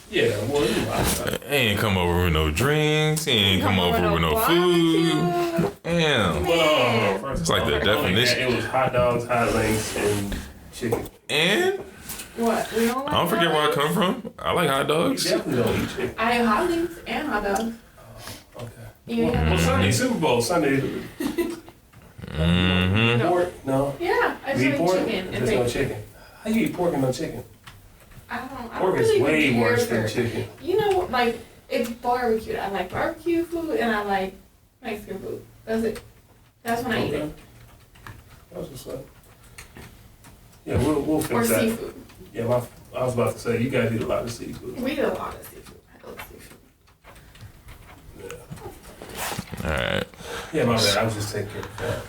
Yeah, well, he ain't come over with no drinks. He ain't come over with no food. Damn. It's like the definition. It was hot dogs, hot links, and chicken. And what? We don't like I don't forget where I come from. I like hot dogs. You definitely don't eat chicken. I have hot links and hot dogs. Okay. Yeah. Well, Sunday, Super Bowl, Sunday. Mm-hmm. Pork? No. Yeah, I just You eat like pork? chicken. There's no chicken. How you eat pork and no chicken? I don't Pork really is way care worse for- than chicken. You know, like, it's barbecued. I like barbecue food and I like Mexican food. That's it. That's when I eat it. That's what's up. Yeah, we'll fix Or that. seafood. Yeah, I was about to say, you guys eat a lot of seafood. We eat a lot of seafood. I love seafood. Yeah. Alright. Yeah, my bad. I was just taking care of that.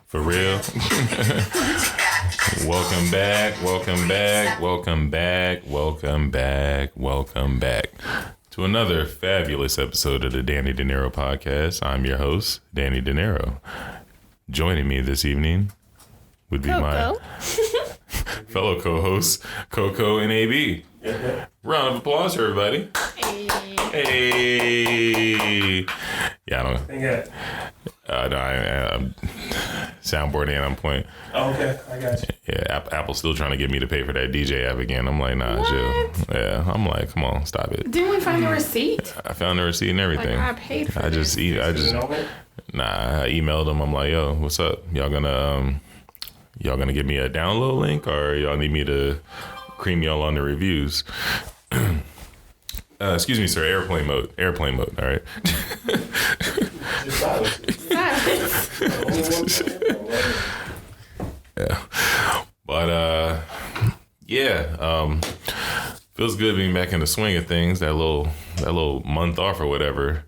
For real. Welcome back to another fabulous episode of the Danny DiNero podcast. I'm your host, Danny DiNero. Joining me this evening would be my fellow co-hosts, Coco and AB. Round of applause for everybody. Hey. Yeah, I don't know. No, I'm soundboarding on point. Oh, okay, I got you. Yeah, Apple's still trying to get me to pay for that DJ app again. I'm like, nah, chill. Yeah, I'm like, come on, stop it. Didn't we find the receipt? I found the receipt and everything. Like, I paid for I just I emailed them. I'm like, yo, what's up? Y'all gonna give me a download link, or y'all need me to cream y'all on the reviews? Excuse me, sir. Airplane mode. All right. Yeah, but feels good being back in the swing of things. That little month off or whatever,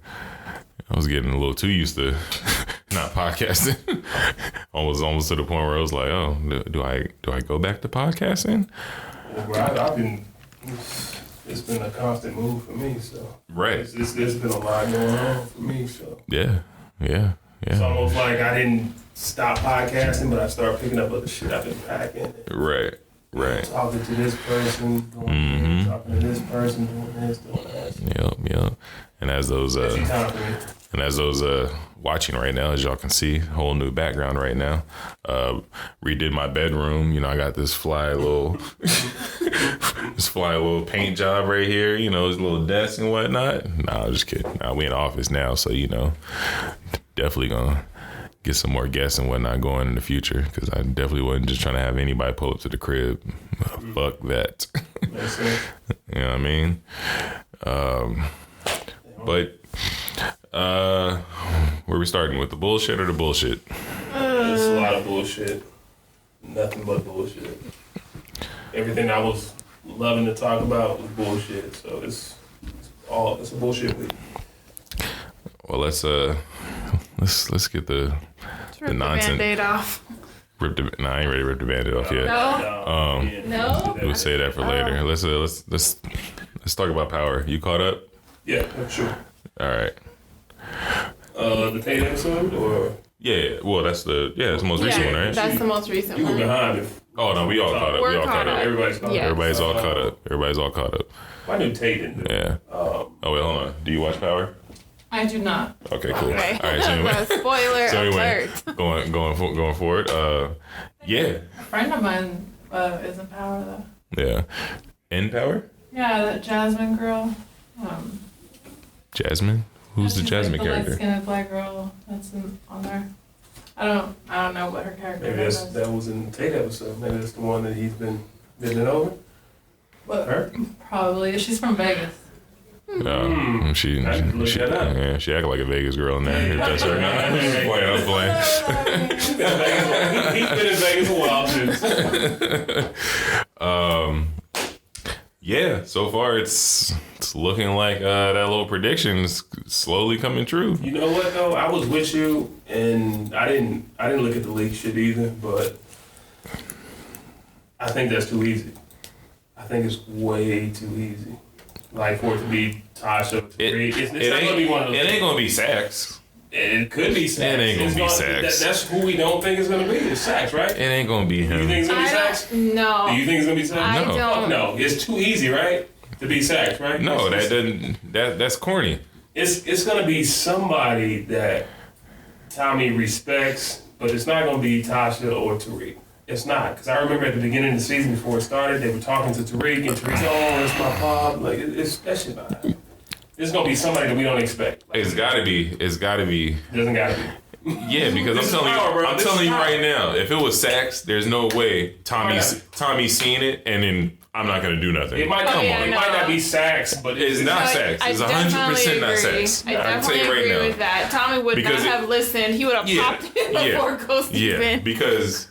I was getting a little too used to not podcasting. almost to the point where I was like, oh, do I go back to podcasting? Well, it's been a constant move for me, so right. There's been a lot going on for me, so yeah. It's almost like I didn't stop podcasting, but I started picking up other shit I've been packing. Right. Talking to this person, talking to this person, doing this, doing that. Yep. And as those watching right now, as y'all can see, whole new background right now. Redid my bedroom. You know, I got this fly little paint job right here. You know, his little desk and whatnot. Nah, I'm just kidding. Nah, we in the office now, so you know, definitely gonna get some more guests and whatnot going in the future, because I definitely wasn't just trying to have anybody pull up to the crib. Fuck that. You know what I mean? But where we starting, with the bullshit or the bullshit? It's a lot of bullshit. Nothing but bullshit. Everything I was loving to talk about was bullshit. So it's a bullshit week. Well, let's get the nonsense. Band-Aid off. I ain't ready to rip the Band-Aid off yet. No. We'll say that for later. Let's talk about Power. You caught up? Yeah, sure. All right. The Tate episode, or yeah. Well, that's the most recent one, right? That's the most recent you were one. behind it. Oh no, we all caught up. We're caught up. Everybody's caught up. Yeah. Everybody's all caught up. I knew Tate didn't do it. Yeah. Oh wait, hold on. Do you watch Power? I do not. Okay, cool. Okay. All right. So anyway, Spoiler alert. going forward. Yeah. A friend of mine is in Power though. Yeah. In Power? Yeah, that Jasmine girl. Jasmine? Who's the she's Jasmine like the character? light-skinned black girl that's on there. I don't know what her character Maybe is. that was in the Tate episode. Maybe that's the one that he's been bending over. But Her? probably she's from Vegas. She I can look that up. yeah, she acted like a Vegas girl in there. If that's her. I was playing. He's been in Vegas a while too. Yeah, so far it's looking like that little prediction is slowly coming true. You know what though? I was with you, and I didn't look at the leak shit either. But I think that's too easy. I think it's way too easy. Like for it to be Tasha. It's not gonna be one of those. It ain't gonna be Sax. It could be Sax. It ain't gonna be Sax. That's who we don't think it's gonna be. It's Sax, right? It ain't gonna be Do you him. think it's gonna be Sax? No. Do you think it's gonna be Sax? I No. don't. No, it's too easy, right? To be Sax, right? No, that doesn't. That's corny. It's gonna be somebody that Tommy respects, but it's not gonna be Tasha or Tariq. It's not, because I remember at the beginning of the season before it started, they were talking to Tariq, and Tariq's, oh, it's my pop. Like it's that shit not happening. It's gonna be somebody that we don't expect. Like, It's gotta be. it doesn't gotta be. Yeah, because This is power, bro. I'm This telling is you power. right now, if it was Sax, there's no way Tommy's seen it, and then I'm not gonna do nothing. It might not. Oh, yeah, It no. might not be Sax, but It's not I- Sax. I It's 100% definitely not agree. Sax. I I can tell definitely you right agree now. with that. Tommy would Because not have listened. He would have Yeah. popped in Yeah. before Ghost Yeah, even. because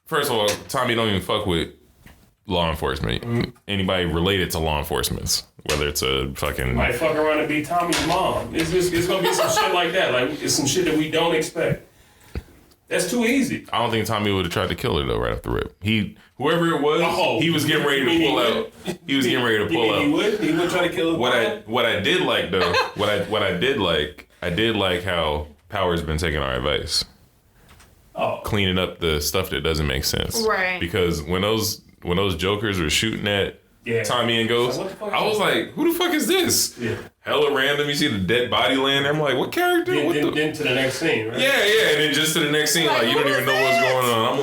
first of all, Tommy don't even fuck with law enforcement. Anybody related to law enforcement, whether it's a fucking might fuck around and be Tommy's mom. It's gonna be some shit like that. Like it's some shit that we don't expect. That's too easy. I don't think Tommy would have tried to kill her though right off the rip. Whoever it was, Oh, he was getting ready to pull out. He was getting ready to pull He out. would. He would try to kill her. What I did like though, what I did like how Power's been taking our advice, Oh, cleaning up the stuff that doesn't make sense. Right. Because when those jokers were shooting at yeah. Tommy and Ghost, So what the fuck I was is like, who the fuck is this? Yeah. Hella random. You see the dead body laying there. I'm like, what character? What the? Then to the next scene, right? Yeah, and then just to the next scene, like you Like, don't who even know was what's that? going on.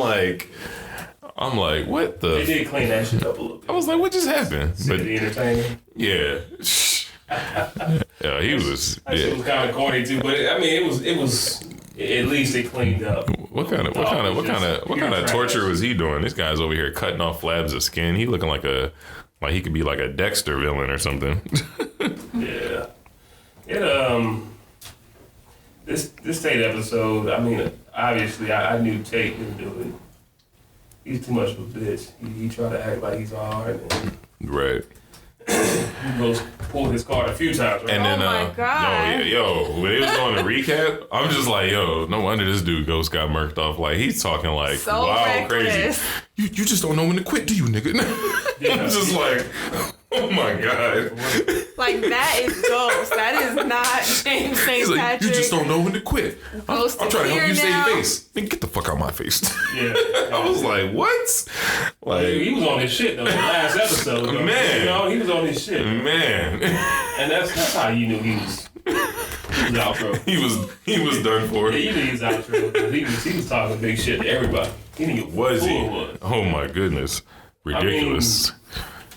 I'm like, what They the? did clean that shit up a little bit. I was like, what just happened? See But the entertainer. yeah, yeah, he was. That shit Yeah. was kind of corny too, but I mean, it was. At least it cleaned up. What kind of torture was he doing? This guy's over here cutting off flabs of skin. He looking like he could be like a Dexter villain or something. Yeah. This Tate episode, I mean, obviously I knew Tate didn't do it. He's too much of a bitch. He tried to act like he's hard, and Right. he goes pull his card a few times, right? And then, Oh my God. yo, when it was going to recap, I'm just like, yo, no wonder this dude Ghost got murked off. Like he's talking like So wild reckless. crazy. You just don't know when to quit, do you, nigga? I'm just like, oh my god. Like, that is Ghost. That is not James St. He's like, Patrick. you just don't know when to quit. Ghost I'm trying to help here you save now. face. Nigga, get the fuck out of my face. Yeah. I was like, what? Like, He was on his shit though. The last episode, though. Man. You know, he was on his shit, man, and that's how you knew he was outro. he was done for. Yeah, you knew he was outro because he was talking big shit to everybody. He didn't give a Was fuck he? who it was. Oh my goodness, ridiculous.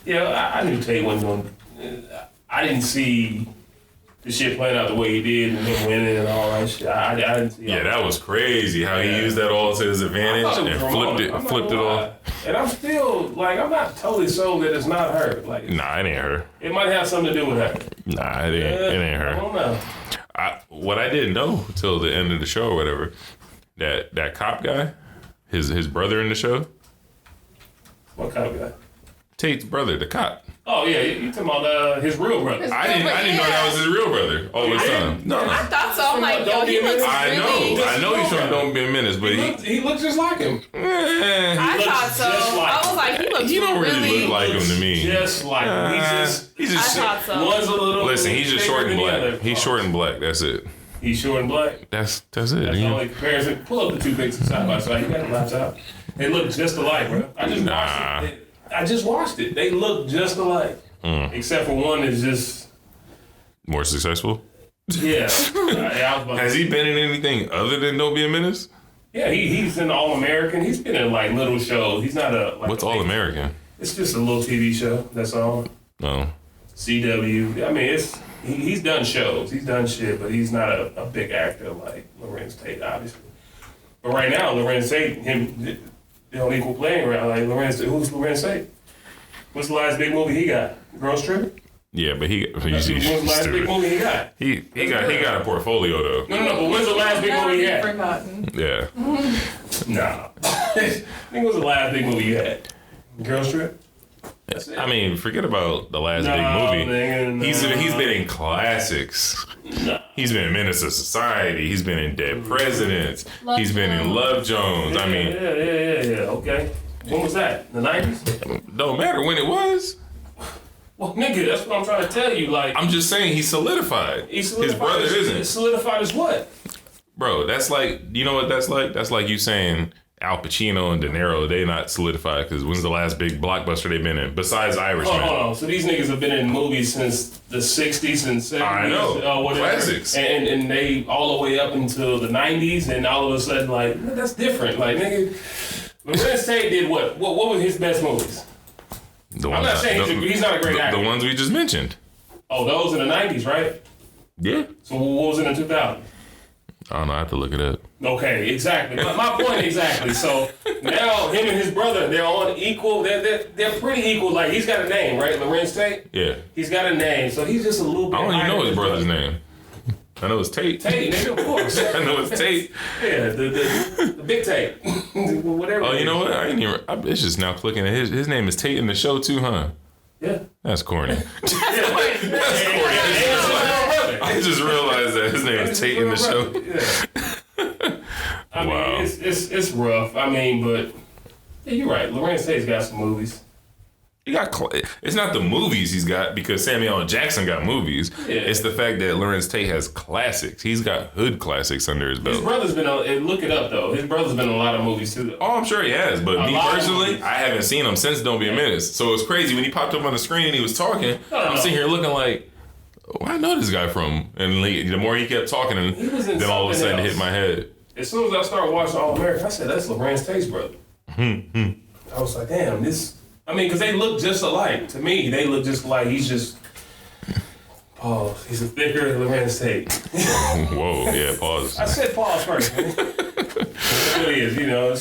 Yeah, I knew Tate wasn't going. I didn't see the shit playing out the way he did and him winning and all that shit. I didn't see. Yeah, that was crazy how he used that all to his advantage and flipped it off. And I'm still like, I'm not totally sold that it's not her. Like, Nah, it ain't her. it might have something to do with her. Nah, it ain't I her. don't know. What I didn't know till the end of the show or whatever, that cop guy, his brother in the show, What kind of guy? Tate's brother, the cop. Oh yeah, you talking about his real brother? I didn't know that was his real brother all this time. No. I thought so. I'm like, yo, Don't he be a looks menace. really... I know he's from Don't Be a Menace, but He looks just like him. I looks thought so. just like I was like, he looks he don't really look like him to me. Just like him. He's I just thought so. One's a little. listen. He's just thicker short and than the black. other. He's short and black. That's it. He's short and black. That's it. That's the He- only comparison. Pull up the two pictures side by side. You got the laptop. They look just alike, bro. I just watched it. I just watched it. They look just alike, except for one is just More successful. yeah. I was about to Has he been in anything other than Don't Be a Menace? Yeah, he's an All American. He's been in like little shows. He's not a. Like What's a All big- American? It's just a little TV show. That's all. No. CW. I mean, he's done shows. He's done shit, but he's not a big actor like Lorenz Tate, obviously. But right now, Lorenz Tate, they're on equal playing ground. Like, who's Lorenz Tate? What's the last big movie he got? Girls Trip? Yeah, but What's the last big movie he got? He got a portfolio though. No, but when's the last big movie he had? Forgotten. Yeah. Nah. I think it was the last big movie you had. Girls Trip? I mean, forget about the last big movie. Nigga, He's been in classics. Nah. He's been in Menace to Society. He's been in Dead Presidents. He's been in Love Jones. I mean, Yeah. Okay. When was that? The 90s? don't matter when it was. Well, nigga, that's what I'm trying to tell you. Like, I'm just saying he's solidified. He's solidified. His brother isn't. Solidified as what? Bro, that's like, you know what that's like? That's like you saying Al Pacino and De Niro, they not solidified because when's the last big blockbuster they've been in? Besides Irishman. Hold on. So these niggas have been in movies since the 60s and 70s. I know. Whatever. Classics. And they all the way up until the 90s, and all of a sudden, like, that's different. Like, nigga, Lorenz Tate did what? What were his best movies? I'm not saying he's not a great actor. The ones we just mentioned. Oh, those in the 90s, right? Yeah. So what was in the 2000s? I don't know. I have to look it up. Okay, exactly. My point exactly. So now him and his brother, they're on equal. They're pretty equal. Like, he's got a name, right? Lorenz Tate. Yeah. He's got a name, so he's just a little bit. I don't even higher know than his brother's name. I know it's Tate. Tate, nigga, of course. I know it's Tate. Yeah, the big Tate. Whatever. Oh, you know what? I ain't even. It's just now clicking. His name is Tate in the show too, huh? Yeah. That's corny. That's corny. I just realized that his name is Tate in the show. Yeah. I Wow. mean, it's rough. I mean, but yeah, you're right. Lorenz Tate's got some movies. He got. It's not the movies he's got because Samuel L. Jackson got movies. Yeah. It's the fact that Lorenz Tate has classics. He's got hood classics under his belt. His brother's been on. Look it up though. His brother's been in a lot of movies too. Though. Oh, I'm sure he has, but me lot of personally, movies. I haven't seen him since Don't Be a Menace. So it's crazy when he popped up on the screen and he was talking. I'm sitting here looking like, where I know this guy from? And the more he kept talking, and then all of a sudden it hit my head. As soon as I started watching All American, I said, "That's Lorenz Tate's brother." I was like, "Damn, this." I mean, because they look just alike. To me, they look just alike. He's just. Pause. He's a thicker Lorenz Tate. Whoa, yeah, pause. I said pause first. Man. It really is. You know,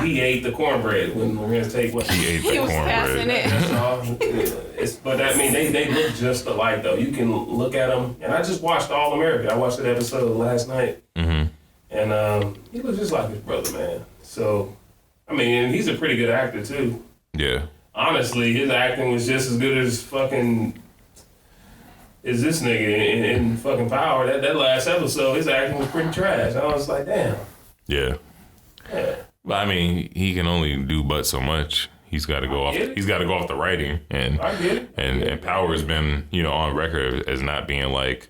he ate the cornbread when Lorenz Tate was. He ate He the was passing cornbread. it. That's all. But I mean, they look just alike though. You can look at them, and I just watched All American. I watched that episode last night, and he was just like his brother, man. So, I mean, and he's a pretty good actor too. Yeah. Honestly, his acting was just as good as fucking as this nigga in fucking Power. That last episode, his acting was pretty trash. I was like, damn. Yeah. But I mean, he can only do but so much. He's got to go off. He's got to go off the writing, and I get it. and Power's been on record as not being like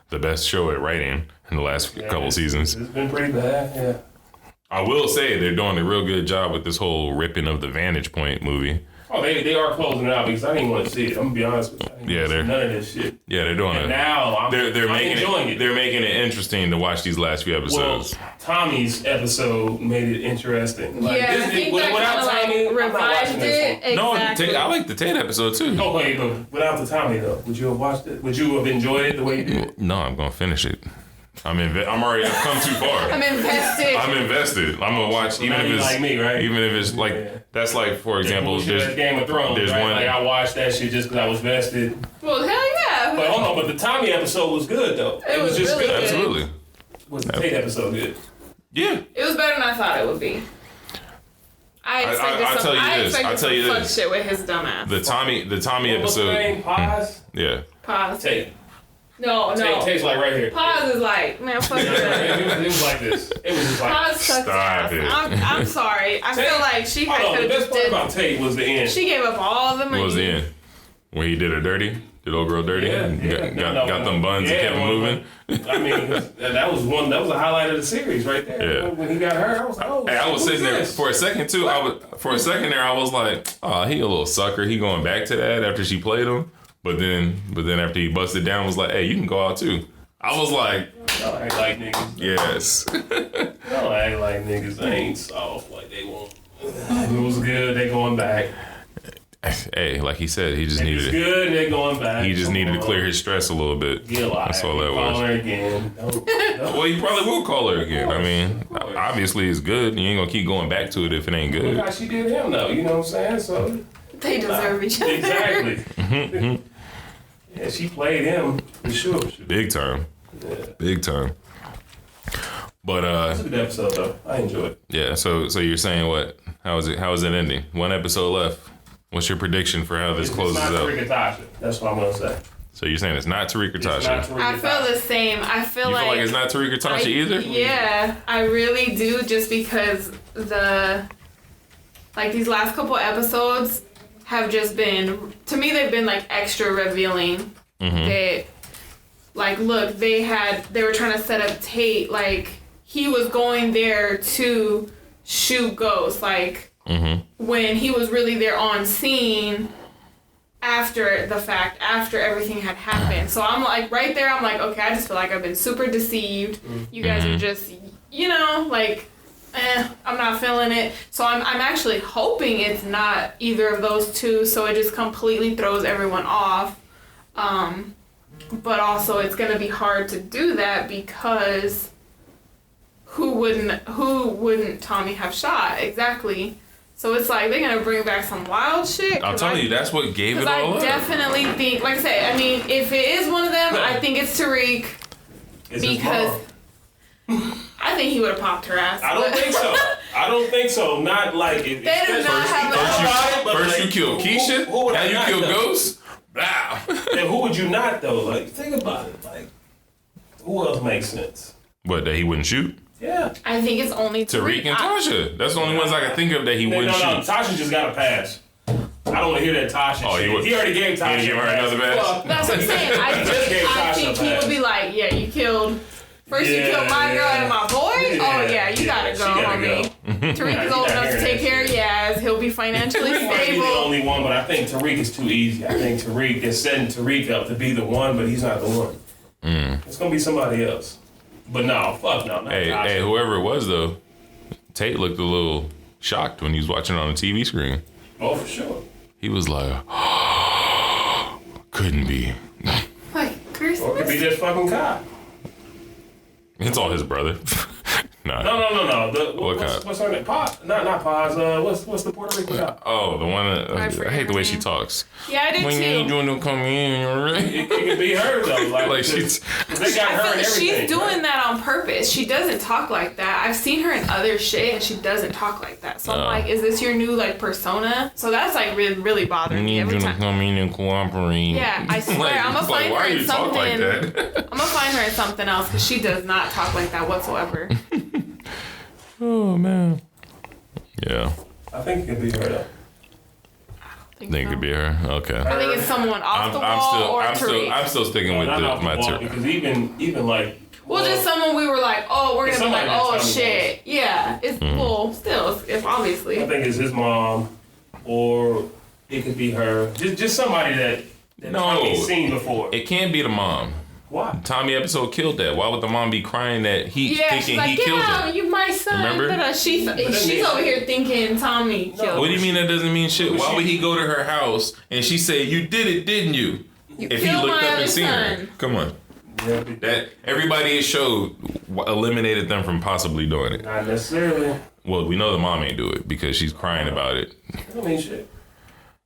the best show at writing in the last couple seasons. It's been pretty bad. Yeah. I will say they're doing a real good job with this whole ripping of the Vantage Point movie. Oh, they are closing it out because I didn't even want to see it. I'm gonna be honest with you. I didn't want to see none of this shit. Yeah, they're doing And it. now I'm making enjoying it. They're making it interesting to watch these last few episodes. Well, Tommy's episode made it interesting. Like, Yeah, I think that without Tommy, I'm not watching revived this it. one. Exactly. I like the Tate episode too. No, wait, but without the Tommy though, would you have watched it? Would you have enjoyed it the way you did? No, I'm gonna finish it. I've come too far. I'm invested. I'm invested. I'm gonna watch So even now if you it's like me, right? Even if it's like that's like for example, There's Game of Thrones, there's right? one. Like I watched that shit just because I was vested. Well, hell yeah. But hold on, but the Tommy episode was good though. It was just really good. good. Absolutely. Was the Tate episode good? Yeah. It was better than I thought it would be. I expected some fuck shit with his dumb ass. The Tommy What was the episode. name? Paz? Yeah. Pause. Tate. No. Tate's like right here. Pause is like, man, fuck that. It was like this. It was just like. Pause sucks Stop ass. it. I'm sorry. I feel like she Hold on, the could best have part did. about Tate was the end. She gave up all the money. What was the end? When he did her dirty? Did old girl dirty? Got them buns and kept them moving. I mean, that was a highlight of the series right there. Yeah. When he got her, I was like, oh, Hey, I was sitting there this? for a second too. I was like, oh, he a little sucker. He going back to that after she played him. But then after he busted down, was like, hey, you can go out too. I was like, Y'all act like niggas. yes. Y'all act like niggas ain't soft like they want. If it was good, they going back. Hey, like he said, he just If needed it's good, and they're going back. he just needed to clear his stress a little bit. That's all that was. Call her again. Don't. Well, you probably will call her again. I mean, obviously it's good. You ain't gonna keep going back to it if it ain't good. Look how she did him though. You know what I'm saying? So They deserve each other. exactly. Yeah, she played him for sure. Big time. Yeah. Big time. But It's a good episode though. I enjoyed it. yeah. So you're saying what? How is it ending? One episode left. What's your prediction for how this closes It's not out? Tariq Tasha. That's what I'm gonna say. So you're saying it's not Tariq or It's not Tasha? Tariq I feel Tasha. the same. I feel You like, feel like it's not Tariq or Tasha either? Yeah, I really do. Just because these last couple episodes have just been, to me, they've been like extra revealing. That, like, look, they were trying to set up Tate, like he was going there to shoot Ghost, like when he was really there on scene after the fact, after everything had happened. So I'm like, right there, I'm like, okay, I just feel like I've been super deceived. You guys are just, like, I'm not feeling it. So I'm actually hoping it's not either of those two, so it just completely throws everyone off. But also it's gonna be hard to do that because who wouldn't Tommy have shot? Exactly. So it's like they're gonna bring back some wild shit. I'm telling you, that's what gave it all I up. definitely think, like I said, I mean, if it is one of them, I think it's Tariq. It's his mom. I think he would have popped her ass. I don't think so. I don't think so. Not like it. They do not have First you killed Keisha, who would now I you not killed though? Ghost. Wow. And who would you not though? Like, think about it. Like, who else makes sense? What, that he wouldn't shoot? Yeah. I think it's only Tariq and Tasha. That's the only ones I can think of that he wouldn't No, shoot. Tasha just got a pass. I don't want to hear that Tasha Oh, shit. he He already gave Tasha He didn't give her a pass. another pass? Fuck. That's what I'm saying. I Just gave think Tasha a he pass. would be like, yeah, you killed. First you Yeah, killed my girl yeah. and my boy. Oh yeah, you gotta she go, gotta homie. Tariq is You old gotta enough to hear take that care of shit. Yaz. He'll be financially Tariq might be the stable. only one, but I think Tariq is too easy. I think Tariq is setting Tariq up to be the one, but he's not the one. It's gonna be somebody else. But no, fuck no. Not Tasha. Hey, whoever it was though, Tate looked a little shocked when he was watching it on the TV screen. Oh, for sure. He was like, couldn't be. Like Or it could be Christmas. this fucking cop. It's all his brother. Nah. No. What cop? What's her name? Not Paz. What's the Puerto Rican cop? Oh, the one that I forget hate the her way she name. talks. Yeah, I do When you ain't too. doing no come in, It could be her though. Like like she's. they got I her feel and like everything. she's doing right? that on purpose. She doesn't talk like that. I've seen her in other shit, and she doesn't talk like that. So I'm like, is this your new like persona? So that's like really bothering me Need every you to time. come in and cooperate. Yeah, I swear, Like, I'm gonna like, find why her are in you talk like something. that? I'm gonna find her in something else because she does not talk like that whatsoever. Oh man. Yeah, I think it could be her though. think it could be her. Okay. I think it's someone off the wall or Tariq. I'm still sticking with Not off my the wall, Tariq. because even like. Well, just someone we were like, oh, we're gonna be Somebody like, oh that's shit, yeah. It's well, still, it's I obviously. think it's his mom, or it could be her. Just somebody that No. Tommy's seen before. It can't be the mom. Why? Tommy episode killed that. Why would the mom be crying that he Yeah, she's thinking like, he get killed out, her? you my son. Remember? Da-da. She's over here thinking Tommy killed. What do you mean that doesn't mean shit? But Why she- would he go to her house and she say, "You did it, didn't you?" If he killed looked my up other and seen her, son. come on. That everybody it showed eliminated them from possibly doing it. Not necessarily. Well, we know the mom ain't do it because she's crying about it. I don't mean shit.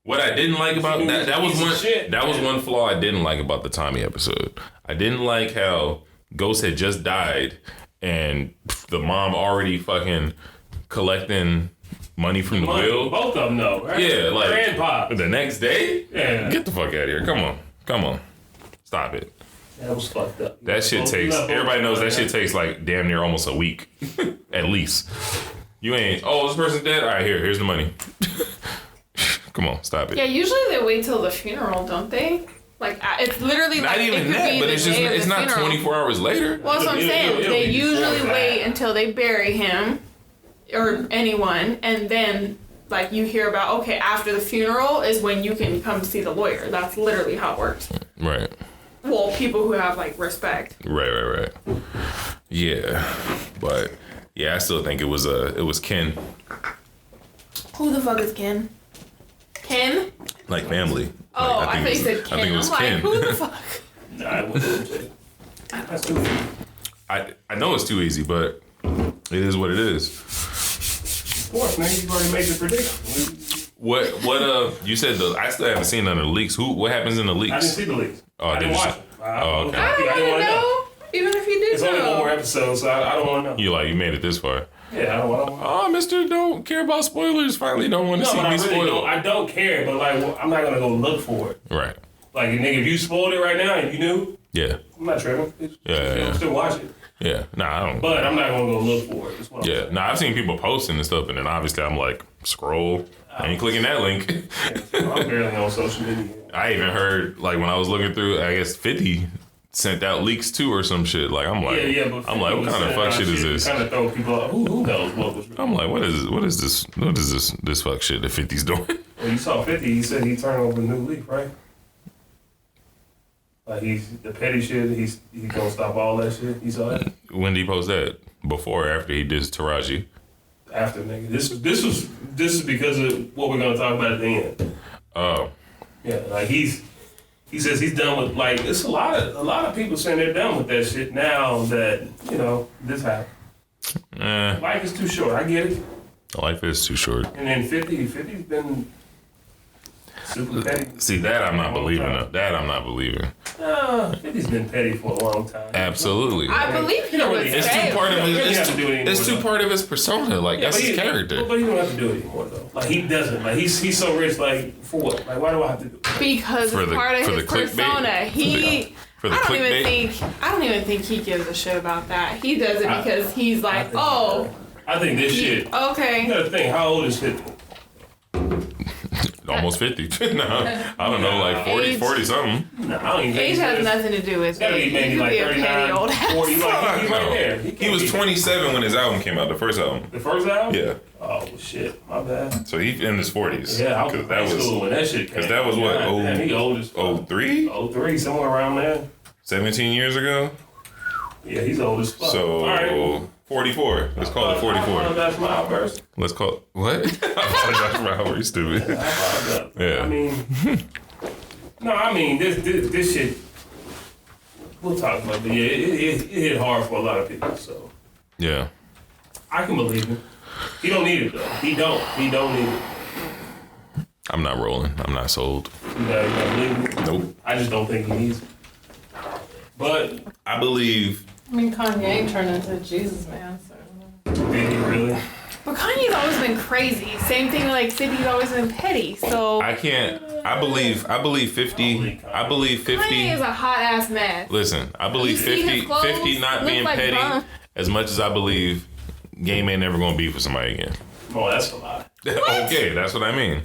What I didn't like about She that was piece of one shit. that was one flaw I didn't like about the Tommy episode. I didn't like how Ghost had just died and the mom already fucking collecting money from the Money, will. both of them though, right? Yeah, like Grandpa. the next day. Yeah. Get the fuck out of here! Come on, stop it. That was fucked up. That shit Both- takes. both- Everybody knows that shit takes like damn near almost a week, at least. You ain't. Oh, this person's dead. All right, here's the money. Come on, stop it. Yeah, usually they wait till the funeral, don't they? Like it's literally Not like it even could that, be but the it's just day of it's the not funeral. 24 hours later. Well, that's what I'm saying. It'll They be usually before wait that. until they bury him or anyone, and then like you hear about okay after the funeral is when you can come see the lawyer. That's literally how it works. Right. Well, people who have like respect. Right. Yeah, but yeah, I still think it was Ken. Who the fuck is Ken? Ken? Like family. Oh, Like, I thought you said Ken. I think it was I'm Ken. like, who the fuck? Nah, I wouldn't say. That's too easy. I know it's too easy, but it is what it is. Of course, man. You've already made the prediction. What you said I still haven't seen none of the leaks. What happens in the leaks? I didn't see the leaks. Oh, I didn't watch it. Oh, okay. I don't want to know. Even if you did It's only one more episode, so I don't want to know. You made it this far. Yeah, I don't want to know. Oh, Mister, don't care about spoilers. Finally, don't want to see me spoiled. I don't care, but like, I'm not gonna go look for it. Right. Like, nigga, if you spoiled it right now and you knew, Yeah. I'm not tripping. Yeah. Still watch it. Yeah. Nah, I don't. But I'm not gonna go look for it. That's what I'm saying. Nah, I've seen people posting and stuff, and then obviously I'm like, scroll. I ain't clicking that link. I'm barely on social media. I even heard, like, when I was looking through, I guess 50 sent out leaks too or some shit. Like, I'm like, but I'm like, what kind of fuck shit is this? Kind of throw people off. Who knows what was? I'm like, what is this fuck shit that 50's doing? Well, you saw 50. He said he turned over a new leaf, right? Like he's the petty shit. He's gonna stop all that shit. You saw that? When did he post that? Before or after he did Taraji? After, nigga. This is because of what we're gonna talk about at the end. Oh. Yeah, like he says he's done with, like, it's a lot of people saying they're done with that shit now that, you know, this happened. Life is too short. I get it. Life is too short. And then 50's been super petty. See, that I'm not believing. That I'm not believing. 50's been petty for a long time. Absolutely. I believe he would It's say. too part of his. It's too though. part of his persona. Like, that's his character. But he don't have to do it anymore though. Like, he doesn't. Like, he's so rich. Like, for what? Like, why do I have to do it? Because it's part of his persona. I don't even think he gives a shit about that. He does it because he's like, I think this shit. Okay. You gotta think, how old is 50? Almost 50. No, I don't know, like 40 something. No, I don't even think age has nothing to do with it. Gotta be maybe like 39, 40. Like, he's right there. He was 27 when his album came out, the first album. The first album? Yeah. Oh, shit. My bad. So he's in his 40s. Yeah, I was in high school when that shit came. Because that was what, he old as fuck. 03? 03, somewhere around there. 17 years ago? Yeah, he's old as fuck. So, all right. 44. Let's call it 44. That's my outburst. Let's call it, what? I apologize for how you stupid. Yeah. I mean, this shit, we'll talk about it, but yeah, it hit hard for a lot of people, so. Yeah. I can believe him. He don't need it, though. He don't need it. I'm not rolling. I'm not sold. You don't believe it? Nope. I just don't think he needs it. But. I believe. I mean, Kanye turned into Jesus, man. So. Did he really? But Kanye's always been crazy. Same thing, like 50's always been petty. So I can't. I believe 50. I believe 50. Kanye is a hot ass mess. Listen, I believe 50 not being like petty bum. as much as I believe Game ain't never gonna beef with somebody again. Oh, that's a lie. Okay, that's what I mean.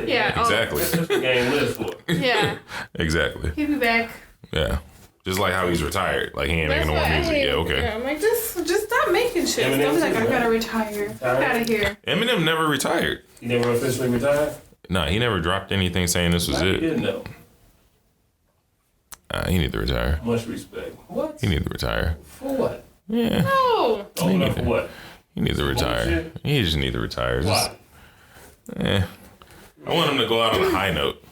Yeah. Exactly. That's what the game lives for. Yeah. Exactly. He'll be back. Yeah. Just like how he's retired. Like he ain't That's making no more what I music. hate. Yeah, okay. I'm like, just stop making shit. Eminem Don't be like, too, I right? gotta retire. Get out of here. Eminem never retired. He never officially retired? Nah, he never dropped anything saying this was He it. didn't know. He need to retire. Much respect. What? He need to retire. For what? Yeah. No. Old enough for what? He needs to retire. Bullshit. He just need to retire. Why? I want him to go out on a high note.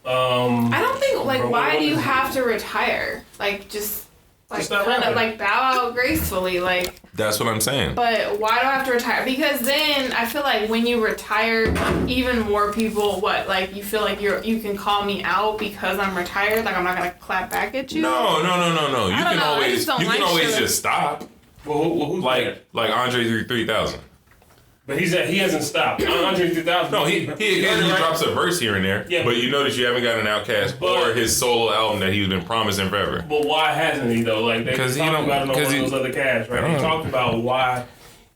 I don't think, like, Bro, why what do you is it? have to retire? Like, just not kind of, rapping. like, bow out gracefully. Like, That's what I'm saying. but why do I have to retire? Because then I feel like when you retire, even more people, like, you feel like you can call me out because I'm retired. Like, I'm not going to clap back at you. No. You I don't can know, I always just don't you can like always shit. just stop. Well, who's that? Like Andre 3000. But he hasn't stopped. Andre 3000. No, he occasionally drops a verse here and there. Yeah, but you notice you haven't got an Outkast But- or his solo album that he's been promising forever. But why hasn't he though? Like they Because talked he don't- about it on one of because he- those other casts, right? I They don't know. talked about why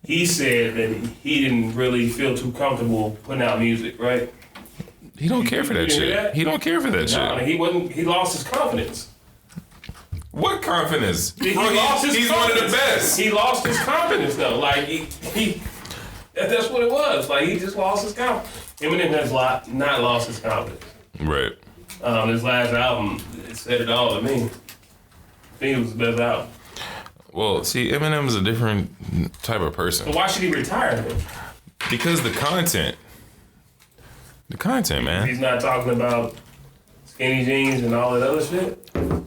he said that he didn't really feel too comfortable putting out music, right? He don't care for that you hear shit. that? He don't care for that No, shit. he wasn't. He lost his confidence. What confidence? He Bro, lost his he's one of the confidence. best. He lost his confidence though. Like he that's what it was. Like he just lost his confidence. Eminem has not lost his confidence. Right. His last album it said it all to me. I think it was the best album. Well, see, Eminem's a different type of person. So why should he retire then? Because the content. The content, man. He's not talking about skinny jeans and all that other shit.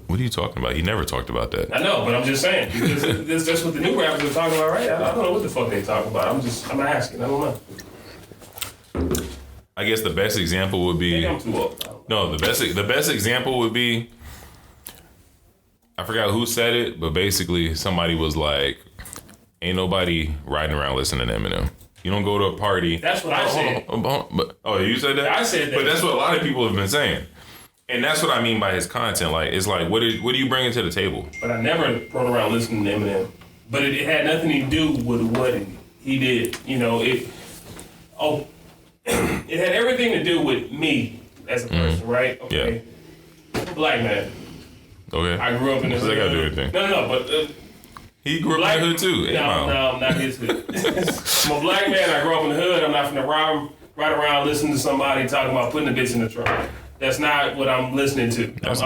What are you talking about? He never talked about that. I know, but I'm just saying because that's what the new rappers are talking about, right? I don't know what the fuck they talking about. I'm asking. I don't know. I guess the best example would be. Maybe I'm too old. No, the best example would be. I forgot who said it, but basically somebody was like, "Ain't nobody riding around listening to Eminem. You don't go to a party." That's what I said. Oh, you said that? I said that. But that's what a lot of people have been saying. And that's what I mean by his content. Like, it's like, what do you bring to the table? But I never rode around listening to Eminem. But it had nothing to do with what he did. You know, it had everything to do with me as a person, right? Okay. Yeah. Black man. Okay. I grew up in the hood. They gotta do anything. No, but he grew up in the hood too. No, not his hood. I'm a black man. I grew up in the hood. I'm not finna ride around listening to somebody talking about putting the bitch in the trunk. That's not what I'm listening to. That's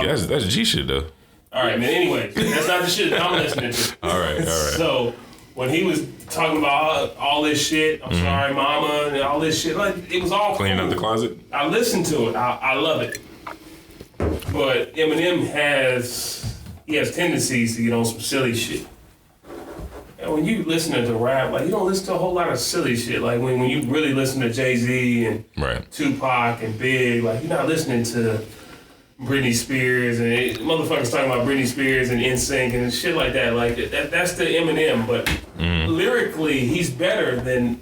G shit though. All right, man. Anyway, that's not the shit that I'm listening to. All right. So when he was talking about all this shit, I'm sorry, mama, and all this shit, like it was all cleaning up the closet. I listened to it. I love it. But Eminem has tendencies to get on some silly shit. And when you listen to rap, like you don't listen to a whole lot of silly shit. Like when you really listen to Jay-Z and Tupac and Big, like you're not listening to Britney Spears and motherfuckers talking about Britney Spears and NSYNC and shit like that. Like that's the Eminem, but lyrically he's better than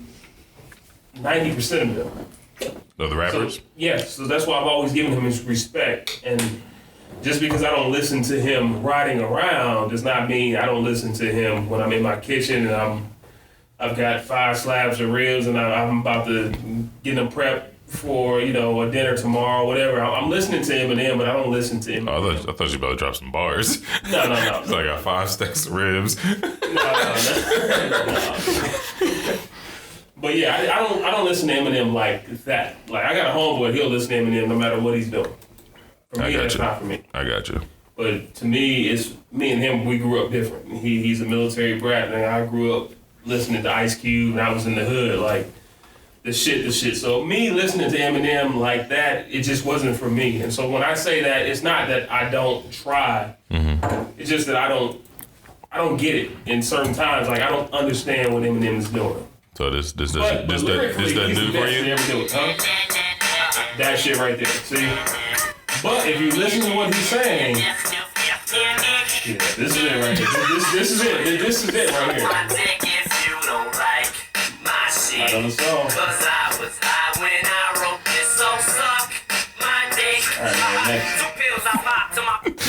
90% of them. Of the rappers? So, yes, so that's why I've always given him his respect. And just because I don't listen to him riding around does not mean I don't listen to him when I'm in my kitchen and I've got 5 slabs of ribs and I'm about to get them prepped for, a dinner tomorrow, whatever. I'm listening to Eminem, but I don't listen to him. I thought you about to drop some bars. No. So I got 5 stacks of ribs. No. But yeah, I don't listen to Eminem like that. Like I got a homeboy, he'll listen to Eminem no matter what he's doing. For me, that's not for me. I got you. But to me, it's me and him. We grew up different. He's a military brat, and I grew up listening to Ice Cube, and I was in the hood, like the shit. So me listening to Eminem like that, it just wasn't for me. And so when I say that, it's not that I don't try. It's just that I don't get it in certain times. Like I don't understand what Eminem is doing. So this doesn't do for you? That shit right there. See? But if you listen to what he's saying, yeah, this is it right here. This is it. This is it right here. I know the song. Alright, man, next.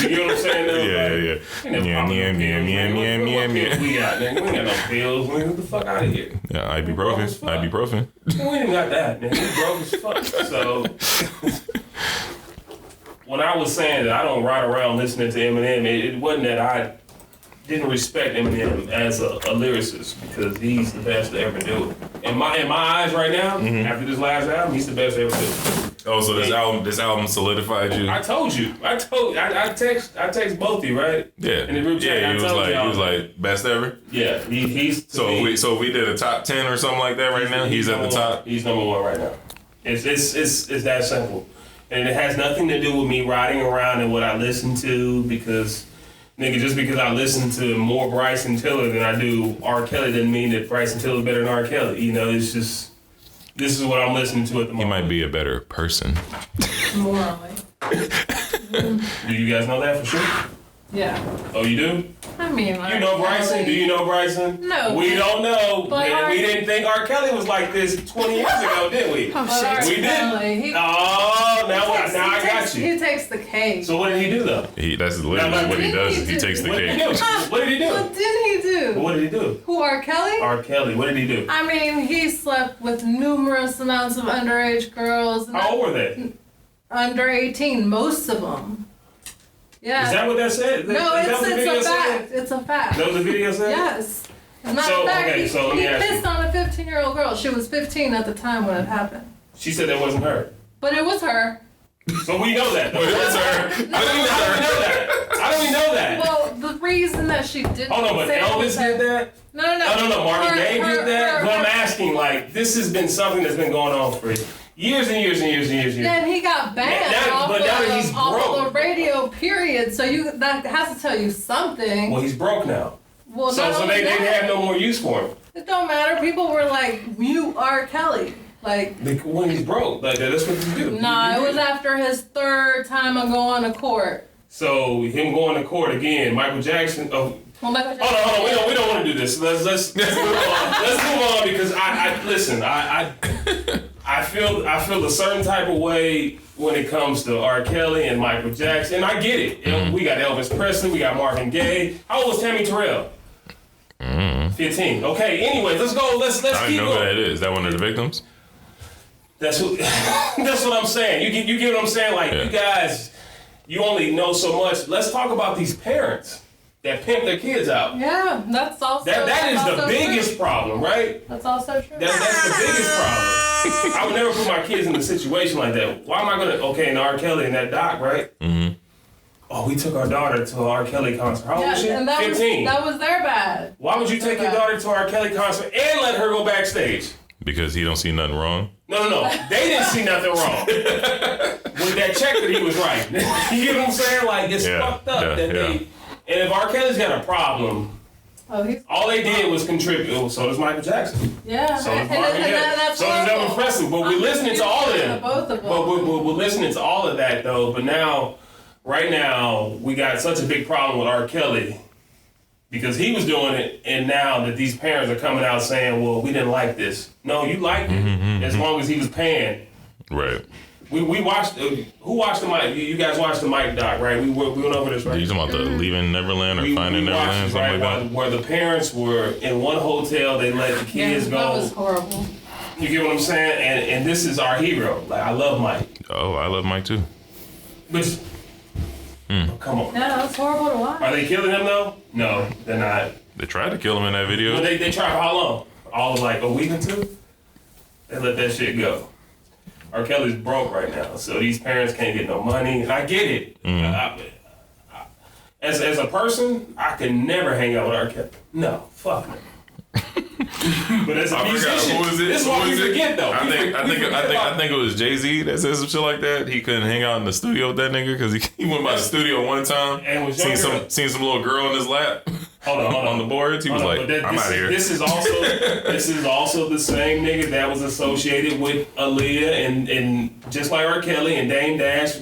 You know what I'm saying though? Yeah. We got, nigga. We ain't got no pills. Nigga, get the fuck out of here. Yeah, ibuprofen. We ain't got that, nigga. We broke as fuck. So when I was saying that I don't ride around listening to Eminem, it wasn't that I didn't respect Eminem as a lyricist because he's the best to ever do it. In my eyes right now, after this last album, he's the best to ever do it. Oh, so this album solidified you? I told you. I text both of you, right? Yeah. In the group chat, he was like best ever. Yeah, he's. So if we did a top 10 or something like that right now, he's at the top. He's number 1 right now. It's that simple, and it has nothing to do with me riding around and what I listen to because. Nigga, just because I listen to more Bryson Tiller than I do R. Kelly doesn't mean that Bryson Tiller's better than R. Kelly. It's just, this is what I'm listening to at the moment. He might be a better person. Morally. Do you guys know that for sure? Yeah. Oh, you do? I mean, you know Bryson? Kelly. Do you know Bryson? No. We don't know. But we didn't think R. Kelly was like this 20 years ago, did we? Oh, shit. We didn't. Now I got you. He takes the cake. So what did he do, though? That's literally what he does. He takes the cake. What did he do? What did he do? What did he do? Who, R. Kelly? R. Kelly. What did he do? I mean, he slept with numerous amounts of underage girls. How old were they? Under 18, most of them. Yeah. Is that what that said? No, it's a fact. It's a fact. That was the video said? Yes. As a matter of fact, he pissed on a 15-year-old girl. She was 15 at the time when it happened. She said that wasn't her. But it was her. So we know that. It was her. No, How do we know that? Well, the reason that she didn't. Hold on, but Elvis did that? No. No. Marvin Gaye did that? But I'm asking, like, this has been something that's been going on for Years and years and years and years and years. Yeah, and he got banned off of the radio, period. So that has to tell you something. Well, he's broke now. Well, so they have no more use for him. It don't matter. People were like, "Mute R. Kelly." Like when he's broke, like that's what you do. Nah, it was after his third time of going to court. So him going to court again, Michael Jackson. Oh, well, Michael Jackson. Hold on. We don't want to do this. Let's move on. Let's move on because I listen. I feel a certain type of way when it comes to R. Kelly and Michael Jackson, and I get it. Mm-hmm. We got Elvis Presley, we got Marvin Gaye. How old was Tammy Terrell? 15. Okay. Anyways, let's go. Let's keep going. I don't know who that is. Is that one of the victims? That's what I'm saying. You get what I'm saying? Like, You guys, you only know so much. Let's talk about these parents that pimp their kids out. Yeah, that's also that is the biggest problem, right? That's also true. That's the biggest problem. I would never put my kids in a situation like that. Why am I gonna? Okay, and R. Kelly and that doc, right? Mm-hmm. Oh, we took our daughter to an R. Kelly concert. How old was she? 15. That was their bad. Why would you take your daughter to an R. Kelly concert and let her go backstage? Because he don't see nothing wrong? No. They didn't see nothing wrong. With that check that he was writing. You get what I'm saying? Like, it's fucked up that they... And if R. Kelly's got a problem, all they did was contribute. Oh, so does Michael Jackson. Yeah. So does Marvin Gaye. So does Elvis Presley. But we're listening to all of them. Both of them. But we're listening to all of that, though. But now, right now, we got such a big problem with R. Kelly. Because he was doing it, and now that these parents are coming out saying, well, we didn't like this. No, you liked it, as long as he was paying. Right. We watched, who watched the Mike? You guys watched the Mike doc, right? We went over this, right? You talking about the Leaving Neverland or Finding Neverland, something like that? Where the parents were in one hotel, they let the kids go. That was horrible. You get what I'm saying? And this is our hero. Like, I love Mike. Oh, I love Mike too. But come on. Yeah, that's horrible to watch. Are they killing him though? No, they're not. They tried to kill him in that video. Well, they tried for how long? All of like a week or two? They let that shit go. R. Kelly's broke right now, so these parents can't get no money, and I get it. As a person, I could never hang out with R. Kelly. No, fuck no. But as a musician, who was it? This is what we forget though. I think it was Jay-Z that said some shit like that. He couldn't hang out in the studio with that nigga because he went by the studio one time and was seen some little girl in his lap. Hold on the boards. He was like, I'm out of here. This is also the same nigga that was associated with Aaliyah and just like R. Kelly and Dame Dash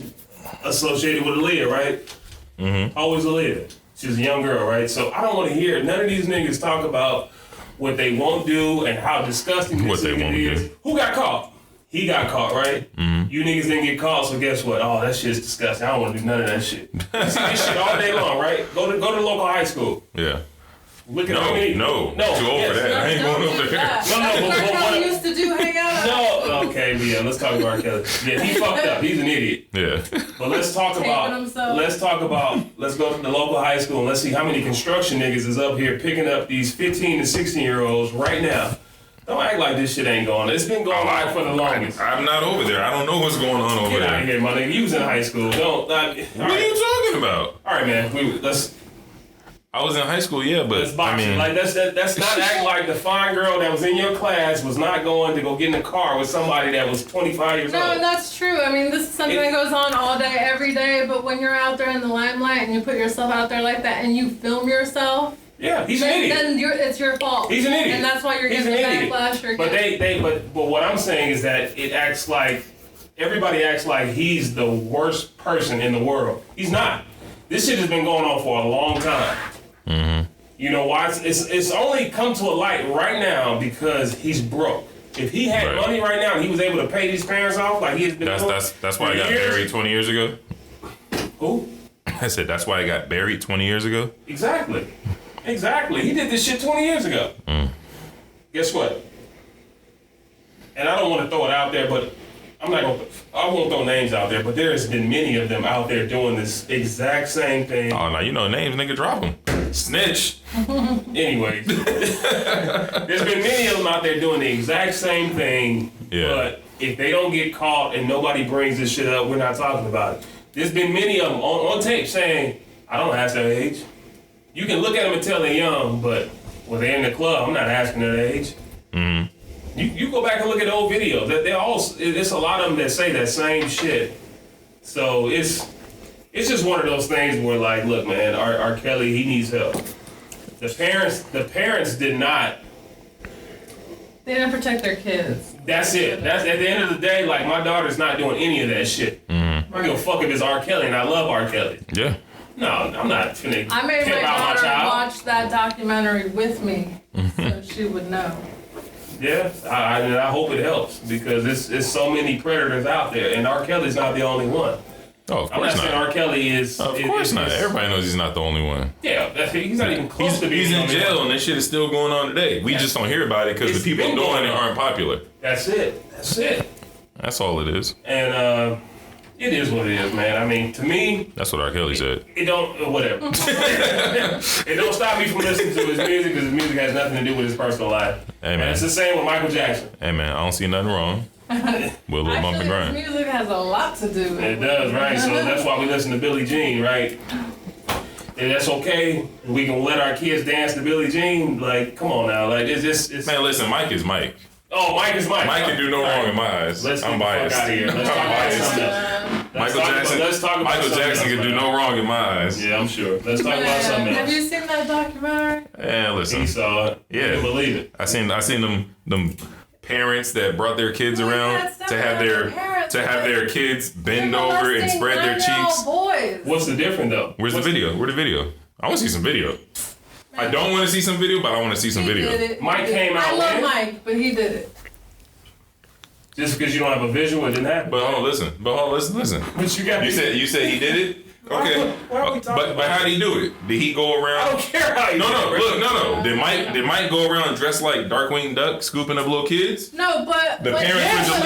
associated with Aaliyah, right? Mm-hmm. Always Aaliyah. She's a young girl, right? So I don't want to hear none of these niggas talk about what they won't do and how disgusting this is. Who got caught? He got caught, right? Mm-hmm. You niggas didn't get caught, so guess what? Oh, that shit's disgusting. I don't want to do none of that shit. You see this shit all day long, right? Go to the local high school. Yeah. Look at no, too old for that. I ain't going over there. No, what used to do hang out. No, okay, but yeah, let's talk about R. Kelly. Yeah, he fucked up. He's an idiot. Yeah. But let's go to the local high school and let's see how many construction niggas is up here picking up these 15 and 16-year-olds right now. Don't act like this shit ain't going on. It's been going on for the longest. I'm not over there. I don't know what's going on over there. Get out of here, my nigga. You was in high school. What are you talking about? All right, man. I was in high school, yeah, but let's box it. Like that's not acting like the fine girl that was in your class was not going to go get in a car with somebody that was 25 years old. No, that's true. I mean, this is something that goes on all day, every day. But when you're out there in the limelight and you put yourself out there like that and you film yourself, yeah, he's an idiot. Then it's your fault. He's an idiot, and that's why you're getting the backlash. But what I'm saying is that it acts like everybody acts like he's the worst person in the world. He's not. This shit has been going on for a long time. Mm-hmm. You know why? It's only come to a light right now because he's broke. If he had money right now and he was able to pay these parents off like he has been that's why he got buried 20 years ago? Who? I said that's why he got buried 20 years ago? Exactly. He did this shit 20 years ago. Guess what? And I don't want to throw it out there, but I won't throw names out there, but there has been many of them out there doing this exact same thing. Oh, no, you know names, nigga, drop them. Snitch. Anyways, there's been many of them out there doing the exact same thing, but if they don't get caught and nobody brings this shit up, we're not talking about it. There's been many of them on tape saying, I don't ask their age. You can look at them and tell they're young, but when they're in the club, I'm not asking their age. Mm-hmm. You go back and look at old videos. They all. It's a lot of them that say that same shit. So it's just one of those things where like, look, man, R. Kelly, he needs help. The parents did not. They didn't protect their kids. That's it. That's at the end of the day. Like my daughter's not doing any of that shit. Mm-hmm. I don't give a fuck if it's R. Kelly, and I love R. Kelly. Yeah. No, I'm not finna. I made my daughter watch that documentary with me, Mm-hmm. so she would know. Yeah, I hope it helps because it's so many predators out there, and R. Kelly's not the only one. Oh, of course I'm not saying R. Kelly is. Of course not. Everybody knows he's not the only one. Yeah, he's not even close to being. He's in jail, and this shit is still going on today. We just don't hear about it because the people doing it aren't popular. That's it. That's all it is. And it is what it is, man. I mean, to me, that's what R. Kelly said. It don't whatever. It don't stop me from listening to his music because his music has nothing to do with his personal life. Hey man, and it's the same with Michael Jackson. Hey man, I don't see nothing wrong. We'll little bump and grind. Music has a lot to do with it. It does, right? So that's why we listen to Billie Jean, right? And that's okay. We can let our kids dance to Billie Jean. Like, come on now. Like, it's man, listen, Mike is Mike. Oh, Mike is Mike. Mike can do no wrong in my eyes. I'm biased. Out of here. Let's talk about something else. Michael Jackson can do no wrong in my eyes. Yeah, I'm sure. Let's talk about something else. Have you seen that documentary? Yeah, listen. He saw it. Yeah. Couldn't believe it. I seen them parents that brought their kids around to have their kids bend over and spread their cheeks. Boys. What's the difference though? Where's the video? Where's the video? I want to see some video. I don't want to see some video, but I want to see some video. Mike came out. I love Mike, but he did it. Just because you don't have a visual, it didn't happen. But hold on, listen. But you said he did it. Okay, but how did he do it? Did he go around? I don't care how he did it. No. Did Mike go around dressed like Darkwing Duck, scooping up little kids? No, but the parents were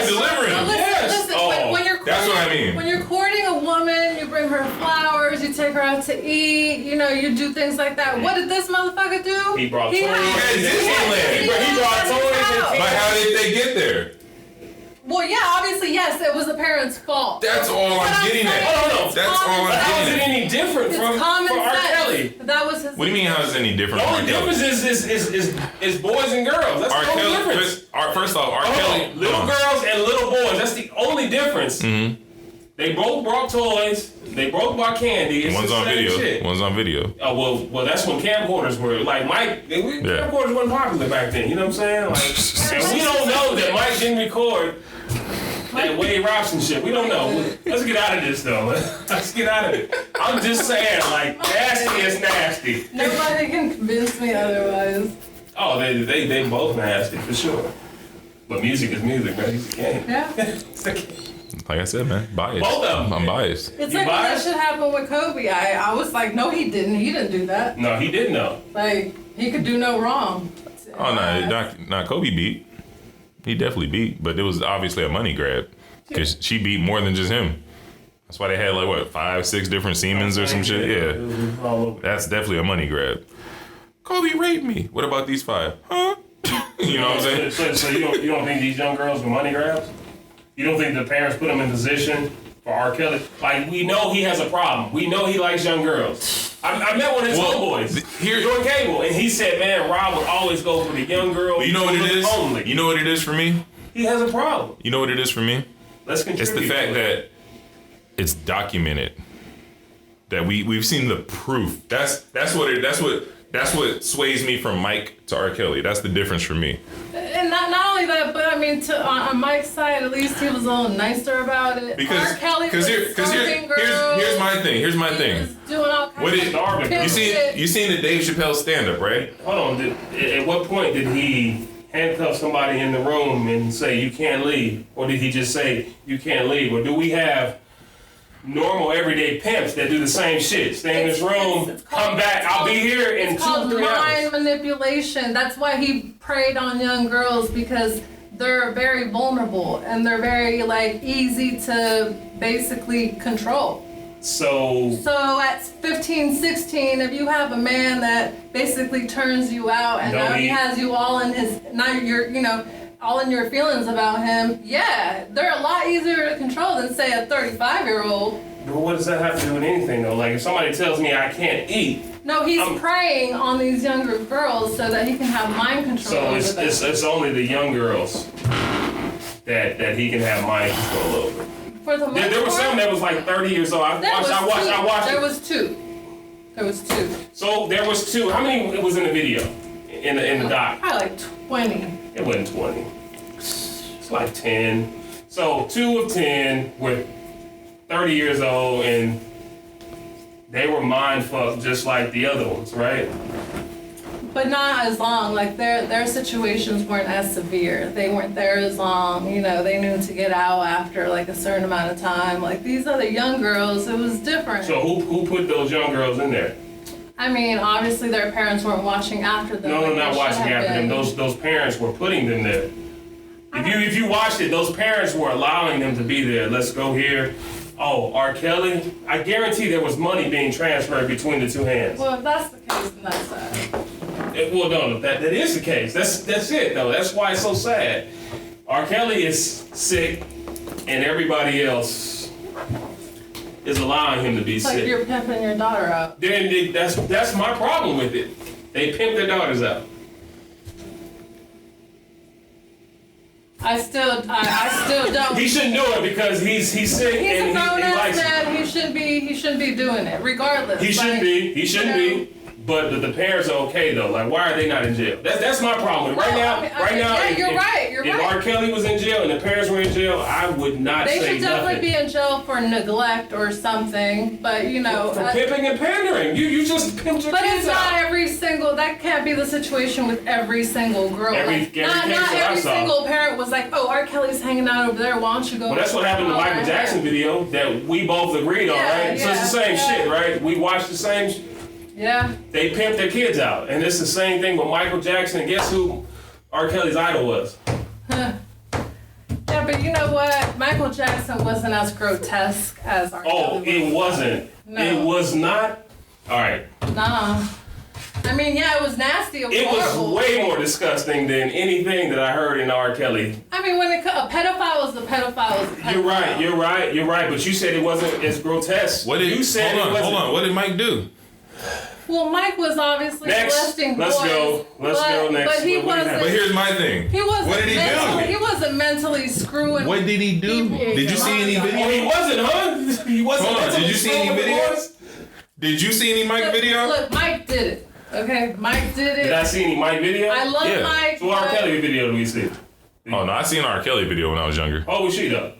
delivering. Listen, when you're courting, that's what I mean. When you're courting a woman, you bring her flowers, you take her out to eat, you do things like that. What did this motherfucker do? He brought toys. He brought toys. But how did they get there? Well, yeah, obviously, yes, it was the parents' fault. That's all I'm getting at. No. That's all I'm getting at. How is it any different from R. Kelly? That was his. What do you mean, how is it any different The from only R. Kelly? difference is boys and girls. That's the only difference. First off, R. Kelly. Little girls and little boys. That's the only difference. Mm-hmm. They both brought toys. They both bought candy. It's One's on video. Shit. One's on video. Oh well, that's when camcorders were like Mike. Camcorders wasn't popular back then. You know what I'm saying? Like, and we don't know that Mike didn't record that Wade Robson shit. We don't know. Let's get out of this though. Let's get out of it. I'm just saying, like, nasty is nasty. Nobody can convince me otherwise. Oh, they both nasty for sure. But music is music, man. It's a game. Yeah. It's a game. Like I said, man, biased. Both of them. I'm biased. It's like when that shit happened with Kobe. I was like, no, he didn't. He didn't do that. No, he didn't know. Like, he could do no wrong. Oh, no, not Kobe beat. He definitely beat, but it was obviously a money grab because she beat more than just him. That's why they had like, what, 5-6 different Siemens or some shit? Yeah. That's definitely a money grab. Kobe raped me. What about these 5? Huh? You know what I'm saying? So you don't think these young girls were money grabs? You don't think the parents put him in position for R. Kelly? Like, we know he has a problem. We know he likes young girls. I met one of his homeboys here on cable, and he said, man, Rob would always go for the young girl. But you know what it is? Only. You know what it is for me? He has a problem. You know what it is for me? Let's contribute. It's the fact that it's documented. That we've seen the proof. That's what sways me from Mike to R. Kelly. That's the difference for me. And not only that, but I mean, on Mike's side, at least he was a little nicer about it. Because R. Kelly was here's my thing. Here's my thing. Doing all kinds of you seen the Dave Chappelle stand up, right? Hold on. At what point did he handcuff somebody in the room and say you can't leave, or did he just say you can't leave, or do we have normal everyday pimps that do the same shit? Stay in this room, come back, I'll be here in 2 or 3 hours. Mind manipulation. That's why he preyed on young girls, because they're very vulnerable and they're very easy to basically control. So at 15, 16, if you have a man that basically turns you out and now he has you all in his, now you're, all in your feelings about him, yeah, they're a lot easier to control than, say, a 35-year-old. But what does that have to do with anything though? Like if somebody tells me I can't eat, No, he's preying on these younger girls so that he can have mind control so over them. it's only the young girls that he can have mind control over. For the most There was part, some that was like 30 years old. I watched There it. was two. There was two. So there was 2. How many was in the video? In the doc? Probably like 20. It wasn't 20. It's like 10. So 2 of 10 were 30 years old and they were mind fucked just like the other ones, right? But not as long. Like their situations weren't as severe. They weren't there as long. You know, they knew to get out after like a certain amount of time. Like these other young girls, it was different. So who put those young girls in there? I mean, obviously their parents weren't watching after them. No, like not they watching should have after them. been. Those parents were putting them there. If you watched it, those parents were allowing them to be there. Let's go here. Oh, R. Kelly. I guarantee there was money being transferred between the 2 hands. Well, if that's the case, then that's sad. Well, no, that is the case. That's it though. That's why it's so sad. R. Kelly is sick, and everybody else is allowing him to be It's sick. like you're pimping your daughter out. Then that's my problem with it. They pimp their daughters out. I still don't. He shouldn't do it because he's sick He's and a grown he ass likes it. man. He shouldn't be doing it, regardless. He shouldn't be. He shouldn't be. But the parents are okay though. Like, why are they not in jail? That's my problem. Right now, yeah, you're right. You're if right. R. Kelly was in jail and the parents were in jail, I would not They say should definitely nothing. be in jail for neglect or something. But you know, For pimping and pandering. You just pimped your but kids it's not out. every single. That can't be the situation with every single girl. Every Like, case not that I every saw. single parent was like, "Oh, R. Kelly's hanging out over there. Why don't you go?" Well, that's what happened to the all Michael right Jackson there?" video that we both agreed on, Yeah, right? So it's the yeah, same shit, right? We watched the same. Yeah. They pimped their kids out, and it's the same thing with Michael Jackson. Guess who R. Kelly's idol was? Yeah, but you know what? Michael Jackson wasn't as grotesque as R. Oh, Kelly it wasn't. No. It was not. All right. Nah. I mean, yeah, it was nasty. It was It was horrible. way more disgusting than anything that I heard in R. Kelly. I mean, when a pedophile was a pedophile was a pedophile. You're right. But you said it wasn't as grotesque. You said it wasn't. Hold on. What did Mike do? Well, Mike was obviously Next. molesting Let's boys. go. Let's go next. But he What do you have? wasn't. But here's my thing. He wasn't. What did he He do? wasn't mentally screwing. What did he do? people. Did you see any Oh, video? he wasn't, huh? He wasn't. Hold on, did you see any mentally videos? boys? Did you see any Mike Look, video? Look, Mike did it. Okay, Mike did it. Did I see any Mike video? I love Yeah. Mike. So what R. but- Kelly video do we see? Oh no, I seen R. Kelly video when I was younger. Oh, was she though?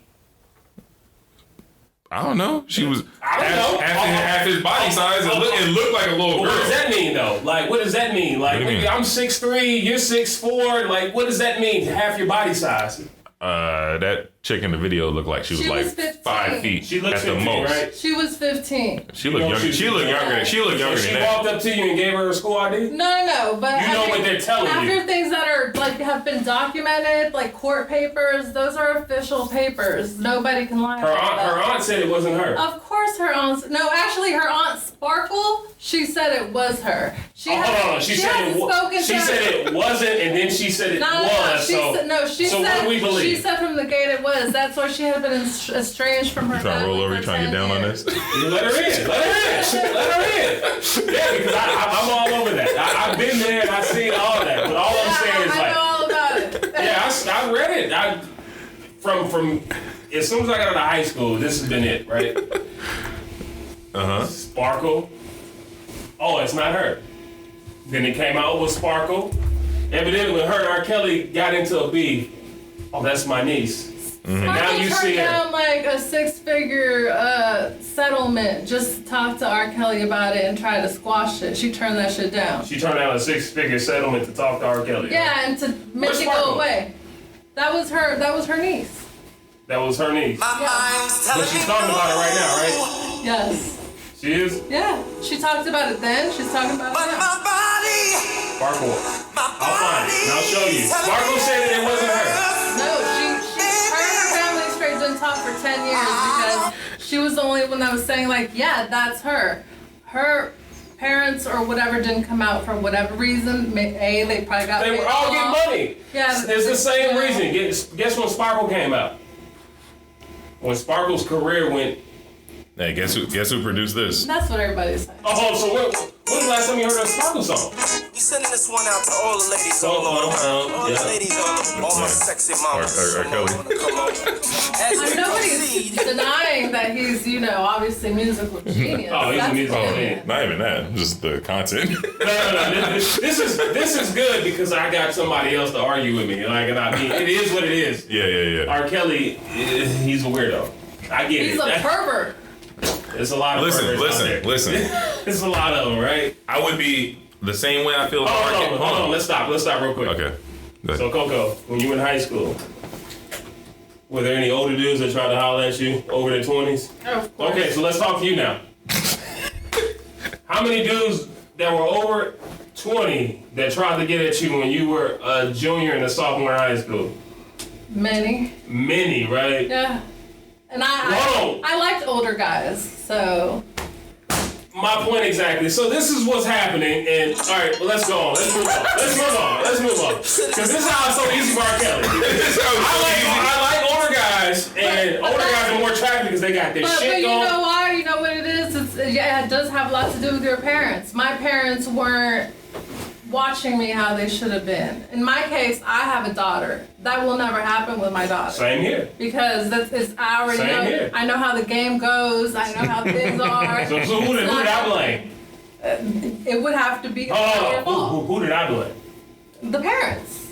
I don't know. She was I don't know. half his body size. It looked like a little Well, girl. what does that mean though? Like, what does that mean? Like, What do you mean? I'm 6'3", you're 6'4". Like, what does that mean? Half your body size. That chick in the video looked like she was She like was 15. 5 feet She looked at the 15, most. right? She was 15. She looked You know, younger. She looked younger. She looked younger So she than that. walked up to you and gave her her school ID? No, but You know what they're telling after you. things that are like have been documented, like court papers, those are official papers. Nobody can lie Her about that. aunt said it wasn't her. Of course, her aunt. No, actually, her aunt Sparkle. She said it was her. She Hold hasn't- on. She hasn't spoken she to said it wasn't, and then she said it No, was. She so said, no, she so said. what do we believe? She said from the gate it was. That's why she had been estranged from her. You trying to roll family over? for You trying to get 10 down on years. this? Let her in. Let her in. Let her in. Yeah, because I'm all over that. I've been there and I've seen all that. But all I'm saying is I like, know all about it. yeah, I read it. From as soon as I got out of high school, this has been it, right? Sparkle. Oh, it's not her. Then it came out with Sparkle. Evidently, when her and R. Kelly got into a beef, oh, that's my niece. And now Sparkle you turned see her. down like a 6-figure settlement just to talk to R. Kelly about it and try to squash it. She turned that shit down. She turned down a 6-figure settlement to talk to R. Kelly. Yeah, and to make Where's it Sparkle? go away. That was her niece. That was her niece. But she's talking about it right now, right? Yes. She is? Yeah. She talked about it then. She's talking about it now. Sparkle. I'll find it and I'll show you. Sparkle said that it wasn't her. No, her and her family straight didn't talk for 10 years because she was the only one that was saying like, yeah, that's her. Her parents or whatever didn't come out for whatever reason. They probably got They paid were all off. getting money. Yeah, It's the same yeah. reason. Guess when Sparkle came out? When Sparkle's career went Hey, guess who produced this? That's what everybody's saying. Oh, so when was the last time you heard a sparkle song? We sending this one out to all the ladies all over. Yeah. The ladies all my sexy mamas. Or Kelly. And nobody's denying that he's, obviously musical genius. Oh, he's a musical genius. Not even that, just the content. No. This is good because I got somebody else to argue with me. Like, and I mean, it is what it is. Yeah. R. Kelly, he's a weirdo. I get it. He's a pervert. There's a lot of Listen. There's a lot of them, right? I would be the same way I feel about R. Kelly. Hold on. Let's stop real quick. Okay. So, Coco, when you were in high school, were there any older dudes that tried to holler at you over their 20s? Oh, of course. Okay, so let's talk to you now. How many dudes that were over 20 that tried to get at you when you were a junior and a sophomore in high school? Many, right? Yeah. And I liked older guys, so. My point exactly. So this is what's happening, and all right, well, let's go on. Let's move on. Because this is how it's so easy for R. Kelly. I like older guys, and older guys are more attractive because they got their shit But you going. know why? You know what it is? It does have a lot to do with your parents. My parents weren't watching me how they should have been. In my case, I have a daughter. That will never happen with my daughter. Same here. Because I already Same know. here. I know how the game goes. I know how things are. So who did I blame? It would have to be your fault. Who did I blame? The parents.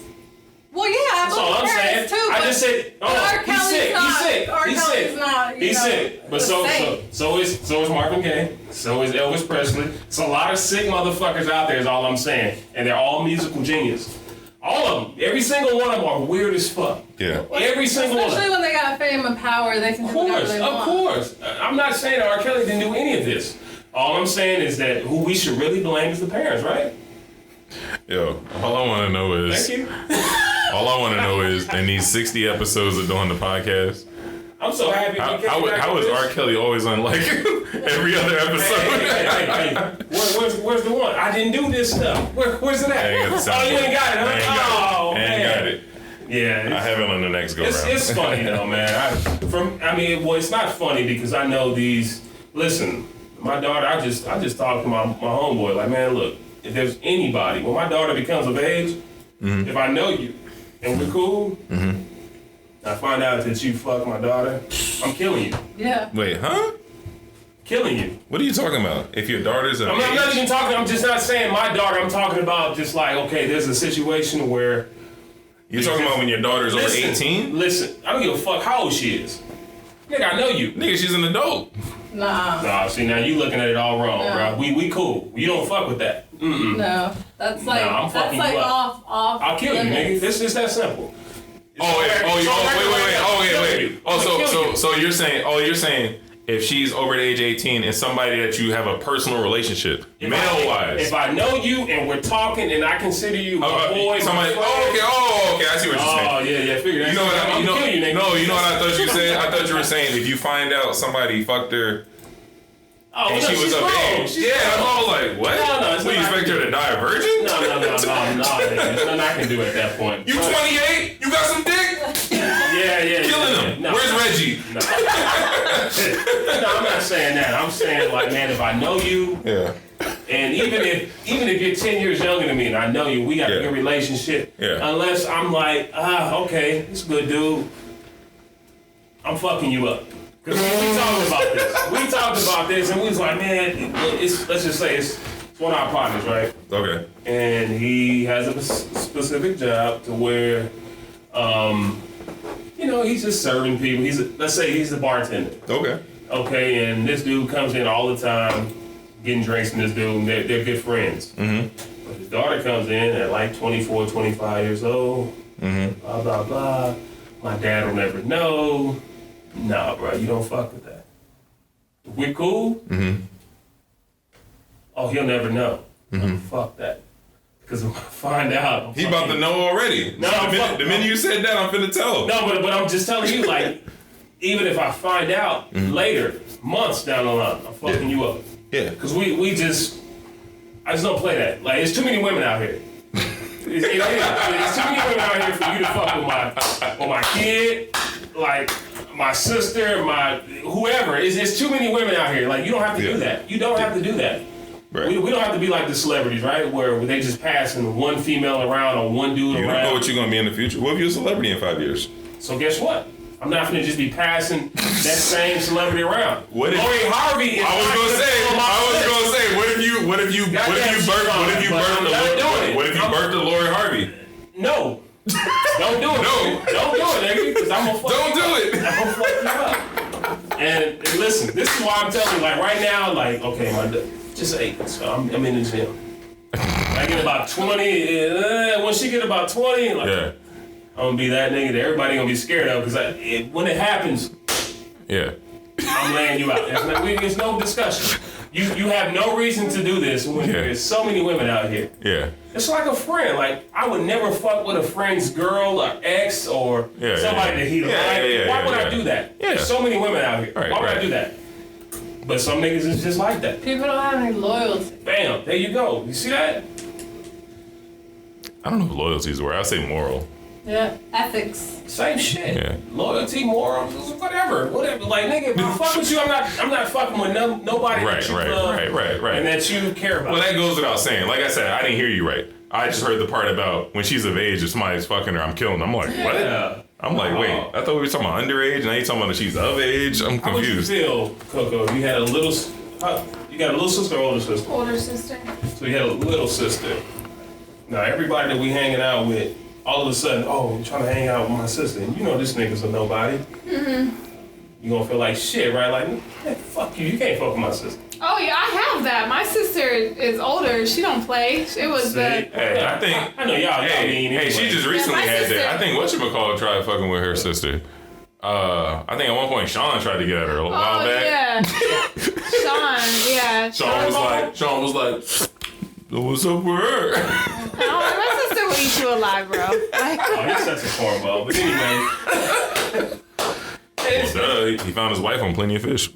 Well, yeah, I That's all blame I'm the saying. parents too. I just said, R. Kelly's sick. R. Kelly's not. He's sick. But so is Marvin Gaye. So is Elvis Presley. It's a lot of sick motherfuckers out there. Is all I'm saying, and they're all musical genius. All of them. Every single one of them are weird as fuck. Yeah. Every single one. Especially when they got fame and power, they can do whatever they want. Of course. I'm not saying that R. Kelly didn't do any of this. All I'm saying is that who we should really blame is the parents, right? Yo, all I want to know is. Thank you. All I want to know is, in these 60 episodes of doing the podcast, I'm so happy. how is R. Kelly always on like every other episode? Hey. Where's the one? I didn't do this stuff. Where's it at? You ain't got it, huh? I ain't got it. Yeah. I have it on the next go round. It's funny though, man. It's not funny because I know these. Listen, my daughter. I just talked to my homeboy. Like, man, look, if there's anybody, when my daughter becomes of age, if I know you and we're cool, I find out that you fuck my daughter, I'm killing you. Yeah. Wait, huh? Killing you. What are you talking about? If your daughter's of I'm not age? even talking. I'm just not saying my daughter. I'm talking about just like, okay, there's a situation where. You're talking about when your daughter's over 18? Listen, I don't give a fuck how old she is. Nigga, I know you. Nigga, she's an adult. Nah, see, now you looking at it all wrong, No. bro. We cool. You don't fuck with that. no. That's like I'm fucking you up. off. I'll kill you, nigga. This is that simple. Wait. So you're saying if she's over the age of 18 and somebody that you have a personal relationship, male-wise. If I know you and we're talking and I consider you my boy, somebody. my friend, Okay. I see what you're saying. Oh yeah. Figure that. You know what I mean? Kill you, nigga. You know what I thought you said? I thought you were saying if you find out somebody fucked her and she was of age. Yeah, I'm all like, what? No, you expect her to die a virgin? No, nigga. There's nothing I can do at that point. You 28? You got some dick? Yeah. Killing him. No. Where's Reggie? No, I'm not saying that. I'm saying like, man, if I know you, Yeah. and even if you're 10 years younger than me and I know you, we got a good relationship. Yeah. Unless I'm like, okay, it's a good dude. I'm fucking you up. Because we talked about this, and we was like, man, let's just say it's one of our partners, right? Okay. And he has a specific job to where, he's just serving people. Let's say he's the bartender. Okay. Okay, and this dude comes in all the time, getting drinks from this dude, and they're good friends. Mm-hmm. But his daughter comes in at like 24, 25 years old, blah, blah, blah. My dad will never know. Nah, bro, you don't fuck with that. We're cool? Oh, he'll never know. Fuck that. Because if I find out... He about to know already. No, the minute you said that, I'm finna tell. No, but I'm just telling you, like, even if I find out later, months down the line, I'm fucking you up. Yeah. Because I just don't play that. Like, there's too many women out here. There's too many women out here for you to fuck with my kid. like my sister, my whoever. It's too many women out here. Like you don't have to do that. You don't have to do that. Right. We don't have to be like the celebrities, right? Where they just passing one female around or one dude You around. don't know what you're gonna be in the future. What if you're a celebrity in 5 years? So guess what? I'm not gonna just be passing that same celebrity around. What if Lori Harvey? I was gonna say, what if you birthed a Lori Harvey? No. Don't do it. No. Don't do it, nigga. Because I'm gonna fuck Don't you do up. it. I'm gonna fuck you up. And listen, this is why I'm telling you, like right now, like, okay, just 8. So I'm in the gym. I get about 20. When she get about 20, like, Yeah. I'm gonna be that nigga that everybody gonna be scared of. Because when it happens, Yeah. I'm laying you out. There's no discussion. You have no reason to do this when there's so many women out here. Yeah. It's like a friend. Like, I would never fuck with a friend's girl or ex or somebody that he liked. Why would I do that? Yeah. There's so many women out here. Right, Why would I do that? But some niggas is just like that. People don't have any loyalty. Bam. There you go. You see that? I don't know if loyalty is the word. I'll say moral. Yeah. Ethics. Same shit. Yeah. Loyalty, morals, whatever. Like, nigga, if I fuck with you, I'm not fucking with nobody that you love Right. and that you care about. Well, that goes without saying. Like I said, I didn't hear you right. I just heard the part about when she's of age, if somebody's fucking her, I'm killing them. I'm like, what? Yeah. I'm like, wait, I thought we were talking about underage, and now you're talking about that she's of age? I'm How would you confused. feel, Coco, if you had a little, you got a little sister or older sister? Older sister. So you had a little sister. Now everybody that we hanging out with, all of a sudden, oh, I'm trying to hang out with my sister. And you know this nigga's a nobody. Mm-hmm. You gonna feel like shit, right? Like, man, fuck you. You can't fuck with my sister. Oh yeah, I have that. My sister is older. She don't play. It was the. Hey, I think. I know y'all mean. Hey, she just recently my had sister- that. I think whatchamacallit tried fucking with her sister. I think at one point Sean tried to get at her a while Oh back. yeah. Sean, yeah. Sean was like, what's up with her? Oh, my sister will eat you alive, bro. Like, Oh, he's such a cornball. But anyway. He found his wife on Plenty of Fish.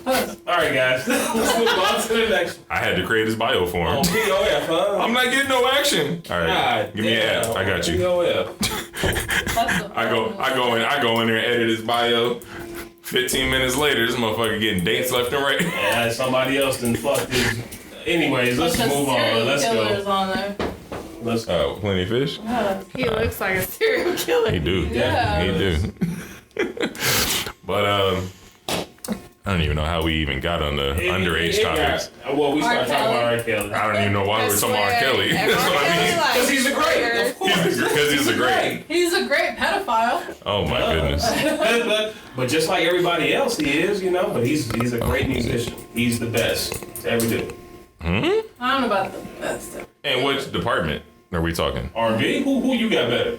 All right, guys. Let's move on to the next. I had to create his bio for him. Oh, POF, huh? I'm not getting no action. All right, God give me an app. I got you. POF. I go in there and edit his bio. 15 minutes later, this motherfucker getting dates left and right. Yeah, somebody else done fucked this. Anyways, let's move on. Let's Killers go. on there. Let's go. Plenty of Fish. he looks like a serial killer. He do. Yeah. He do. But I don't even know how we even got on the underage topics. Well, we started talking about R. Kelly. I don't even know why we're talking about R. Kelly. That's what I mean. Because he's a great. Of course. Because he's a great. He's a great pedophile. Oh my goodness. But just like everybody else, he is, you know. But he's a great musician. He's the best to ever do it. I don't know about the best. And which department are we talking? R&B? Who you got better?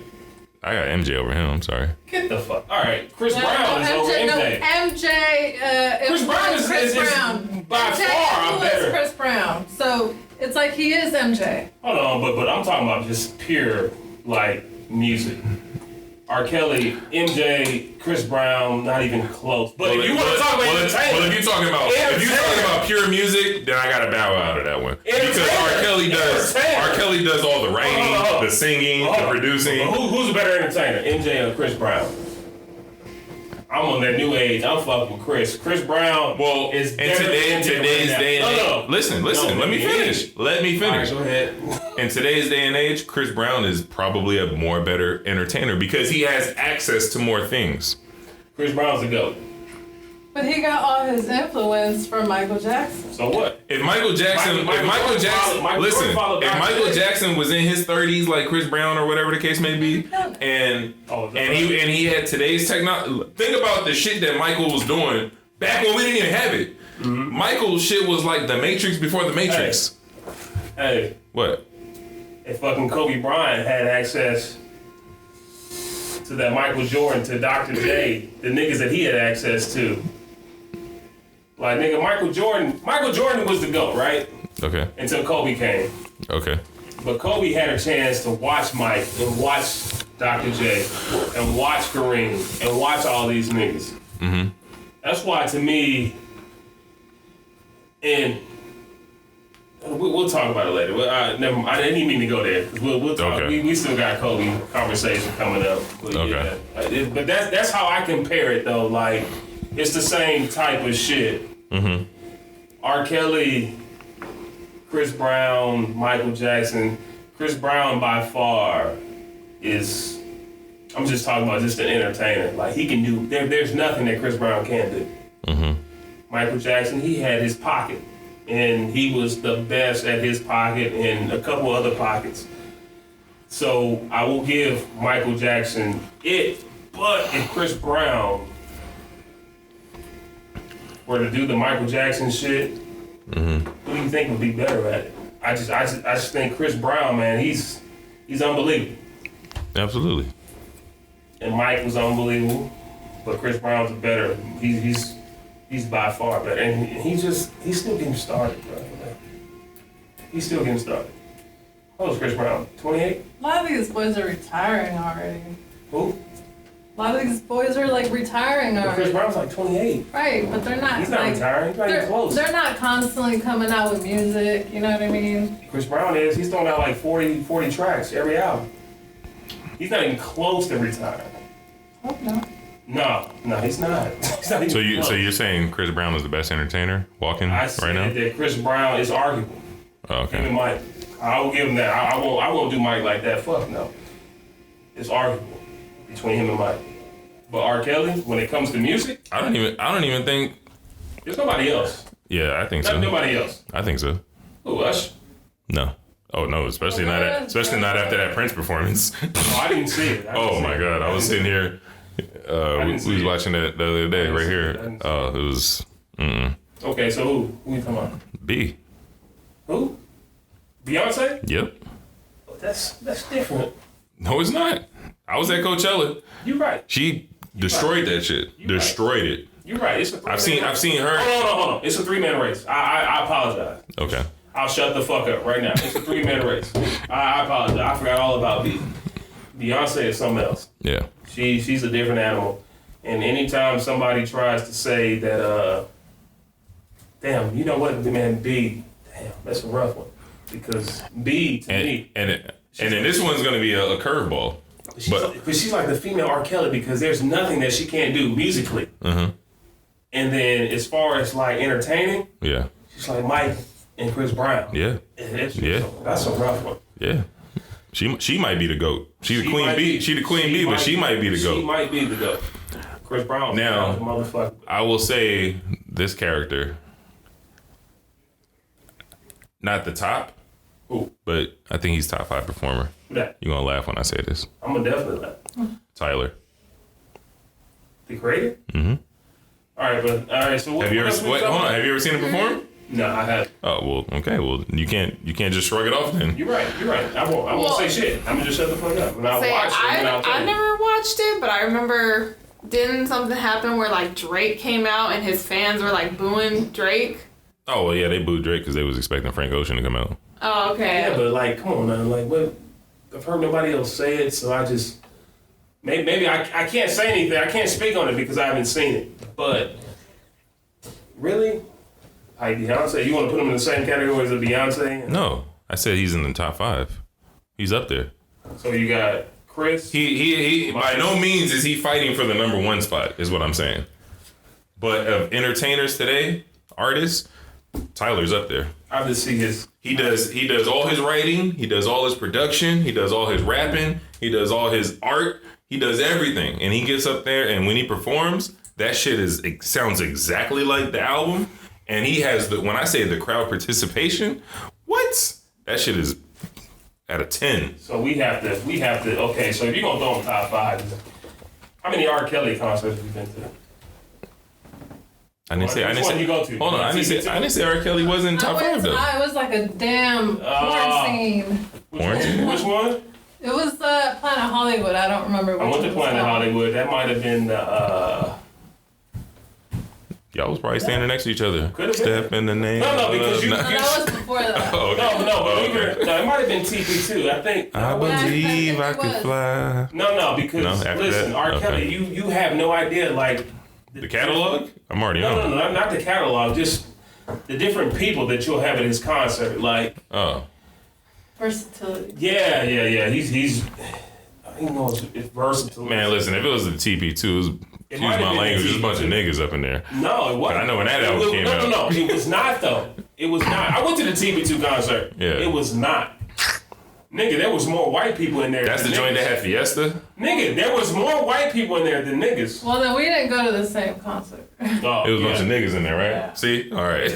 I got MJ over him. I'm sorry. Get the fuck. All right, Chris Brown is over MJ. No, MJ. Chris Brown is by MJ far better. Chris Brown. So it's like he is MJ. Hold on, but I'm talking about just pure like music. R. Kelly, MJ, Chris Brown, not even close. But if you want to talk about entertainment, if you're talking about pure music, then I gotta bow out of that one because R. Kelly does all the writing, the singing, the producing. Who's a better entertainer, MJ or Chris Brown? I'm on that new age. I'm fucking Chris. Chris Brown. Well, is in today's day and age. Listen. Let me finish. All right, go ahead. In today's day and age, Chris Brown is probably a more better entertainer because he has access to more things. Chris Brown's the GOAT. But he got all his influence from Michael Jackson. So what? If Michael Jackson was in his 30s like Chris Brown or whatever the case may be, and he had today's technology. Think about the shit that Michael was doing back when we didn't even have it. Mm-hmm. Michael's shit was like the Matrix before the Matrix. Hey. What? If fucking Kobe Bryant had access to that Michael Jordan, to Dr. J, the niggas that he had access to. Like, nigga, Michael Jordan was the GOAT, right? Okay. Until Kobe came. Okay. But Kobe had a chance to watch Mike and watch Dr. J and watch Kareem and watch all these niggas. Mm-hmm. That's why, to me, and We'll talk about it later. Never mind. I didn't even mean to go there. We'll talk. Okay. We still got Kobe conversation coming up. But Okay. Yeah. But that's how I compare it though. Like it's the same type of shit. Mm-hmm. R. Kelly, Chris Brown, Michael Jackson. Chris Brown by far is. I'm just talking about just an entertainer. Like he can do. There's nothing that Chris Brown can't do. Mm-hmm. Michael Jackson, he had his pocket. And he was the best at his pocket and a couple other pockets. So I will give Michael Jackson it. But if Chris Brown were to do the Michael Jackson shit, who do you think would be better at it? I just think Chris Brown, man, he's unbelievable. Absolutely. And Mike was unbelievable, but Chris Brown's better. He's by far better, and he's still getting started, bro. He's still getting started. How old is Chris Brown? 28? A lot of these boys are retiring already. Who? A lot of these boys are like retiring But Chris already. Brown's like 28. Right, but they're not. He's not like, retiring. He's not even close. They're not constantly coming out with music. You know what I mean? Chris Brown is. He's throwing out like 40 tracks every album. He's not even close to retiring. Hope not. No, he's not. He's not even close. So you're saying Chris Brown is the best entertainer walking I right said now? that Chris Brown is arguable. Oh, Him and okay. Mike. I will give him that. I won't do Mike like that. Fuck no. It's arguable between him and Mike. But R. Kelly, when it comes to music, I don't even think. there's nobody else. Yeah, I think so. Nobody else. I think so. Who, Us? No. Oh no, especially not after that Prince performance. Oh, I didn't see it. Oh my God, I was sitting here. We was watching it the other day right here. it Was Okay, so who you talking about? B. Who? Beyonce? Yep. That's different. No, it's not. I was at Coachella. You're right. She destroyed that shit. Destroyed it. You're right. It's a three-man I've seen her. Hold on. It's a 3-man race. I apologize. Okay. I'll shut the fuck up right now. It's a 3-man race. I apologize. I forgot all about B. Beyonce is something else. Yeah. She's a different animal. And anytime somebody tries to say that, damn, you know what, man, B, damn, that's a rough one. Because B, to me... And then this one's going to be a curveball. But she's like the female R. Kelly because there's nothing that she can't do musically. Mm-hmm. And then as far as like entertaining, Yeah. she's like Mike and Chris Brown. Yeah. And that's a rough one. Yeah. She might be the GOAT. She the queen might bee. be. She the queen bee, but she might be the GOAT. She might be the GOAT. Chris Brown. Now, the motherfucker. I will say this character, not the top, Who? but I think he's top 5 performer. Who that? You're gonna laugh when I say this. I'm gonna definitely laugh. Tyler. The creator? Mm-hmm. All right. So what? Have you ever? what else we Wait, talking hold on. about? Have you ever seen him perform? No, I haven't. Oh well. Okay. Well, you can't just shrug it off then. You're right. I won't say shit. I'm gonna just shut the fuck up. When I watch it, then I'll tell I you. never watched it, but I remember didn't something happen where like Drake came out and his fans were like booing Drake? Oh well, yeah. They booed Drake because they was expecting Frank Ocean to come out. Oh, okay. Yeah, but like, come on, man. Like, what? I've heard nobody else say it, so I just maybe I can't say anything. I can't speak on it because I haven't seen it. But really, like Beyonce, you want to put him in the same category as a Beyonce? No, I said he's in the top 5. He's up there. So you got Chris. He by no means is he fighting for the number 1 spot, is what I'm saying. But of entertainers today, artists, Tyler's up there. I just see his. He does all his writing, he does all his production, he does all his rapping, he does all his art, he does everything. And he gets up there and when he performs, that shit it sounds exactly like the album. And he has when I say the crowd participation, what? That shit is at a 10. So we have to. Okay, so if you're gonna throw him top 5, how many R. Kelly concerts have you been to? I didn't say. Which one you go to? Hold on. I didn't say R. Kelly wasn't top 5 though. It was like a damn porn scene. Quarantine? Which one? It was Planet Hollywood. I don't remember which I went to one it was Planet called. Hollywood. That might have been the. Y'all was probably standing next to each other. Could've been. Step in the name. No, because you- No, that was before that. Oh, okay. No, but Oh, okay. no, it might have been TP too. I think. I believe I it could was. fly. No, because No, after listen, that? R. Okay. Kelly, you have no idea like The catalog? I'm already No, on. not the catalog. Just the different people that you'll have at his concert. Like, Versatility. yeah. He's I don't know it's versatile. Man, listen, if it was the TP2, excuse my language, there's a bunch of niggas up in there. No, it wasn't. I know when that album came out. No, it was not though. It was not. I went to the TP2 concert. Yeah. It was not. Nigga, there was more white people in there. That's the joint that had Fiesta? Nigga, there was more white people in there than niggas. Well, then we didn't go to the same concert. Oh, It was a bunch of niggas in there, right? Yeah. See? All right.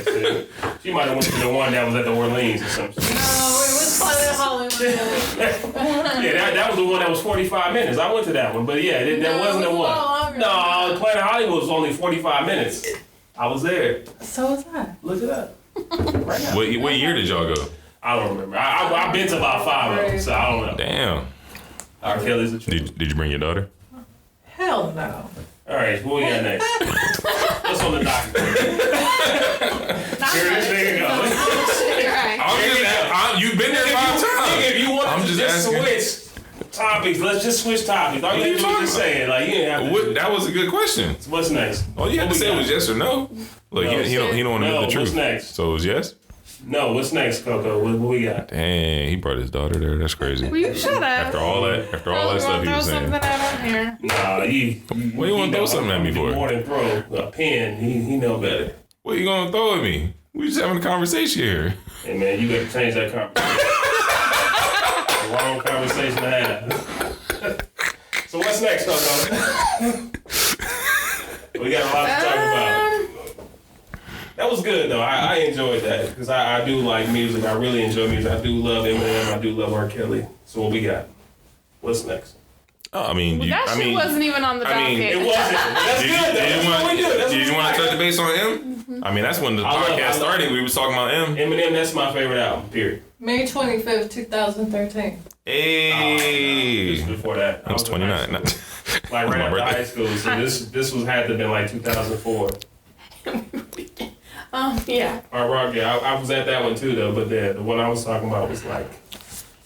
She might have went to the one that was at the Orleans or something. No, it was Planet Hollywood. Yeah, that was the one that was 45 minutes. I went to that one, but yeah, that wasn't the it was a one. lot longer. No, Planet Hollywood was only 45 minutes. I was there. So was I. Look it up. Right now. What year did y'all go? I don't remember. I've been to about 5 of them, so I don't know. Damn. R. Kelly's a truth. Did you bring your daughter? Hell no. All right, what we got next? What's on the docket? Here this nigga go. Right. You've been there 5 times. If you want I'm to just just asking. switch topics, let's just switch topics. All you have to do is just say it. Like, you didn't have to. That was a good question. What's next? All you had to say was yes or no. Look, No, he don't want to know the what's truth. next? So it was yes? No, what's next, Coco? What we got? Dang, he brought his daughter there. That's crazy. Will you shut up? After all that stuff he was saying. Something out on here. Nah, What you want to throw something at me for? More than throw a pen. He know better. What you gonna throw at me? We just having a conversation here. Hey man, you got to change that conversation. Wrong conversation to have. So what's next, Coco? We got a lot to talk about. That was good though. I enjoyed that because I do like music. I really enjoy music. I do love Eminem. I do love R. Kelly. So what we got? What's next? I mean, That shit wasn't even on the docket. It wasn't. That's good though. That's what we do. That's Did you want to touch base on him? Mm-hmm. I mean, that's when the I love- podcast started. We was talking about him. Eminem, that's my favorite album, period. May 25th, 2013. Hey, Just before that. I was in high 29. school. Like right my after birthday. high school. So this was had to have been like 2004. Yeah. All right, Rock, yeah, I was at that one too though, but the one I was talking about was like,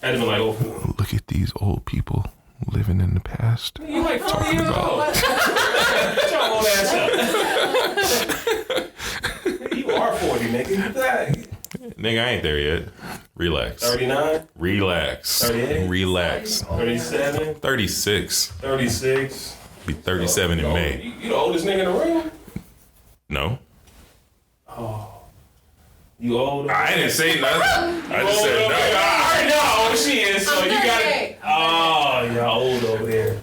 had to been like, oh, Look at these old people living in the past. you like 40 years old. Shut your old ass up. You are 40, nigga. Nigga, I ain't there yet. Relax. 39, Relax. 38? Relax. 37, 36. 36. Be 37 in May. You the oldest nigga in the room? No. You old? I didn't say nothing. I just said I no. already know how old she is, so I'm you got 38. Oh, y'all old over there.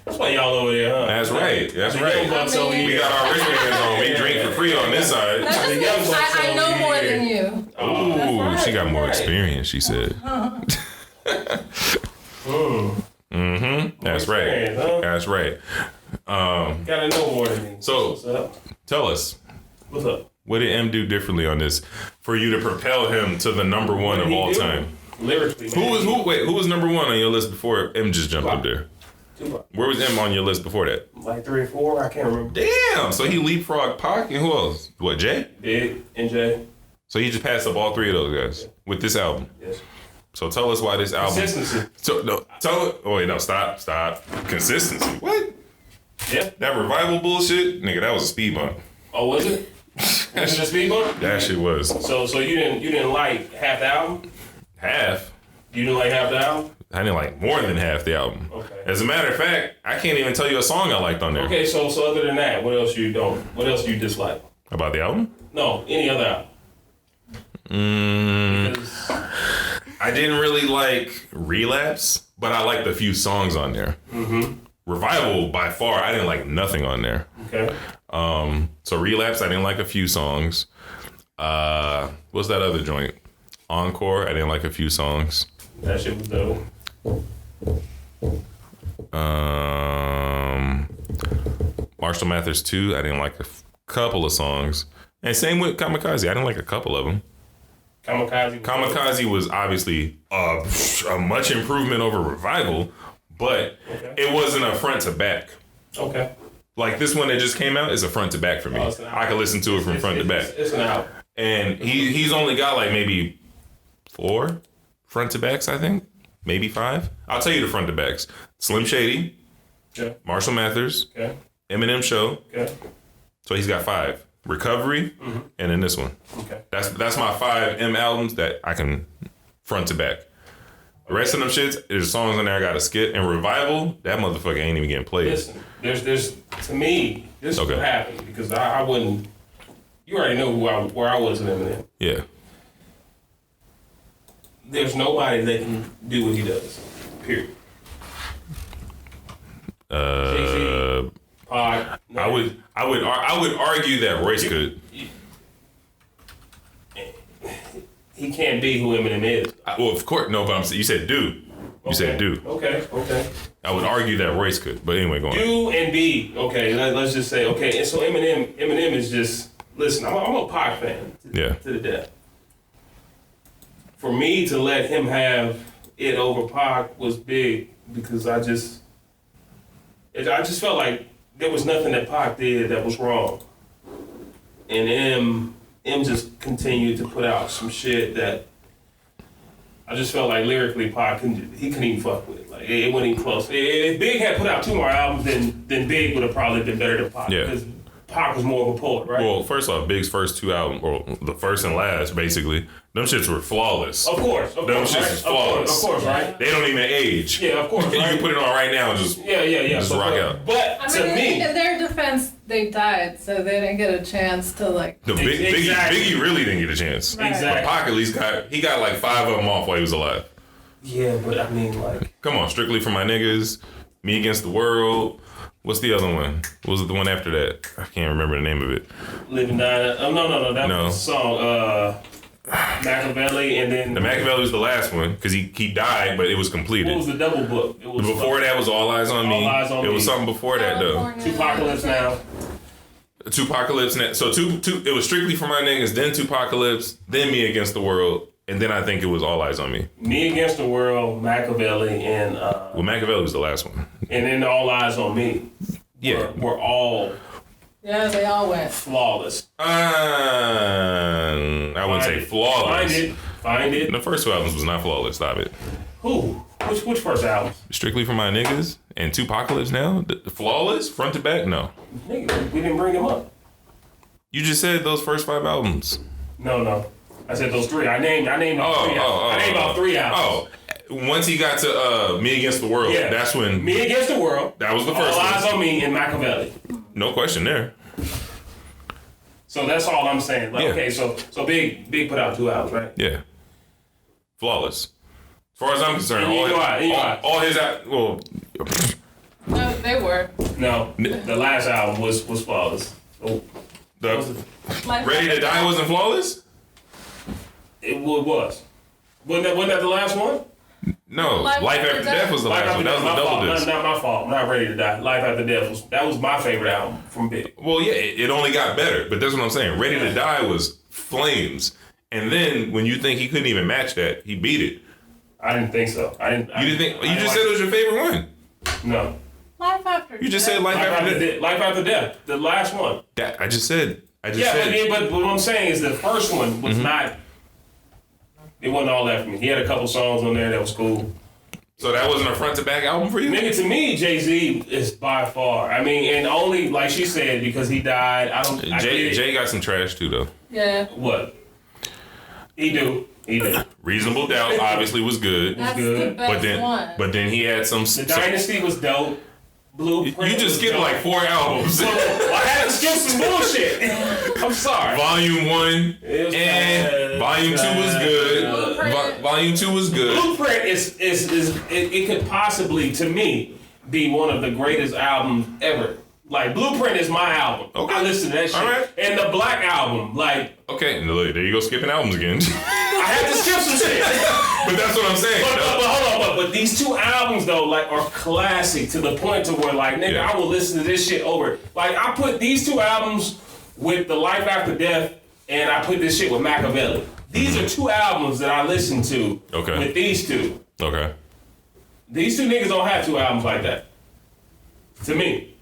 That's why y'all over there, huh? That's right. That's The right. young bucks over We here. got our rich man's on. We drink for free on this side. That just The young means bucks I over know more here. than you. Ooh, she got more experience, she said. That's right. experience, huh? That's right. Gotta know more than me. So- What's up? Tell us, What's up? what did M do differently on this for you to propel him to the number one of What all did he do? time? Lyrically, man. Who was number one on your list before M just jumped up there? Tupac. Where was M on your list before that? Like 3 or 4, I can't remember. Damn, so he leapfrogged Pac and who else? What, Jay? Big, NJ. So he just passed up all 3 of those guys with this album. Yes. So tell us why this album. Consistency. So no, stop. Consistency. What? Yeah. That revival bullshit, nigga. That was a speed bump. Oh, was it? Was it a speed bump? That shit was So you didn't like half the album? half. You didn't like half the album? I didn't like more than half the album. Okay. As a matter of fact, I can't even tell you a song I liked on there. Okay, so other than that, what else you don't? What else you dislike? About the album? No, any other album. Because- I didn't really like Relapse, but I liked a few songs on there. Revival, by far, I didn't like nothing on there. Okay. So Relapse, I didn't like a few songs. What's that other joint? Encore, I didn't like a few songs. That shit was dope. Marshall Mathers 2, I didn't like a couple of songs. And same with Kamikaze, I didn't like a couple of them. Kamikaze was obviously a much improvement over Revival, but it wasn't a front to back. Okay. Like this one that just came out is a front to back for me. Oh, it's an album. I could listen to it from front to back. It's an album. And he's only got like maybe 4 front to backs, I think. Maybe 5. I'll tell you the front to backs. Slim Shady, Okay. Marshall Mathers, Okay. Eminem Show. Okay. So he's got 5. Recovery, and then this one. Okay. That's my 5 M albums that I can front to back. The rest of them shits, there's songs on there I gotta skip. And Revival, that motherfucker ain't even getting played. Listen, there's to me, this is Okay. what happened because I wouldn't. You already know where I was with Eminem. Yeah. There's nobody that can do what he does. Period. Jay-Z, Pac, I would argue that Royce could. He can't be who Eminem is. Well, of course, no, but I'm saying you said dude. You said dude. Okay. I would argue that Royce could, but anyway, go on. Do and be. Okay, let's just say, okay, and so Eminem is just, listen, I'm a Pac fan to the death. For me to let him have it over Pac was big because I just felt like there was nothing that Pac did that was wrong. And M just continued to put out some shit that I just felt like lyrically Pac he couldn't even fuck with it. Like it wasn't even close. If Big had put out 2 more albums, then Big would have probably been better than Pac. Yeah. Because Pac was more of a poet, right? Well, first off, Big's first 2 albums, or the first and last, basically, them shits were flawless. Of course, Them right? shits is flawless. Of course, right? They don't even age. Yeah, of course, You right? can put it on right now and just Just rock out. But I to mean, me, in their defense, they died, so they didn't get a chance to like. The Exactly. Biggie really didn't get a chance. Right. Exactly. But Pac at least got like 5 of them off while he was alive. yeah, but I mean, like, Come on, Strictly for My Niggas, Me Against the World. What's the other one? What was it the one after that? I can't remember the name of it. Living Down. Oh no, that No. was the song. Machiavelli, and then The Machiavelli was the last one because he died, but it was what completed. was the double book? It was Before that was All Eyes on Me. All Eyes on It was Me. something before that though. Tupacalypse Now. Tupacalypse. So it was Strictly for My Niggas, then Tupacalypse, then Me Against the World, and then I think it was All Eyes on Me. Me Against the World, Machiavelli, and Well, Machiavelli was the last one. and then All Eyes on Me. Yeah. were all Yeah, they all went. flawless. I wouldn't say flawless. Find it. The first 2 albums was not flawless. Stop it. Who? Which first album? Strictly for My Niggas and Tupacalypse now. The flawless front to back. No, Nigga, we didn't bring him up. you just said those first 5 albums. No. I said those 3. I named all 3 albums. I named all 3 albums. Oh, once he got to Me Against the World, Yeah. that's when Me Against the World. that was the first All Eyes one. on Me and Machiavelli. No question there. So that's all I'm saying. Like, Yeah. okay, so Big put out 2 albums, right? Yeah, flawless. As far as I'm concerned, And you know all his well, No, they were. No, the last album was flawless. Oh, the Like, Ready to Die wasn't flawless. it was. Wasn't that the last one? No, Life Life After After Death. Death was the last one. That was the my double fault. disc. Not my fault. Not Ready to Die. Life After Death was my favorite album from Big. Well, yeah, it only got better, but that's what I'm saying. Ready to Die was flames, and then when you think he couldn't even match that, he beat it. I didn't think so. You didn't think? You just said it was your favorite one. No. Life After You just Death. said Life After Death. Life After Death. The last one. That I just said. Yeah, but what I'm saying is the first one was not. It wasn't all that for me. He had a couple songs on there that was cool. So that wasn't a front to back album for you? Nigga, to me, Jay-Z is by far. I mean, and only like she said because he died. I get it. Jay got some trash too though. Yeah. What? He do. Reasonable Doubt obviously was good, That's good. the best one. but then he had some. The Dynasty was dope. Blueprint. You just was skipped dope. like 4 albums. Well, I had to skip some bullshit. I'm sorry. Volume 1 It was and bad. Volume 2 was good. Blueprint. Volume 2 was good. Blueprint is it could possibly to me be one of the greatest albums ever. Like Blueprint is my album. Okay. I listen to that shit. All right. And the Black album, like Okay, look, there you go, skipping albums again. I had to skip some shit. But that's what I'm saying. But hold on, but these 2 albums though, like, are classic to the point to where, like, nigga, Yeah. I will listen to this shit over. Like, I put these 2 albums with the Life After Death, and I put this shit with Machiavelli. These are 2 albums that I listen to. Okay. With these 2, Okay. these 2 niggas don't have 2 albums like that. To me.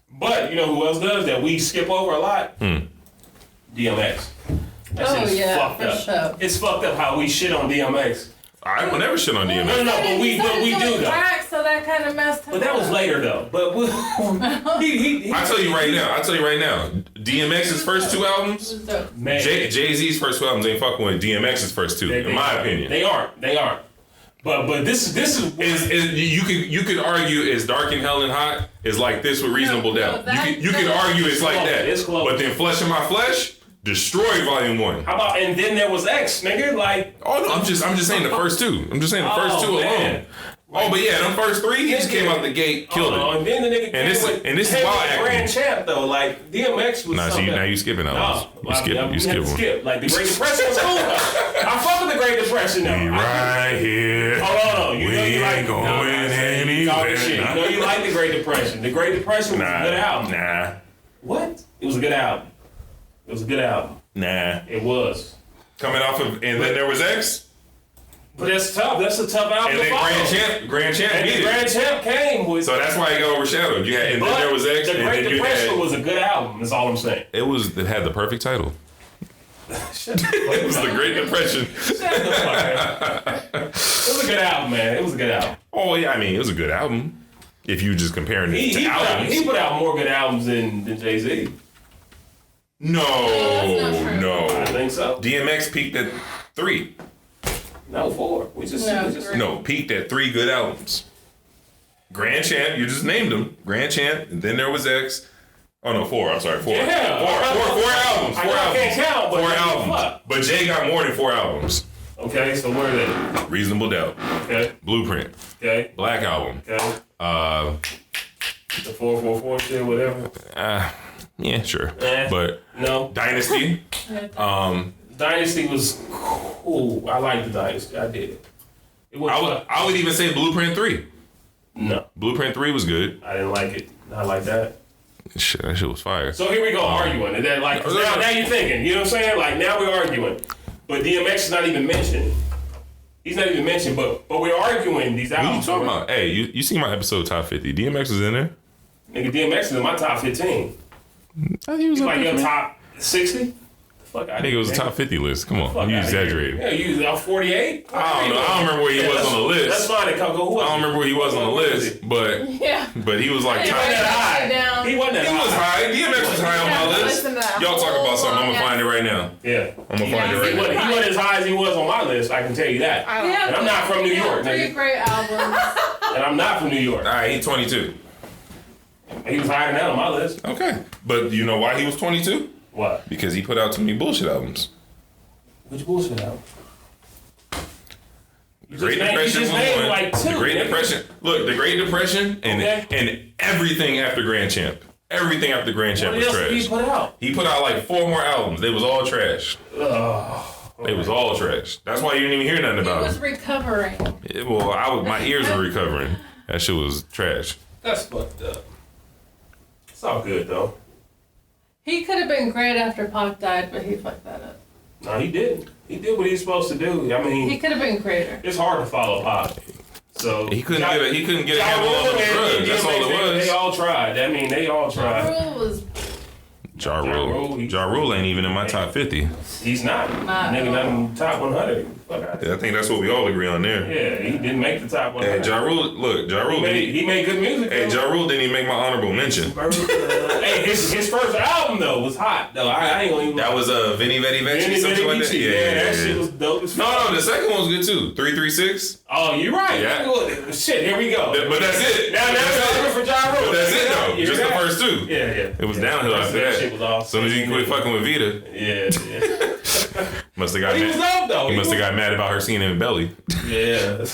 But you know who else does that? We skip over a lot. DMX. That Oh, shit is yeah, fucked for up. sure. It's fucked up how we shit on DMX. I would never shit on DMX. No, but we do though. Crack, so that kind of messed him But that was up. later though. But he I tell you right now. DMX's first 2 albums, man, Jay-Z's first 2 albums ain't fucking with DMX's first 2, in my opinion. They aren't. But this is you could argue is Dark and Hell and Hot is like this with Reasonable Doubt. You could argue it's like that. It's close. But then Flesh in My Flesh, Destroy Volume 1. How about and then there was X, nigga? Like Oh no, I'm just saying the first 2. I'm just saying the first 2 man. alone. Oh, but yeah, them first 3, he just came out the gate, killed it. And then the nigga And this is wild acting. Grand Champ though, like DMX was. Nah, see, now you skipping out. You skip one. Skip. Like the Great Depression was cool though. I fuck with the Great Depression though. We right here. Hold on, you know you like going anywhere. You know you like the Great Depression. The Great Depression was a good album. Nah. What? It was a good album. It was a good album. Nah. It was. Coming off of, and then there was X. But that's tough. That's a tough album And to then follow. Grand Champ And beat the it. Grand Champ came with. So that's why it got overshadowed. You had, and then there was X. The and Great then you Depression had, was a good album. That's all I'm saying. It had the perfect title. It was the Great Depression. Shut the fuck up. It was a good album, man. It was a good album. Oh yeah, I mean it was a good album. If you just comparing it to albums. He put out more good albums than Jay-Z. No. I think so. DMX peaked at 3. No, 4. We just Peaked at 3 good albums. Grand Champ, you just named them. Grand Champ, and then there was X. Oh no, 4. I'm sorry, 4. Yeah. Four albums. I can't count, but 4 albums. Fuck. But Jay got more than 4 albums. Okay, so what are they? Reasonable Doubt. Okay. Blueprint. Okay. Black Album. Okay. The 444 shit, whatever. Yeah, sure. But no. Dynasty. Dynasty was cool. I liked the Dynasty. I did. It was. I would even say Blueprint 3. No. Blueprint 3 was good. I didn't like it. Not like that. Shit, that shit was fire. So here we go arguing. And then like now you're thinking, you know what I'm saying? Like now we're arguing. But DMX is not even mentioned. He's not even mentioned, but we're arguing these albums. What you talking about? Hey, you see my episode top 50. DMX is in there. Nigga, DMX is in my top 15. He was like your top 60? Fuck, I think it was a top 50 list. Come on, you exaggerated. Yeah, you 48? I don't know. I don't remember where he was on the list. That's fine, Coco. I don't remember where he was on the list, but he was like he top. wasn't that high. He wasn't that high. He was high. DMX was high on my list. Y'all talk about something. I'm gonna find it right now. Yeah, I'm gonna find it right now. He wasn't as high as he was on my list. I can tell you that. And I'm not from New York. 3 great albums. And I'm not from New York. All right, he's 22. He was higher than that on my list. Okay, but you know why he was 22? What? Because he put out too many bullshit albums. Which bullshit album? The Great Depression was one. Like 2, the Great Depression. Look, the Great Depression and everything after Grand Champ. Everything after Grand Champ was trash. What else did he put out? He put out like 4 more albums. They was all trash. They was all trash. That's why you didn't even hear nothing about He was him. recovering. My ears were recovering. That shit was trash. That's fucked up. It's all good though. He could have been great after Pac died, but he fucked that up. No, he didn't. He did what he was supposed to do. I mean, he could have been greater. It's hard to follow Pac. So he couldn't get a handle on the drugs. That's all it was. They all tried. I mean, they all tried. Ja Rule was. Ja Rule ain't even in my top 50. He's not. Nigga, not in the top 100. I think that's what we all agree on there. Yeah, he didn't make the top 100. Hey, Ja Rule, he made good music. Hey, Ja Rule didn't even make my honorable mention. Hey, his first album though was hot though. I ain't gonna even. That was Vinny Vetti Vecchi, something like that. Yeah, that shit was dope as fuck. No, the second one was good too. 336. Oh, you're right. Yeah. Shit, here we go. But that's it. Now we're for Ja Rule. But that's it though. Just the first 2. Yeah. It was downhill after that. Shit was awesome. As soon as he quit fucking with Vita. Yeah. Must have got he mad. was dope though. He must have got mad about her seeing him in belly. Yeah.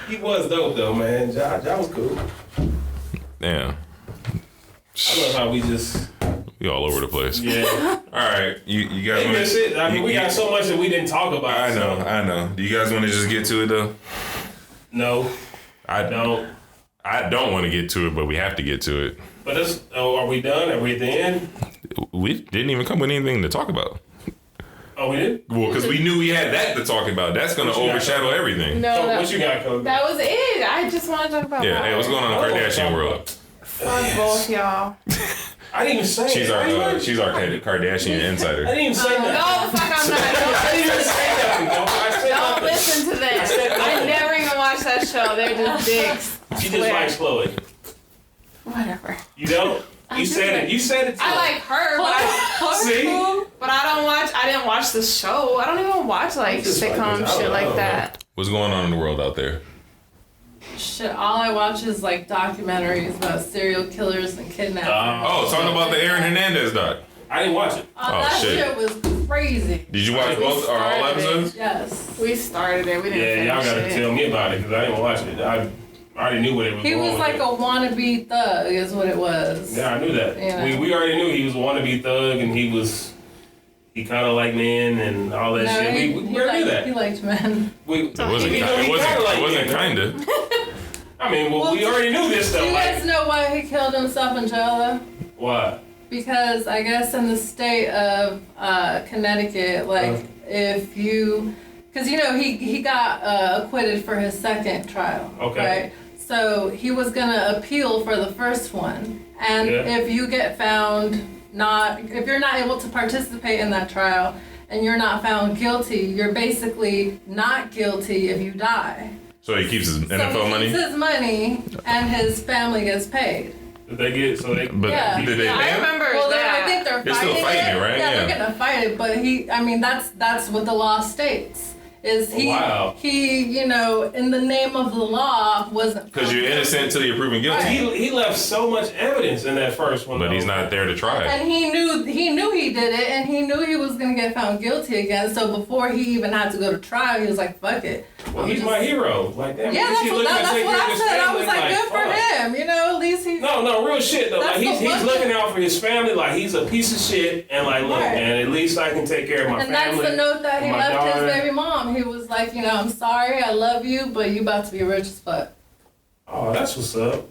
He was dope though, man. Ja was cool. Damn. I love how we all over the place. Yeah. All right, you guys. Hey, that's it. I mean, we got so much that we didn't talk about. I know. Do you guys want to just get to it though? No, I don't. I don't want to get to it, but we have to get to it. But are we done? Are we at the end? We didn't even come with anything to talk about. Oh, we did? Well, because we knew we had that to talk about. That's going to overshadow everything. No, what you got, Coco? That was it. I just want to talk about. Yeah. Hey, what's going on in the Kardashian world? Fuck both y'all. I didn't even say she's that. She's our Kardashian insider. I didn't even say that. No, the fuck I'm not. I didn't even say that. I said No, don't listen to them. I never even watched that show. They're just dicks. She just likes Chloe. Whatever. You don't? You said it. You said it too. I like her, but I didn't watch the show. I don't even watch like sitcom shit like that. What's going on in the world out there? Shit, all I watch is like documentaries about serial killers and kidnappers. Talking about the Aaron Hernandez doc. I didn't watch it. That shit was crazy. Did you watch both or all episodes? Yes. We started it. We didn't finish y'all gotta tell me about it because I didn't watch it. I already knew what it was. He was like a wannabe thug, is what it was. Yeah, I knew that. Yeah. We already knew he was a wannabe thug and he kind of liked men and all that shit. We already knew that. He liked men. It wasn't kinda. I mean, we already knew this stuff. Do you guys know why he killed himself in jail though? Why? Because I guess in the state of Connecticut, if you, because he got acquitted for his second trial. Okay. Right. So he was gonna appeal for the first one, and if you get found if you're not able to participate in that trial and you're not found guilty, you're basically not guilty if you die. So he keeps his NFL money? He keeps his money and his family gets paid. Did they get Did they pay I him? remember Well, that. I think they're still fighting it, right? Yeah, they're gonna fight it, but that's what the law states. Is he in the name of the law wasn't because you're innocent until you're proven guilty. Right. He left so much evidence in that first one. But he's not there to try it. And he knew he did it, and he knew he was gonna get found guilty again. So before he even had to go to trial, he was like, "Fuck it." Well, he's my hero. Like, damn, Yeah, that's what I said. I was like, good for him. At least he. No, real shit though. Like he's looking out for his family. Like he's a piece of shit, and like, look, man, at least I can take care of my family. And that's the note that he left daughter. his baby mom. He was like, I'm sorry, I love you, but you about to be rich as fuck. Oh, that's what's up.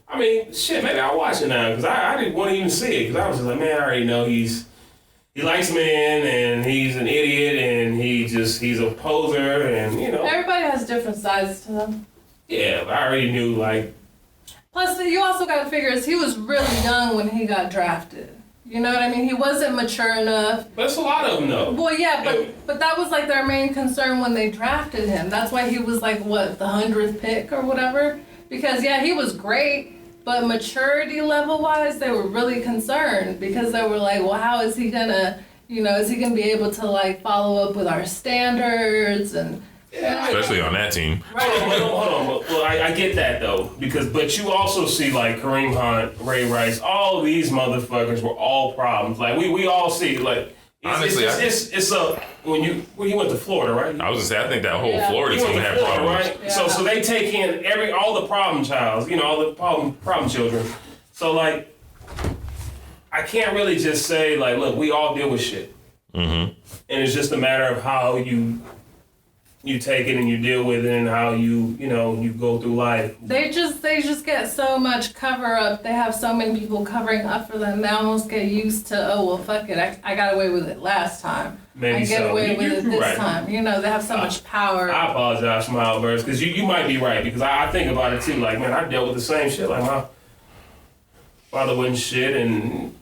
I mean, shit, maybe I'll watch it now because I didn't want to even see it because I was just like, man, I already know he likes men and he's an idiot and he's a poser and Everybody has different sides to them. Yeah, I already knew like. Plus, you also got to figure he was really young when he got drafted. You know what I mean? He wasn't mature enough. But it's a lot of them though. Well, yeah, but that was like their main concern when they drafted him. That's why he was like, what, the 100th pick or whatever? Because, he was great, but maturity level-wise, they were really concerned because they were like, well, how is he gonna, is he gonna be able to like follow up with our standards and... Especially on that team. Hold on. Well, I get that though, but you also see like Kareem Hunt, Ray Rice, all of these motherfuckers were all problems. Like we all see like. Honestly, it's when you went to Florida, right? I was gonna say I think that whole Florida team had Florida, problems. right? Yeah. So they take in all the problem childs, all the problem children. So like, I can't really just say like, look, we all deal with shit, and it's just a matter of how you take it and you deal with it and how you go through life. They just get so much cover up. They have so many people covering up for them. They almost get used to, oh, well, fuck it. I got away with it last time. Maybe I get away with it this time. They have so much power. I apologize for my outburst because you might be right because I think about it too. Like, man, I dealt with the same shit. Like, my father wasn't shit and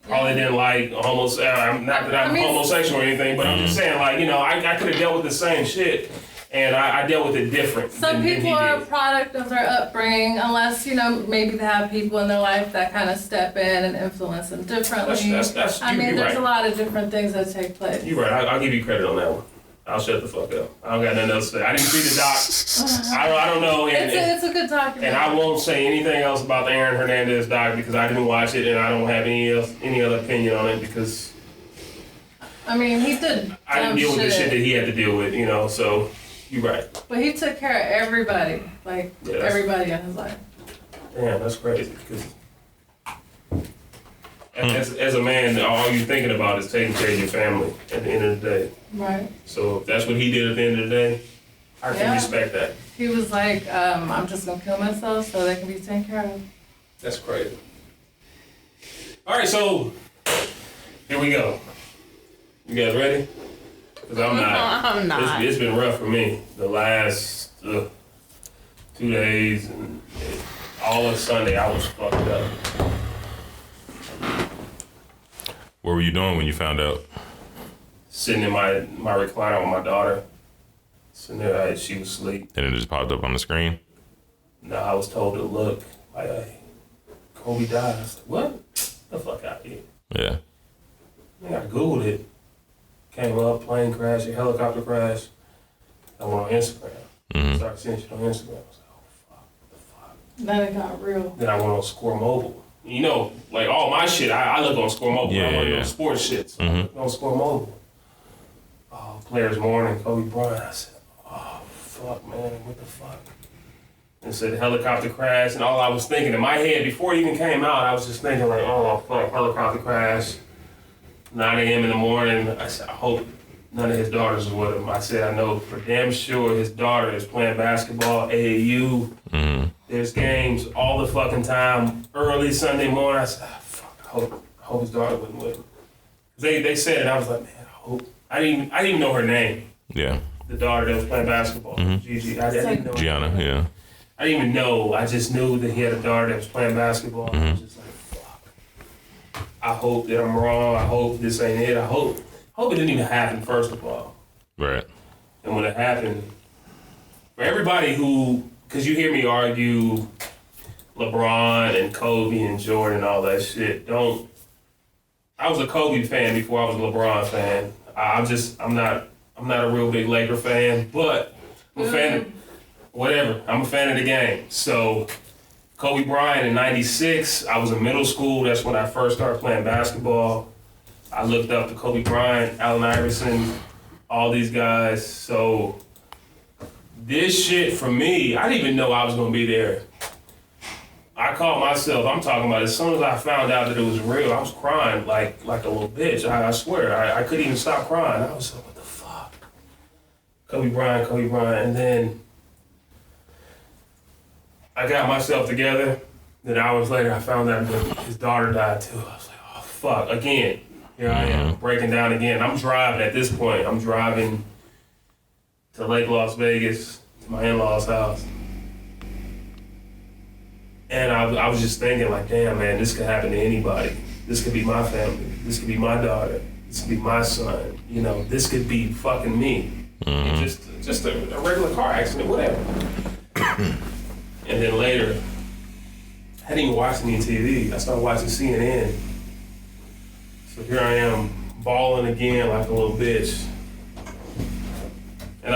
probably didn't like not that I'm homosexual or anything, but I'm just saying, like, I could have dealt with the same shit, and I dealt with it different. Some people are a product of their upbringing, unless, maybe they have people in their life that kind of step in and influence them differently. There's a lot of different things that take place. You're right. I'll give you credit on that one. I'll shut the fuck up. I don't got nothing else to say. I didn't see the doc. I don't know. It's a good documentary. And I won't say anything else about the Aaron Hernandez doc because I didn't watch it and I don't have any other opinion on it because he did. I didn't deal with the shit that he had to deal with, so you're right. But he took care of everybody, everybody in his life. Damn, that's crazy because as a man, all you're thinking about is taking care of your family at the end of the day. Right. So if that's what he did at the end of the day, I can respect that. He was like, I'm just going to kill myself so they can be taken care of. That's crazy. All right, so here we go. You guys ready? Because I'm not. I'm not. It's been rough for me the last 2 days and all of Sunday I was fucked up. What were you doing when you found out? sitting in my recliner with my daughter. Sitting there, she was asleep. And it just popped up on the screen? No, I was told to look. Like, hey, Kobe died. I was like, what? The fuck out of here. Yeah. I Googled it. Came up, plane crash, a helicopter crash. I went on Instagram. Started seeing shit on Instagram. I was like, oh, fuck, what the fuck? Then it got real. Then I went on Score Mobile. You know, like all my shit, I look on Score Mobile. I look on sports shit. So I look on Score Mobile. Oh, Players Morning, Kobe Bryant. I said, oh, fuck, man, what the fuck? And said helicopter crash, and all I was thinking in my head before it even came out, I was just thinking like, oh, fuck, helicopter crash. 9 a.m. in the morning. I said, I hope none of his daughters are with him. I said, I know for damn sure his daughter is playing basketball, AAU. There's games all the fucking time. Early Sunday morning, I said, oh, fuck, I hope his daughter wasn't with him. They said it, I was like, man, I hope. I didn't even know her name. Yeah. The daughter that was playing basketball, Gigi. I didn't know her Gianna, name. yeah. I didn't even know. I just knew that he had a daughter that was playing basketball. I was just like, fuck. I hope that I'm wrong. I hope this ain't it. I hope it didn't even happen, first of all. Right. And when it happened, for everybody who, because you hear me argue LeBron and Kobe and Jordan and all that shit, I was a Kobe fan before I was a LeBron fan. I'm not a real big Laker fan, but I'm a fan of, whatever, I'm a fan of the game. So Kobe Bryant in '96, I was in middle school. That's when I first started playing basketball. I looked up to Kobe Bryant, Allen Iverson, all these guys. So this shit for me, I didn't even know I was gonna be there. I called myself, I'm talking about as soon as I found out that it was real, I was crying like a little bitch. I swear, I couldn't even stop crying. I was like, what the fuck? Kobe Bryant. And then I got myself together. Then hours later, I found out that his daughter died too. I was like, oh, fuck. Again, here I am, breaking down again. I'm driving at this point. I'm driving to Lake Las Vegas, to my in-laws' house. And I was just thinking, like, damn, man, this could happen to anybody. This could be my family. This could be my daughter. This could be my son. You know, this could be fucking me. Just a regular car accident, whatever. And then later, I didn't even watch any TV. I started watching CNN. So here I am, bawling again like a little bitch. And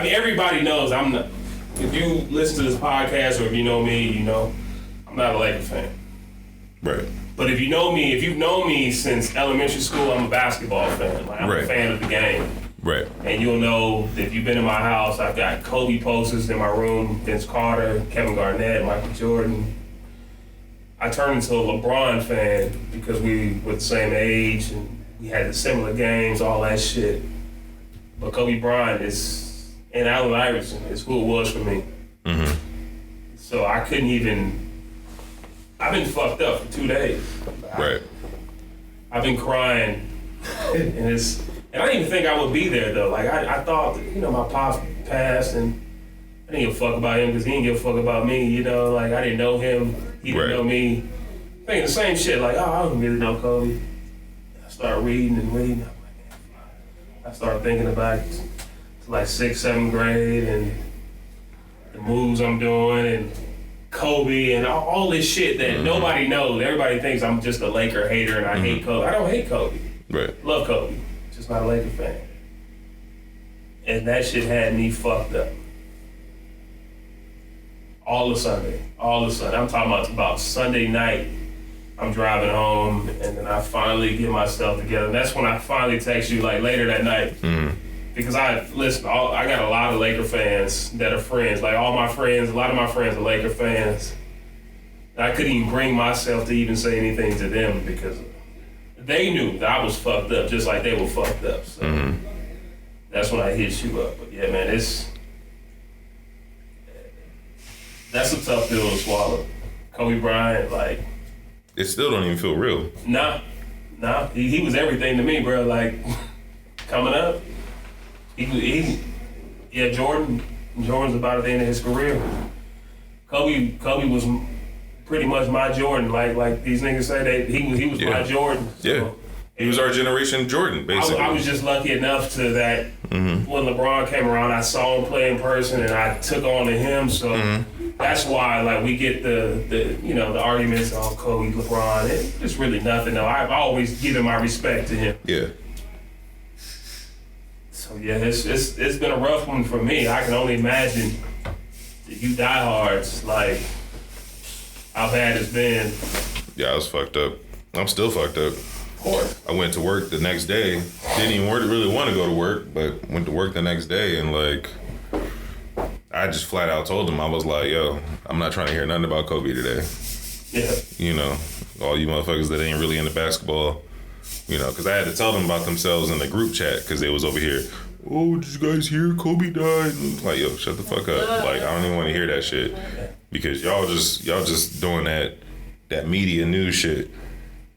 everybody knows I'm not, if you listen to this podcast or if you know me, you know, I'm not a Laker fan. Right. But if you've known me since elementary school, I'm a basketball fan. Like, I'm a fan of the game. Right. And you'll know that if you've been in my house, I've got Kobe posters in my room, Vince Carter, Kevin Garnett, Michael Jordan. I turned into a LeBron fan because we were the same age and we had the similar games, all that shit. But Kobe Bryant and Allen Iverson is who it was for me. So I couldn't even, I've been fucked up for 2 days. Right. I've been crying and I didn't even think I would be there though. Like I thought, you know, my pop passed and I didn't give a fuck about him because he didn't give a fuck about me, you know, like I didn't know him, he didn't know me. Thinking the same shit, like, oh, I don't really know Kobe. I started reading. I'm like, man, I started thinking back to like 6th, 7th grade and the moves I'm doing and Kobe and all this shit that nobody knows. Everybody thinks I'm just a Laker hater and I hate Kobe. I don't hate Kobe. Right. Love Kobe. Just not a Laker fan. And that shit had me fucked up. All of Sunday. I'm talking about Sunday night. I'm driving home and then I finally get myself together. And that's when I finally text you like later that night. Because I got a lot of Laker fans that are friends. Like all my friends, a lot of my friends are Laker fans. And I couldn't even bring myself to even say anything to them because they knew that I was fucked up just like they were fucked up. So that's when I hit you up. But yeah, man, that's a tough pill to swallow. Kobe Bryant, like, it still don't even feel real. Nah. He was everything to me, bro. Like, coming up, Jordan's about at the end of his career. Kobe was pretty much my Jordan. Like these niggas say, he was my Jordan. So He was our generation Jordan, basically. I was just lucky enough to that when LeBron came around, I saw him play in person and I took on to him. So that's why, like, we get the arguments on Kobe, LeBron. It's really nothing, though. I've always given my respect to him. Yeah. So yeah, it's been a rough one for me. I can only imagine you diehards, like, how bad it's been. Yeah, I was fucked up. I'm still fucked up. Of course. I went to work the next day. Didn't even really want to go to work, but went to work the next day and, like, I just flat out told them, I was like, yo, I'm not trying to hear nothing about Kobe today. Yeah. You know, all you motherfuckers that ain't really into basketball, you know, because I had to tell them about themselves in the group chat because they was over here. Oh, did you guys hear Kobe died? And like, yo, shut the fuck up. Like, I don't even want to hear that shit because y'all just doing that media news shit.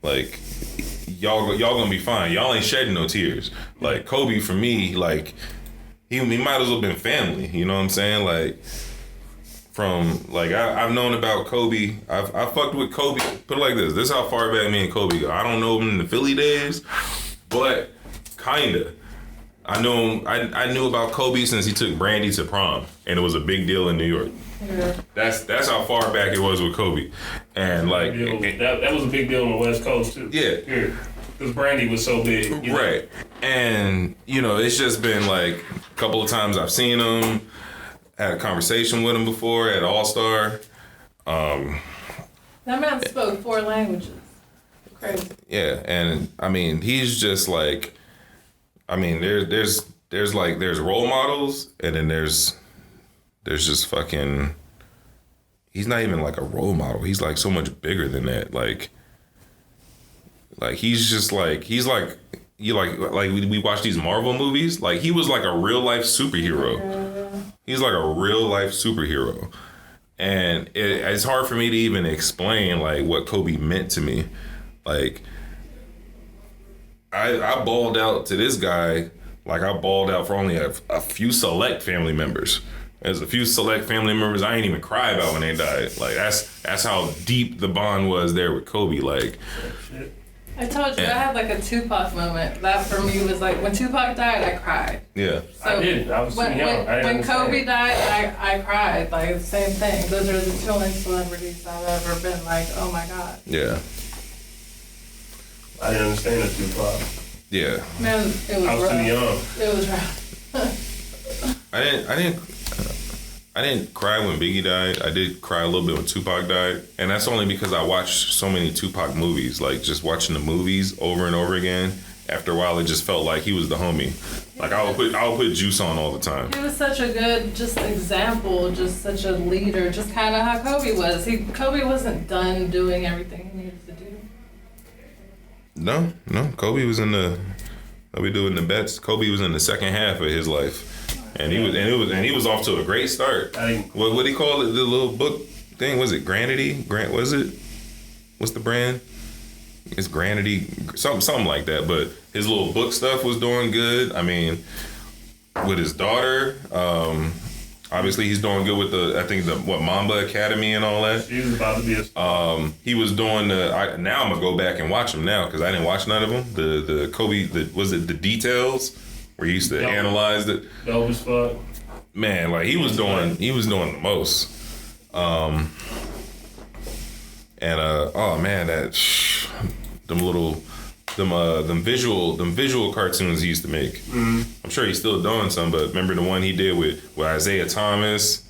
Like, y'all gonna be fine. Y'all ain't shedding no tears. Like, Kobe for me, like, he might as well been family. You know what I'm saying? Like, from, like, I've known about Kobe. I fucked with Kobe. Put it like this. This is how far back me and Kobe go. I don't know him in the Philly days, but kinda. I knew about Kobe since he took Brandy to prom, and it was a big deal in New York. Yeah. That's how far back it was with Kobe, and like that was a big deal on the West Coast too. Yeah, because Brandy was so big, right? And you know, it's just been like a couple of times I've seen him, had a conversation with him before at All Star. That man spoke 4 languages. Crazy. Yeah, and I mean, he's just like. I mean, there's role models, and then there's just fucking. He's not even like a role model. He's like so much bigger than that. Like he's just like we watch these Marvel movies. Like he was like a real life superhero. He's like a real life superhero, and it's hard for me to even explain like what Kobe meant to me, like. I balled out to this guy like I balled out for only a few select family members. There's a few select family members I ain't even cry about when they died. Like that's how deep the bond was there with Kobe. Like I told you I had like a Tupac moment. That for me was like when Tupac died, I cried. Yeah, so I did. I was young. When Kobe died, I cried. Like the same thing. Those are the 2 only celebrities I've ever been like, oh my god. Yeah. I didn't understand the Tupac. Yeah. Man, it was I was rough. too young. It was rough. I didn't cry when Biggie died. I did cry a little bit when Tupac died, and that's only because I watched so many Tupac movies. Like just watching the movies over and over again. After a while, it just felt like he was the homie. Like I would put Juice on all the time. He was such a good just example, just such a leader, just kind of how Kobe was. Kobe wasn't done doing everything he needed to do. No. Kobe was in the. Are we doing the bets? Kobe was in the second half of his life, and he was off to a great start. What do you call it? The little book thing, was it Granity? Was it? What's the brand? It's Granity, something like that. But his little book stuff was doing good. I mean, with his daughter. Obviously, he's doing good with the Mamba Academy and all that. He was about to be a he was doing now I'm gonna go back and watch him now because I didn't watch none of them. The Kobe, was it the Details where he used to analyze it? Dope as fuck. Man, like he was doing the most. Oh man, them visual cartoons he used to make. Mm-hmm. I'm sure he's still doing some, but remember the one he did with Isaiah Thomas,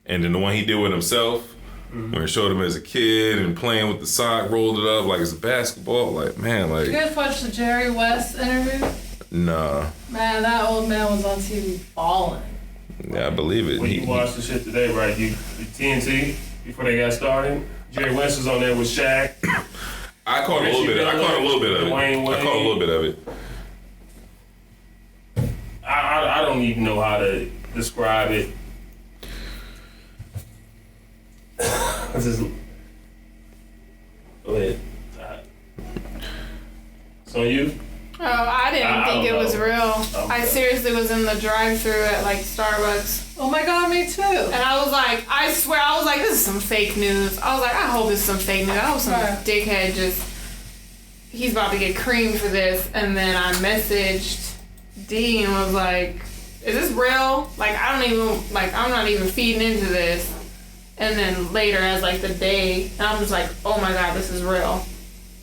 and then the one he did with himself, when he showed him as a kid and playing with the sock, rolled it up like it's a basketball. Like man, like. You guys watch the Jerry West interview? Nah. Man, that old man was on TV balling. Yeah, I believe it. When you watched the shit today, right? You TNT before they got started. Jerry West was on there with Shaq. I caught a little bit of it. I don't even know how to describe it. Go ahead. So you? Oh, I didn't think it was real. I seriously was in the drive-thru at like Starbucks. Oh my god, me too. And I was like, I swear, I was like, this is some fake news. I was like, I hope it's some fake news. I hope some dickhead just he's about to get creamed for this, and then I messaged D and was like, is this real? Like, I'm not even feeding into this. And then later, as like the day, and I'm just like, oh my God, this is real.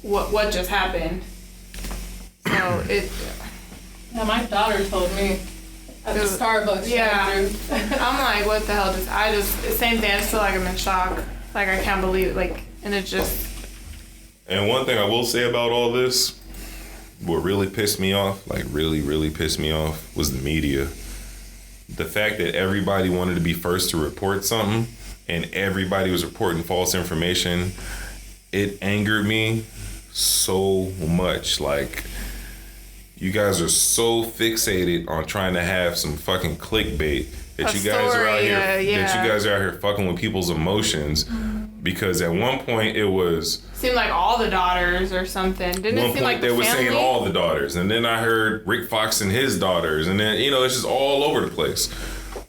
What just happened? So it. Yeah, my daughter told me at the Starbucks. Yeah. I'm like, what the hell? Same thing. I just feel like I'm in shock. Like, I can't believe it. Like, and it just. And one thing I will say about all this, what really pissed me off, like really, really pissed me off, was the media. The fact that everybody wanted to be first to report something and everybody was reporting false information, it angered me so much. Like, you guys are so fixated on trying to have some fucking clickbait that you guys are out here that you guys are out here fucking with people's emotions. Because at one point it was seemed like all the daughters or something. Didn't it seem like they were saying all the daughters, and then I heard Rick Fox and his daughters, and then it's just all over the place.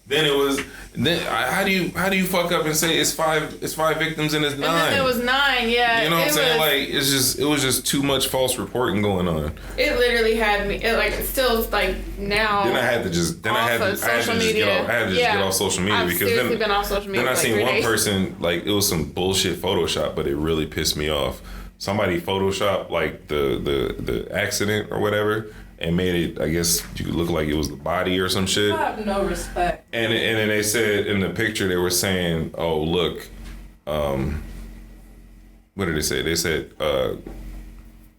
Then it was. Then how do you fuck up and say it's five victims and it's 9? And then it was 9, yeah. You know what I'm saying? Like it was just too much false reporting going on. It literally had me. It's still like now. Then I had to just get off social media I've because then been off social media. Then I for seen like 3 one days. person, like, it was some bullshit Photoshop, but it really pissed me off. Somebody Photoshopped like the accident or whatever, and made it, I guess, you could look like it was the body or some shit. I have no respect. And then they said in the picture, they were saying, oh, look, what did they say? They said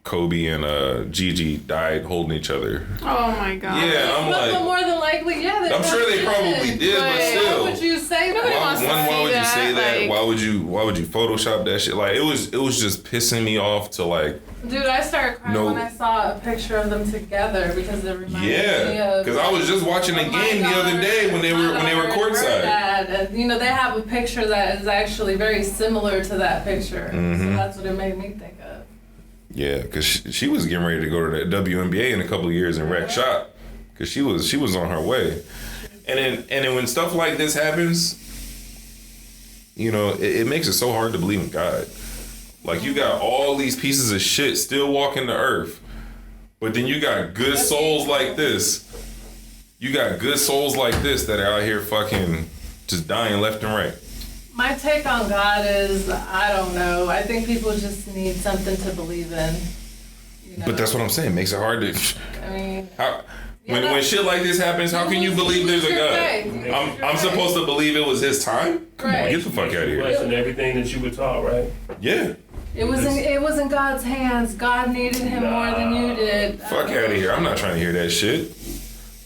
Kobe and Gigi died holding each other. Oh my God. Yeah, I'm but like, more than likely, yeah. I'm sure they probably did, but still. Why would you say that? Why would you say that? Like, Why would you Photoshop that shit? Like, it was just pissing me off to, like. Dude, I started crying when I saw a picture of them together because it reminded me of. Because I was just watching a game the other day when they were courtside. And they have a picture that is actually very similar to that picture. Mm-hmm. So that's what it made me think of. Yeah, because she was getting ready to go to the WNBA in a couple of years and wreck shop. Because she was on her way. And then when stuff like this happens, it makes it so hard to believe in God. Like, you got all these pieces of shit still walking the earth, but then you got good souls like this. You got good souls like this that are out here fucking just dying left and right. My take on God is, I don't know. I think people just need something to believe in. But that's what I'm saying. It makes it hard to. I mean, when shit like this happens, how can you believe there's a God? I'm supposed to believe it was his time? Come on, get the fuck out of here. Question everything that you were taught, right? Yeah. It was in God's hands. God needed him more than you did. Fuck out of here. I'm not trying to hear that shit.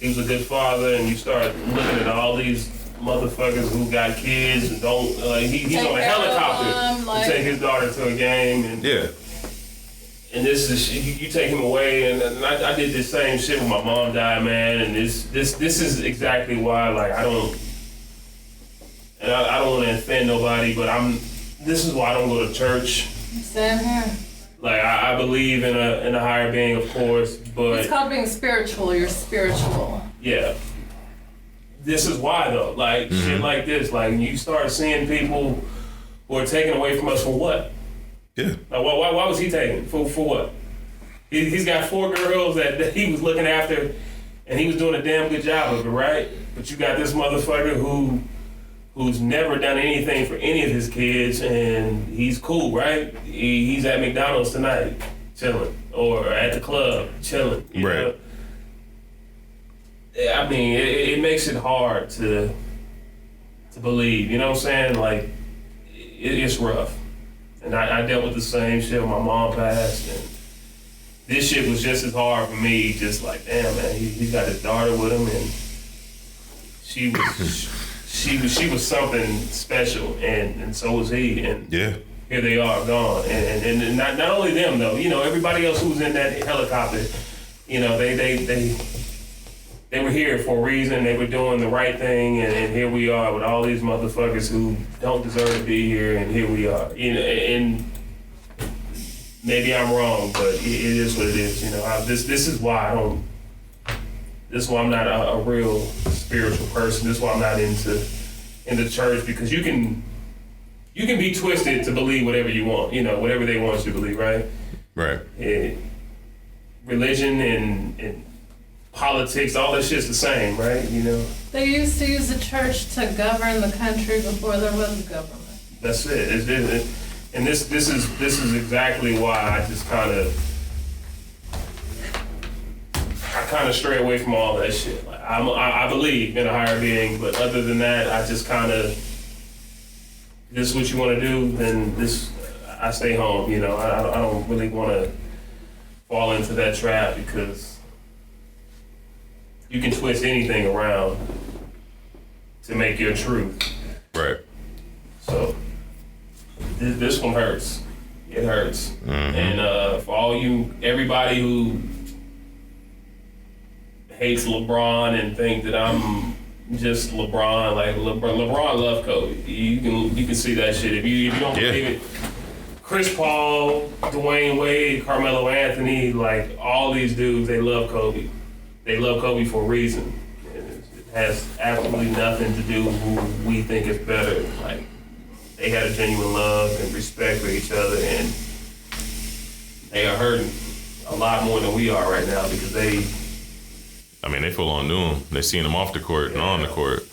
He was a good father, and you start looking at all these motherfuckers who got kids and don't. He's on a helicopter to take his daughter to a game, and and this is you take him away, and I did this same shit when my mom died, man, and this is exactly why, like, I don't want to offend nobody, but this is why I don't go to church. Same here. Like, I believe in a higher being, of course, but it's called being spiritual. You're spiritual. Yeah. This is why, though. Like, shit like this. Like, you start seeing people who are taken away from us for what? Yeah. Like, why was he taken? For what? He's got 4 girls that he was looking after, and he was doing a damn good job of it, right? But you got this motherfucker who's never done anything for any of his kids, and he's cool, right? He's at McDonald's tonight, chilling, or at the club, chilling. You know? I mean, it makes it hard to believe. You know what I'm saying? Like, it's rough. And I dealt with the same shit when my mom passed, and this shit was just as hard for me. Just like, damn, man, he's got his daughter with him, and she was something special, and so was he. And here they are, gone. And not only them though. Everybody else who was in that helicopter. They were here for a reason. They were doing the right thing, and here we are with all these motherfuckers who don't deserve to be here, and here we are. And maybe I'm wrong, but it is what it is. This is why I don't. This is why I'm not a real spiritual person. This is why I'm not into church, because you can be twisted to believe whatever you want. Whatever they want you to believe, right? Right. Religion and politics, all that shit's the same, right? You know. They used to use the church to govern the country before there was a government. That's it. And this is exactly why I just kind of stray away from all that shit. Like, I believe in a higher being, but other than that, I just kind of, this is what you want to do, then I stay home. You know, I don't really want to fall into that trap because you can twist anything around to make your truth. Right. So this one hurts. It hurts. Mm-hmm. And for everybody who hates LeBron and think that I'm just LeBron, like LeBron loved Kobe. You can see that shit. If you don't believe it, Chris Paul, Dwayne Wade, Carmelo Anthony, like all these dudes, they love Kobe. They love Kobe for a reason. It has absolutely nothing to do with who we think is better. Like, they had a genuine love and respect for each other, and they are hurting a lot more than we are right now because they full on knew him. They seen him off the court and on the court.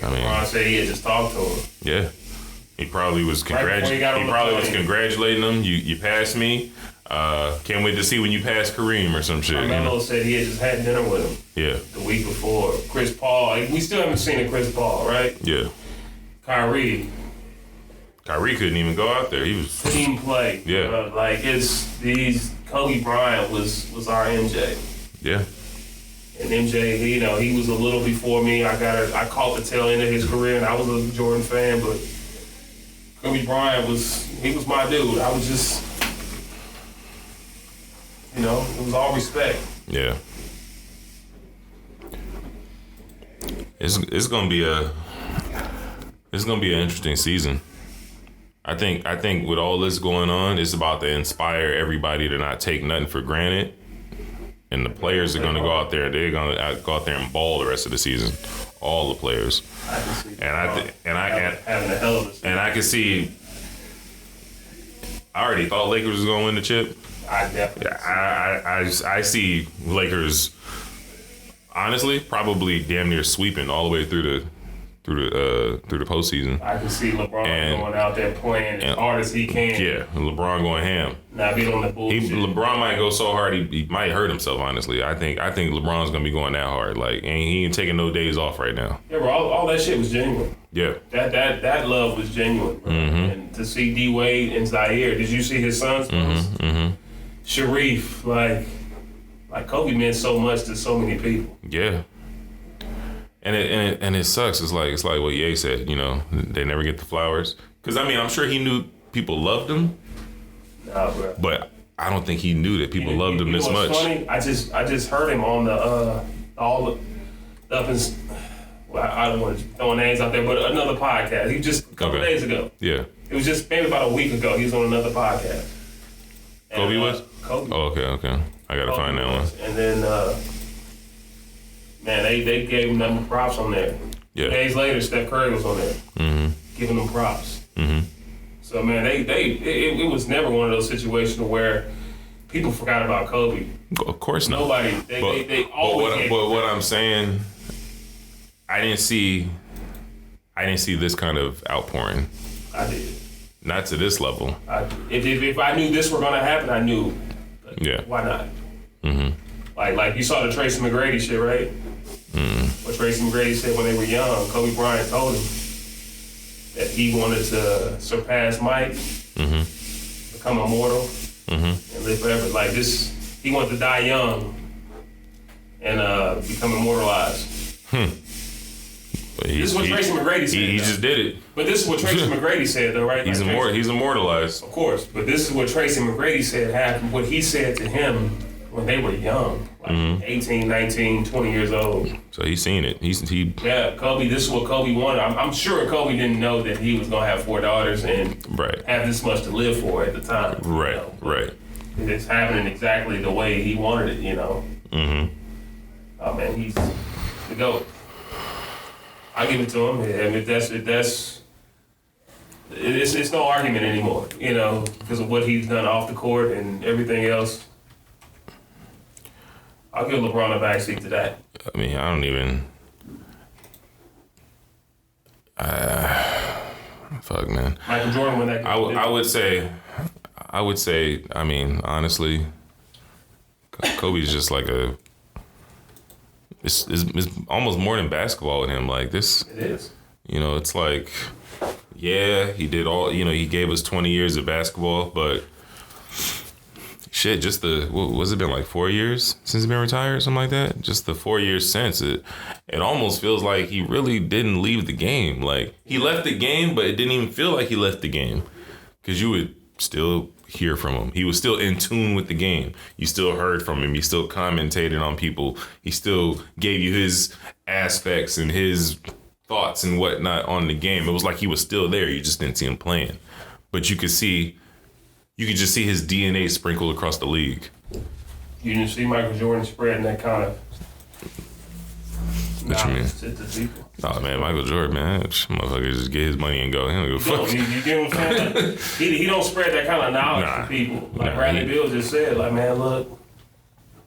Ron said he had just talked to him. Yeah. He probably was congratulating them. You passed me. Can't wait to see when you pass Kareem or some shit. Carmelo said he had just had dinner with him. Yeah. The week before. Chris Paul. We still haven't seen a Chris Paul, right? Yeah. Kyrie couldn't even go out there. He was team play. Yeah. Kobe Bryant was our MJ. Yeah. And MJ, he was a little before me. I caught the tail end of his career, and I was a Jordan fan, but Kobe Bryant was my dude. I was just, it was all respect. Yeah. It's gonna be an interesting season. I think with all this going on, it's about to inspire everybody to not take nothing for granted. And the players are going to go out there. They're going to go out there and ball the rest of the season. All the players. Having a hell of a season. And I can see. I already thought Lakers was going to win the chip. I definitely. I see Lakers. Honestly, probably damn near sweeping all the way through the postseason. I can see LeBron going out there playing as hard as he can. Yeah, LeBron going ham. Not being on the bullshit. LeBron might go so hard he might hurt himself. Honestly, I think LeBron's gonna be going that hard. Like, and he ain't taking no days off right now. Yeah, bro. All that shit was genuine. Yeah. That love was genuine. Bro. Mm-hmm. And to see D Wade and Zaire, did you see his sons? Mm-hmm. Mm-hmm. Sharif, like Kobe meant so much to so many people. Yeah. And it sucks. It's like what Ye said. They never get the flowers. Because I'm sure he knew people loved him. Nah, bro. But I don't think he knew that people loved him this much. Funny? I just heard him on the up and. Well, I don't want to throw names out there, but another podcast. He just a couple days ago. Yeah. It was just maybe about a week ago. He was on another podcast. Kobe was? Kobe. Oh, okay. I gotta find that one. And then, man, they gave him nothing but props on there. Yeah. Days later, Steph Curry was on there, giving them props. Mm-hmm. So man, it was never one of those situations where people forgot about Kobe. Of course not. Nobody. They always. But what I'm saying, I didn't see this kind of outpouring. I did. Not to this level. If I knew this were gonna happen, I knew. Yeah. Why not? Mm-hmm. Like you saw the Tracy McGrady shit, right? Mm. What Tracy McGrady said when they were young, Kobe Bryant told him that he wanted to surpass Mike, become immortal, and live forever. Like this, he wanted to die young and become immortalized. This is what Tracy McGrady said. He just did it. But this is what Tracy McGrady said, though, right? He's immortalized. Of course. But this is what Tracy McGrady said happened. What he said to him when they were young, like 18, 19, 20 years old. So he's seen it. Yeah, Kobe, this is what Kobe wanted. I'm sure Kobe didn't know that he was going to have 4 daughters and have this much to live for at the time. Right, right. It's happening exactly the way he wanted it, Mm-hmm. Oh, man, he's the GOAT. I give it to him. And if that's it's no argument anymore, you know, because of what he's done off the court and everything else. I'll give LeBron a backseat to that. I mean, I don't even. Fuck, man. Michael Jordan won that game. I would say. I mean, honestly, Kobe's just like a. It's almost more than basketball with him. Like this. It is. You know, it's like, yeah, he did all. You know, he gave us 20 years of basketball, but. Shit, just what's it been, like 4 years since he's been retired, something like that? Just the 4 years since, it almost feels like he really didn't leave the game. Like, he left the game, but it didn't even feel like he left the game. Because you would still hear from him. He was still in tune with the game. You still heard from him. He still commentated on people. He still gave you his aspects and his thoughts and whatnot on the game. It was like he was still there. You just didn't see him playing. But you could just see his DNA sprinkled across the league. You didn't see Michael Jordan spreading that kind of What you mean? to people. Oh man, Michael Jordan, man, that motherfucker just get his money and go. He don't give a fuck. You get what I'm saying? Like, he don't spread that kind of knowledge to people. Like Bradley Beal just said, like, man, look,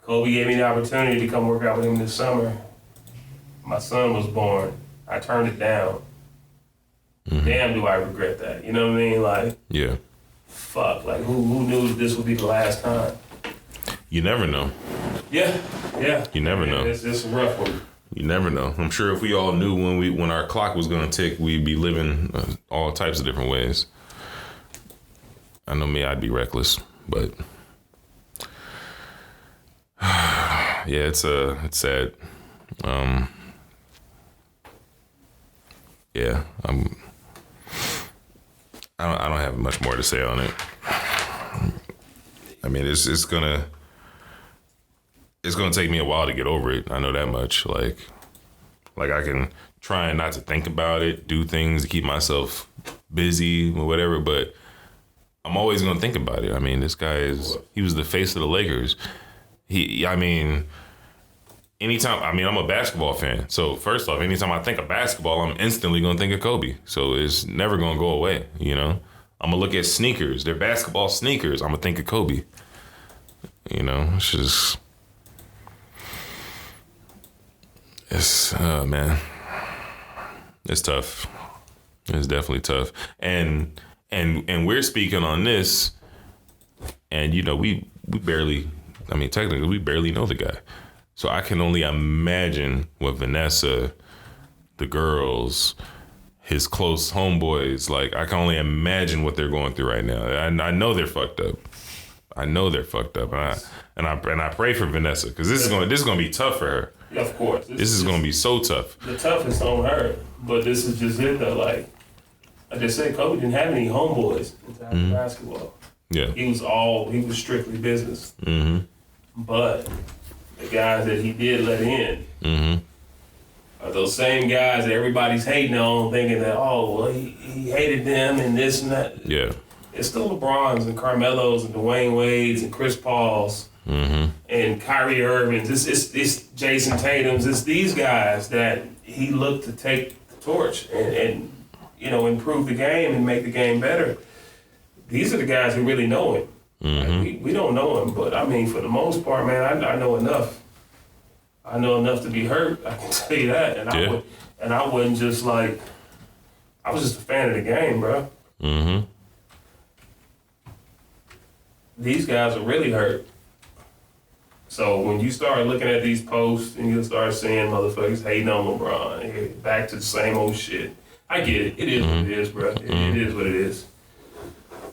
Kobe gave me the opportunity to come work out with him this summer. My son was born. I turned it down. Damn, do I regret that? You know what I mean? Like, Yeah. fuck, like who knew this would be the last time? You never know. Yeah. You never know. It's a rough one. You never know. I'm sure if we all knew when our clock was gonna tick, we'd be living all types of different ways. I know me, I'd be reckless, but yeah, it's sad. Yeah, I don't have much more to say on it. I mean, it's gonna take me a while to get over it. I know that much. Like I can try not to think about it, do things to keep myself busy or whatever, but I'm always gonna think about it. I mean, this guy he was the face of the Lakers. I'm a basketball fan. So first off, anytime I think of basketball, I'm instantly gonna think of Kobe. So it's never gonna go away, you know? I'm gonna look at sneakers. They're basketball sneakers. I'm gonna think of Kobe. You know, man, it's tough. It's definitely tough. And we're speaking on this, and you know, technically we barely know the guy. So I can only imagine what Vanessa, the girls, his close homeboys, like I can only imagine what they're going through right now. I know they're fucked up. And I pray for Vanessa because this is gonna be tough for her. Yeah, of course. This is gonna be so tough. The toughest on her, but this is just it though. Like I just said, Kobe didn't have any homeboys in basketball. Yeah, he was strictly business. But the guys that he did let in are those same guys that everybody's hating on, thinking that, oh, well, he hated them and this and that. Yeah. It's the LeBrons and Carmelos and Dwayne Wades and Chris Pauls and Kyrie Irvings. It's Jason Tatum's. It's these guys that he looked to take the torch and you know, improve the game and make the game better. These are the guys who really know him. Like, we don't know him, but I mean, for the most part, man, I know enough. I know enough to be hurt. I can tell you that. And I wasn't just like, I was just a fan of the game, bro. These guys are really hurt. So when you start looking at these posts and you start seeing motherfuckers hating on LeBron, back to the same old shit. I get it. It is what it is, bro. It is what it is.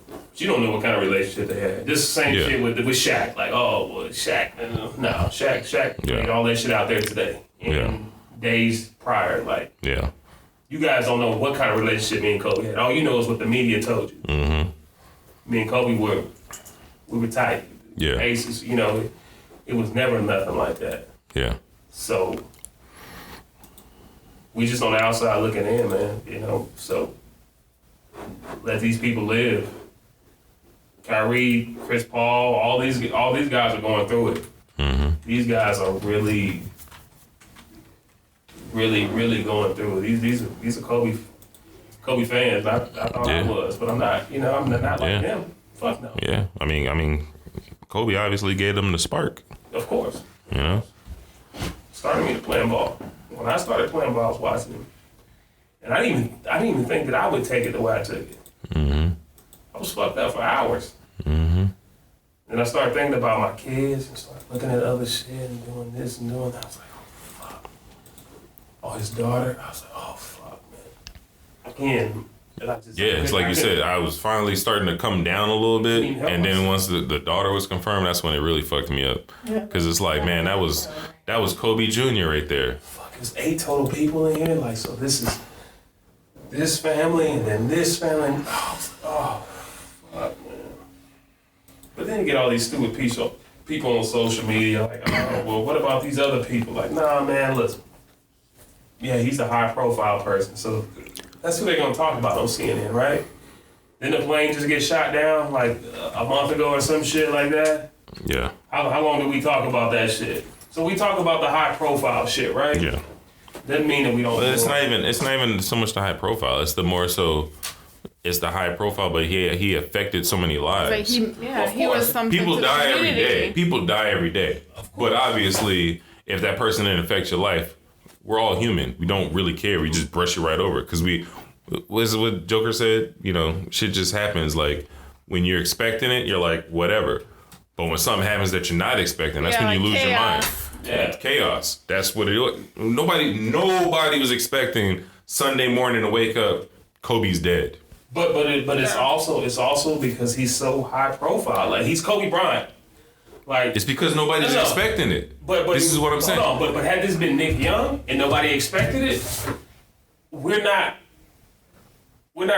But you don't know what kind of relationship they had. This is the same shit with Shaq. Like, oh, well, Shaq. No, Shaq laid all that shit out there today. In days prior, like, you guys don't know what kind of relationship me and Kobe had. All you know is what the media told you. Me and Kobe we were tight. Yeah. Aces, you know, it was never nothing like that. Yeah. So we just on the outside looking in, man, you know. So let these people live. Kyrie, Chris Paul, all these guys are going through it. These guys are really, really, really going through it. These are Kobe Kobe fans. I thought I was, but I'm not. You know, I'm not like them. Fuck no. Yeah, I mean, Kobe obviously gave them the spark. Of course. You know, Started me to playing ball. When I started playing ball, I was watching him, and I didn't even think that I would take it the way I took it. Mm-hmm. I was fucked up for hours. Mm-hmm. And I started thinking about my kids and started looking at other shit and doing this and doing that. I was like, oh fuck. Oh, his daughter. I was like, oh fuck, man. Again. And I just, It's like you said, I was finally starting to come down a little bit, and then once the daughter was confirmed, that's when it really fucked me up. Because it's like, man, that was Kobe Jr. right there. Fuck, there's 8 total people in here. Like, so this is this family and then this family. Oh, fuck, man. But then you get all these stupid people on social media like, oh, well, what about these other people? Like, nah, man, listen. Yeah, he's a high-profile person, so that's who they're gonna talk about on CNN, right? Then the plane just get shot down like a month ago or some shit like that. Yeah. How long did we talk about that shit? So we talk about the high-profile shit, right? Yeah. Doesn't mean that we don't. But it's not even so much the high profile. It's the more so. It's the high profile, but he affected so many lives. Like he was something. People to the die every community. day. People die every day. But obviously, if that person didn't affect your life, we're all human. We don't really care. We just brush it right over because what Joker said. You know, shit just happens. Like when you're expecting it, you're like whatever. But when something happens that you're not expecting, that's when you lose your mind. Yeah, chaos. That's what it was. Nobody was expecting Sunday morning to wake up. Kobe's dead. But it's also because he's so high profile. Like he's Kobe Bryant. Like it's because nobody's expecting it. But this is what I'm saying. On, but had this been Nick Young and nobody expected it, we're not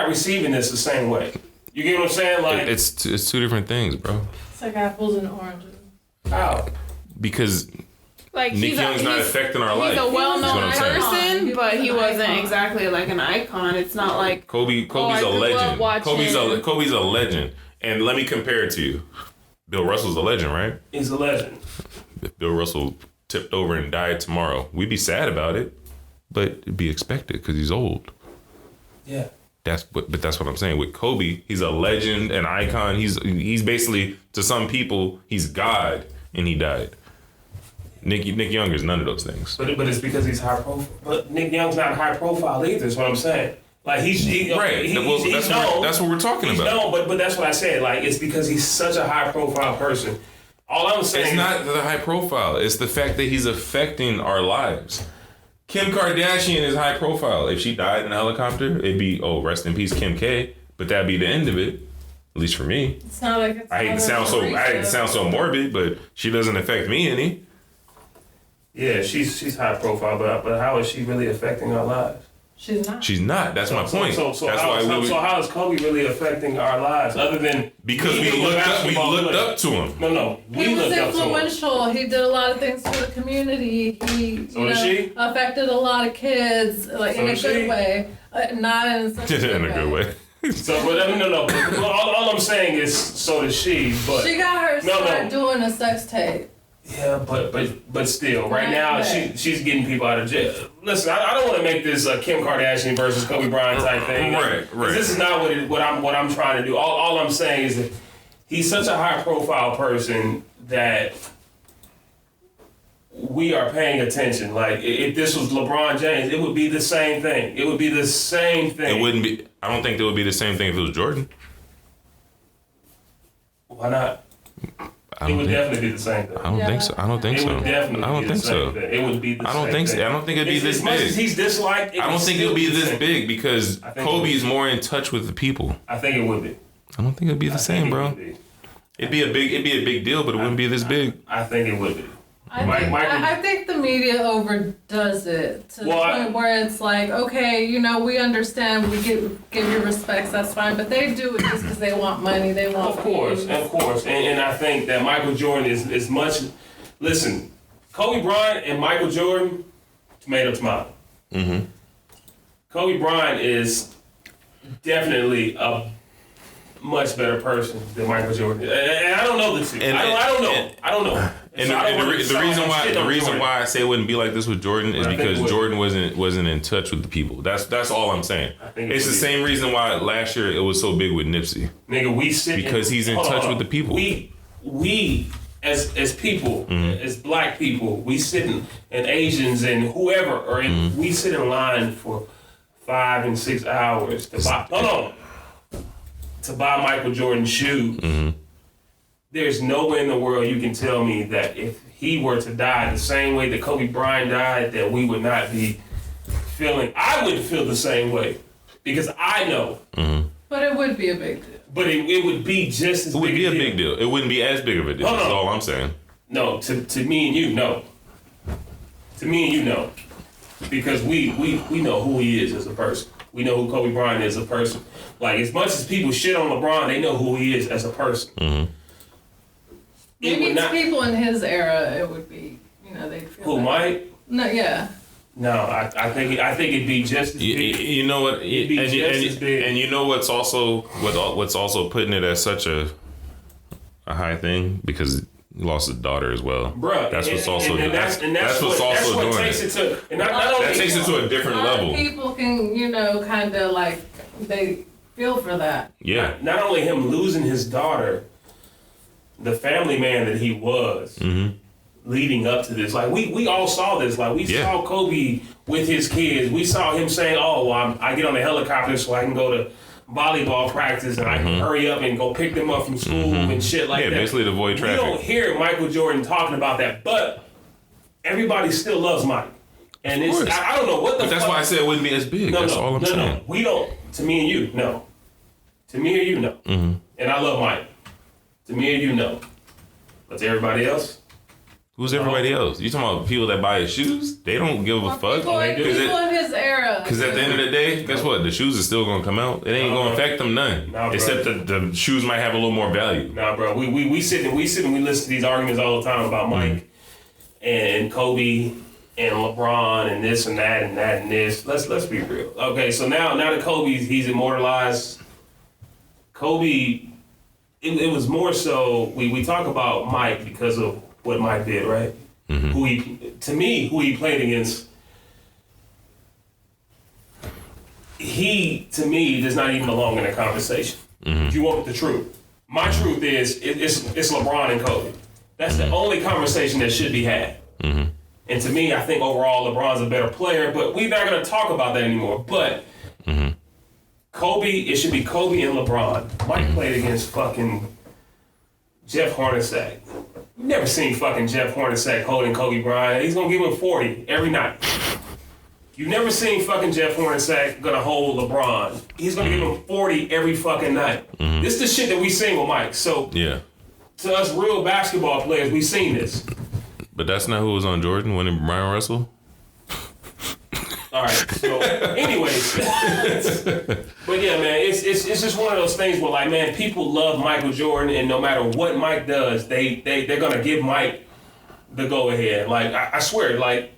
receiving this the same way. You get what I'm saying? Like it's two different things, bro. It's like apples and oranges. How? Because like Nick Young's not affecting our life. He's a well-known That's what I'm saying. person, but he wasn't exactly like an icon. It's not like Kobe's a legend. Kobe's a legend. And let me compare it to you. Bill Russell's a legend, right? He's a legend. If Bill Russell tipped over and died tomorrow, we'd be sad about it, but it'd be expected because he's old. Yeah. But that's what I'm saying. With Kobe, he's a legend, an icon. He's basically, to some people, he's God, and he died. Nick Young is none of those things. But it's because he's high profile. But Nick Young's not high profile either. Is what I'm saying. Like he's right. That's what we're talking about. No, but that's what I said. Like it's because he's such a high profile person. All I'm saying. It's not the high profile. It's the fact that he's affecting our lives. Kim Kardashian is high profile. If she died in a helicopter, it'd be rest in peace, Kim K. But that'd be the end of it. At least for me. It's not like it's I hate to sound so morbid, but she doesn't affect me any. Yeah, she's high profile, but how is she really affecting our lives? She's not. She's not. That's my point. So how is Kobe really affecting our lives? Other than because we looked up to him. No, he was influential. He did a lot of things for the community. He affected a lot of kids, like in a good way, not in such a good way. So, but no. All I'm saying is, so does she. But she got her start doing a sex tape. Yeah, but still, right now she's getting people out of jail. Listen, I don't want to make this a Kim Kardashian versus Kobe Bryant type thing. Right. This is not what I'm trying to do. All I'm saying is that he's such a high profile person that we are paying attention. Like if this was LeBron James, it would be the same thing. It would be the same thing. It wouldn't be. I don't think it would be the same thing if it was Jordan. Why not? It would definitely be the same thing. I don't think so. I don't think so. It would definitely be the same thing. It would be the same thing. I don't think so. I don't think it'd be this big. He's disliked. I don't think it would be this big because Kobe's more in touch with the people. I think it would be. I don't think it'd be the same, bro. It'd be a big deal, but it wouldn't be this big. I think it would be. I think the media overdoes it to the point where it's like, okay, we understand, we give you respects, that's fine, but they do it just because they want money, they want Of course, and I think that Michael Jordan is much. Listen, Kobe Bryant and Michael Jordan, tomato. Mm-hmm. Kobe Bryant is definitely a much better person than Michael Jordan. And I don't know the two. I don't know. I don't know. And So the reason why I say it wouldn't be like this with Jordan is because Jordan wasn't in touch with the people. That's all I'm saying. It's the same reason why last year it was so big with Nipsey. Nigga, we sit because he's in touch with the people. We as people, as black people, we sit and Asians and whoever are in. We sit in line for 5 and 6 hours to buy. To buy Michael Jordan's shoes. There's no way in the world you can tell me that if he were to die the same way that Kobe Bryant died, that we would not be feeling. I wouldn't feel the same way because I know. But it would be a big deal. But it would be just as big a deal. It would be a big deal. It wouldn't be as big of a deal. That's all I'm saying. No, to me and you, no. To me and you, no. Because we know who he is as a person. We know who Kobe Bryant is as a person. Like, as much as people shit on LeBron, they know who he is as a person. Maybe it's people in his era, it would be, they'd feel who, Mike? No, yeah. No, I think it'd be just as big. You know what? It'd be just as big. And you know what's also putting it as such a high thing? Because he lost his daughter as well. Bruh, that's what's also doing that takes it to a different level. People can, kind of like, they feel for that. Yeah. Not only him losing his daughter, the family man that he was leading up to this. Like, we all saw this. Like, we saw Kobe with his kids. We saw him saying, oh, well, I get on the helicopter so I can go to volleyball practice and I can hurry up and go pick them up from school and shit like that. Yeah, basically to avoid traffic. We don't hear Michael Jordan talking about that, but everybody still loves Mike. And it's, I don't know what the fuck. But that's why I said it wouldn't be as big. That's all I'm saying. No, we don't. To me and you, no. To me or you, no. And I love Mike. To me and you, no. But to everybody else? Who's everybody else? You talking about people that buy his shoes? They don't give a fuck. People in his era. Because at the end of the day, guess what? The shoes are still going to come out. It ain't going to affect them none. Except that the shoes might have a little more value. Nah, bro. We sit and we listen to these arguments all the time about Mike and Kobe and LeBron and this and that and that and this. Let's be real. Okay, so now that Kobe's he's immortalized. Kobe, it was more so we talk about Mike because of what Mike did, right? Who he played against. He, to me, does not even belong in the conversation. If you want the truth. My truth is, it's LeBron and Kobe. That's the only conversation that should be had. And to me, I think overall LeBron's a better player, but we're not going to talk about that anymore. But Kobe, it should be Kobe and LeBron. Mike played against fucking Jeff Hornacek. You've never seen fucking Jeff Hornacek holding Kobe Bryant. He's going to give him 40 every night. You've never seen fucking Jeff Hornacek going to hold LeBron. He's going to give him 40 every fucking night. This is the shit that we seen with Mike. So to us real basketball players, we've seen this. But that's not who was on Jordan when Brian Russell? All right. So, anyways, but yeah, man, it's just one of those things where, like, man, people love Michael Jordan, and no matter what Mike does, they're gonna give Mike the go ahead. Like, I swear, like,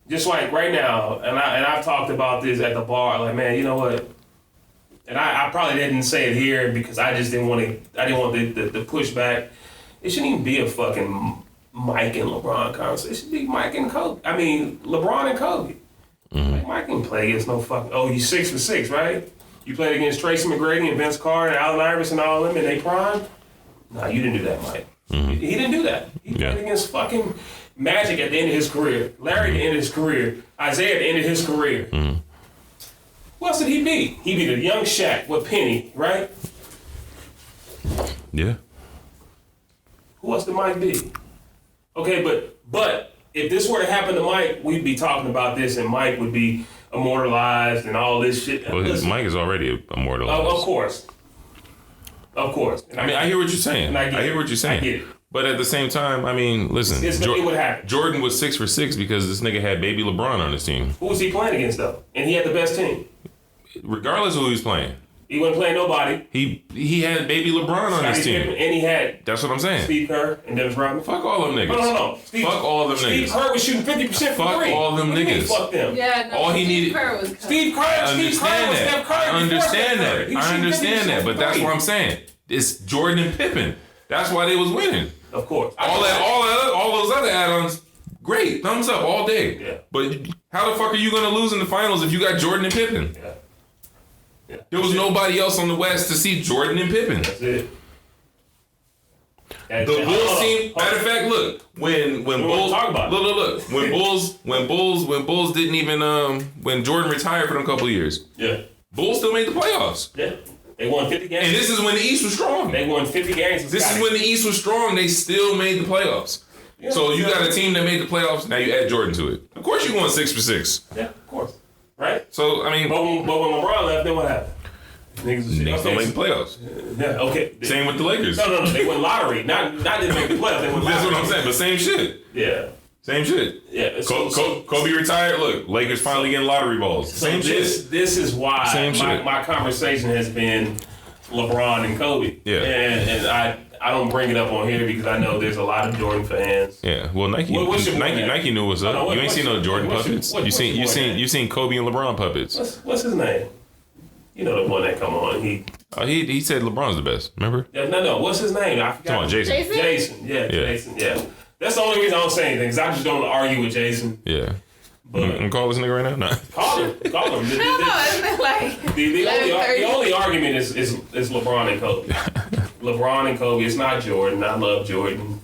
just like right now, and I've talked about this at the bar. Like, man, you know what? And I probably didn't say it here because I just didn't want to. I didn't want the pushback. It shouldn't even be a fucking Mike and LeBron conversation. It should be Mike and Kobe. I mean, LeBron and Kobe. Like, Mike didn't play against no fucking... Oh, you 6 for 6, right? You played against Tracy McGrady and Vince Carter and Allen Iverson and all them in they prime? No, you didn't do that, Mike. He didn't do that. He played against fucking Magic at the end of his career, Larry at the end of his career, Isaiah at the end of his career. Who else did he beat? He beat a young Shaq with Penny, right? Yeah. Who else did Mike beat? Okay, but if this were to happen to Mike, we'd be talking about this, and Mike would be immortalized and all this shit. Well, Mike is already immortalized. Of course. And I hear what you're saying. I hear what you're saying. I get it. But at the same time, I mean, listen. It's gonna be what happened. Jordan was 6 for 6 because this nigga had baby LeBron on his team. Who was he playing against, though? And he had the best team. Regardless of who he's playing. He wasn't playing nobody. He had baby LeBron on his team. And he had That's what I'm saying. Steve Kerr and Dennis Rodman. Fuck all them niggas. No. Fuck all them niggas. Steve Kerr was shooting 50% from Fuck three. all them What do you mean, niggas. Fuck them. Yeah, no, All he needed- Kerr was Steve Kerr was Steph Curry. I understand before Steph Curry. He was that. I shooting understand 50% that. But from that's three. what I'm saying. It's Jordan and Pippen. That's why they was winning. Of course. All those other add-ons, great. Thumbs up all day. Yeah. But how the fuck are you gonna lose in the finals if you got Jordan and Pippen? Yeah. There was nobody else on the West to see Jordan and Pippen. That's it. The Bulls team. Matter of fact, look when Bulls talk about it. look when Bulls didn't even when Jordan retired for them couple of years. Yeah. Bulls still made the playoffs. Yeah. They won 50 games. And this is when the East was strong. They won 50 games. This is when the East was strong. They still made the playoffs. Yeah, So you got a team that made the playoffs. Now you add Jordan to it. Of course, you won 6 for 6. Yeah, of course. Right? So I mean, But when LeBron left, then what happened? Niggas don't make the playoffs. Yeah, okay. Same with the Lakers. No. They went lottery. Not didn't make the playoffs. They went lottery. That's what I'm saying. But same shit. Yeah. Same shit. Yeah. Kobe retired. Look, Lakers finally getting lottery balls. Same shit. This is why Same shit. my conversation has been LeBron and Kobe. Yeah. And I don't bring it up on here because I know there's a lot of Jordan fans. Yeah, well, Nike knew what's up. No, you ain't seen no Jordan puppets. You seen Kobe and LeBron puppets. What's his name? You know the one that come on. He said LeBron's the best. Remember? Yeah, no. What's his name? I forgot. Come on, Jason. Jason. Yeah, Jason. Yeah. That's the only reason I don't say anything. Cause I just don't argue with Jason. Yeah. But I'm call this nigga right now. Nah. Call him. Isn't it like The only argument is LeBron and Kobe. LeBron and Kobe. It's not Jordan. I love Jordan,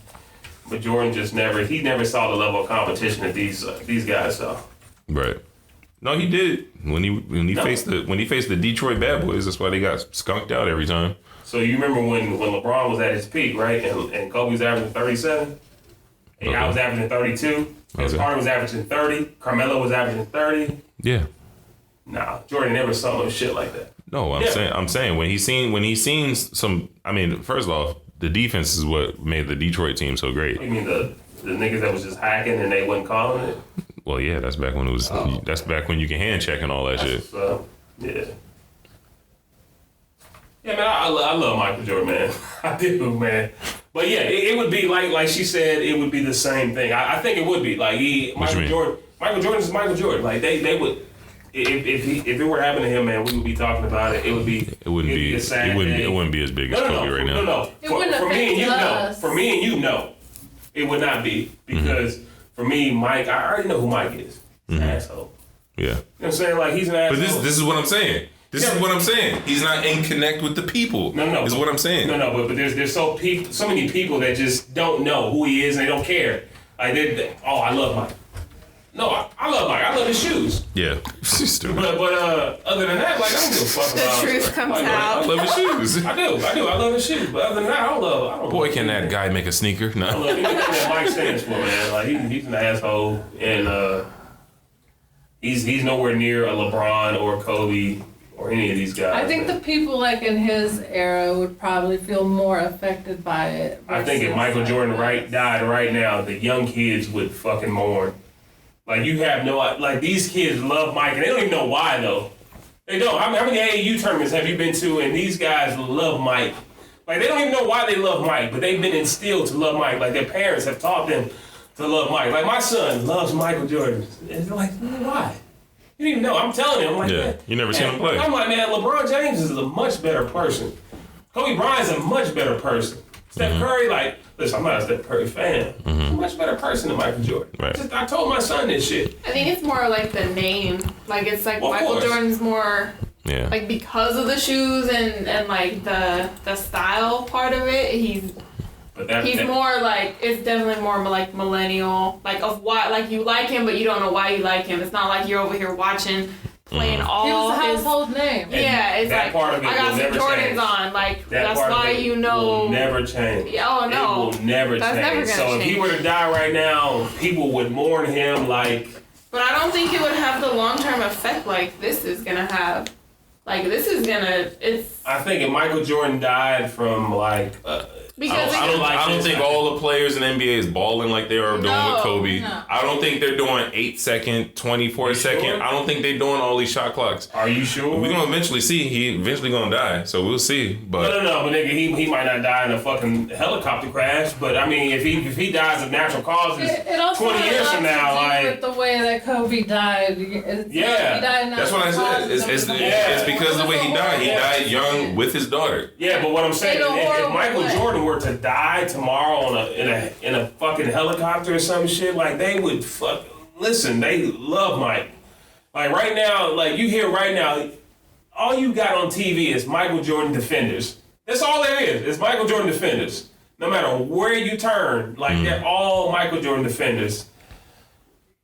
but Jordan just never saw the level of competition that these guys saw. Right. No, he did when he faced the Detroit Bad Boys. That's why they got skunked out every time. So you remember when LeBron was at his peak, right? And Kobe was averaging 37. And I was averaging 32. Carter was averaging 30. Carmelo was averaging 30. Yeah. Nah, Jordan never saw no shit like that. No, I'm saying when he seen some. I mean, first off, the defense is what made the Detroit team so great. You mean the niggas that was just hacking and they wasn't calling it? Well, yeah, that's back when it was. That's back when you can hand check and all that shit. So, yeah. Yeah, man, I love Michael Jordan, man. I do, man. But yeah, it would be like she said, it would be the same thing. I think it would be like Michael Jordan is Michael Jordan. Like they would, if it were happening to him, man, we would be talking about it. It wouldn't be a sad day. It wouldn't be as big as Kobe right now. No. For me and you, no. For me and you, no. It would not be because for me, Mike, I already know who Mike is. He's an asshole. Yeah. You know what I'm saying? Like he's an asshole. But this is what I'm saying. This is what I'm saying. He's not in connect with the people. No. Is what I'm saying. No. But there's so many people that just don't know who he is and they don't care. Like I love Mike. No, I love Mike. I love his shoes. Yeah. But other than that, like I don't give a fuck about. the truth comes I out. love his shoes. I do. I love his shoes. But other than that, I don't. Boy, can that guy make a sneaker? No. I love anything that Mike stands for, man. Like he's an asshole, and he's nowhere near a LeBron or Kobe or any of these guys. I think the people like in his era would probably feel more affected by it. I think if Michael Jordan died right now, the young kids would fucking mourn. Like you have these kids love Mike and they don't even know why though. They don't. How many AAU tournaments have you been to and these guys love Mike? Like they don't even know why they love Mike, but they've been instilled to love Mike. Like their parents have taught them to love Mike. Like my son loves Michael Jordan. It's like, why? You didn't even know. I'm telling him. I'm like, Yeah, man, you never seen him play. I'm like, man, LeBron James is a much better person. Kobe Bryant's a much better person. Steph Curry, like, listen, I'm not a Steph Curry fan. He's a much better person than Michael Jordan. Right. I told my son this shit. I think it's more like the name. Like it's like Well, of Michael course. Jordan's more Yeah. like because of the shoes and like the style part of it. He's more like it's definitely more like millennial. Like of why like you like him but you don't know why you like him. It's not like you're over here watching. Playing all He was a his household name. Yeah, it's that like part of it I got will some never Jordans change. on. Like That that's part of why it you know. will never change. Yeah, oh no. It will never That's change. never gonna So if he change. were to die right now, people would mourn him like. But I don't think it would have the long term effect like this is gonna have. Like this is gonna. It's. I think if Michael Jordan died from like Because I don't think all the players in the NBA is balling like they are doing with Kobe. No. I don't think they're doing 8 second, 24 second. Sure? I don't think they're doing all these shot clocks. Are you sure? We're gonna eventually see. He eventually gonna die, so we'll see. But No, but nigga, he might not die in a fucking helicopter crash. But I mean, if he dies of natural causes, It also 20 had a years lot from to now, do like with the way that Kobe died. Yeah. He died that's what I said. It's because of the way he died. He died young with his daughter. yeah. But what I'm saying, In a if horrible Michael way. Jordan were to die tomorrow in a fucking helicopter or some shit, like they would listen. They love Mike. Like right now, like you hear right now, all you got on TV is Michael Jordan defenders. That's all there is. It's Michael Jordan defenders. No matter where you turn, like they're all Michael Jordan defenders.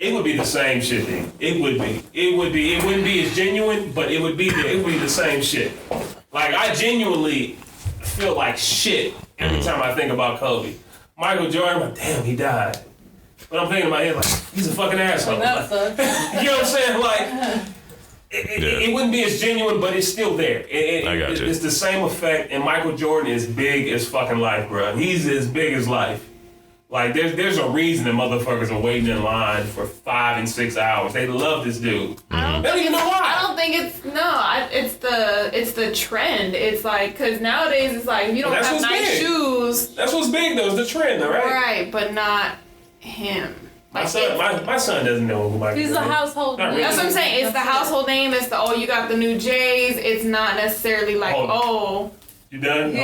It would be the same shit, dude. It would be. It wouldn't be as genuine, but it would be the same shit. Like I genuinely feel like shit every time I think about Kobe. Michael Jordan, I'm like, damn, he died. But I'm thinking about him like, he's a fucking asshole. That Like, sucks. you know what I'm saying? Like, it wouldn't be as genuine, but it's still there. I got you. It's the same effect, and Michael Jordan is big as fucking life, bro. He's as big as life. Like, there's a reason that motherfuckers are waiting in line for 5 and 6 hours. They love this dude. They don't even know I why. don't think it's the trend. It's like, because nowadays it's like, if you don't Well, that's have what's nice big. shoes, That's what's big, though, is the trend, though, right? right, but not him. My Like, son, my son doesn't know who Michael He's a Jordan is. household Not name. really. that's what I'm saying. It's the household name. It's the, you got the new J's. It's not necessarily like, Hold You done?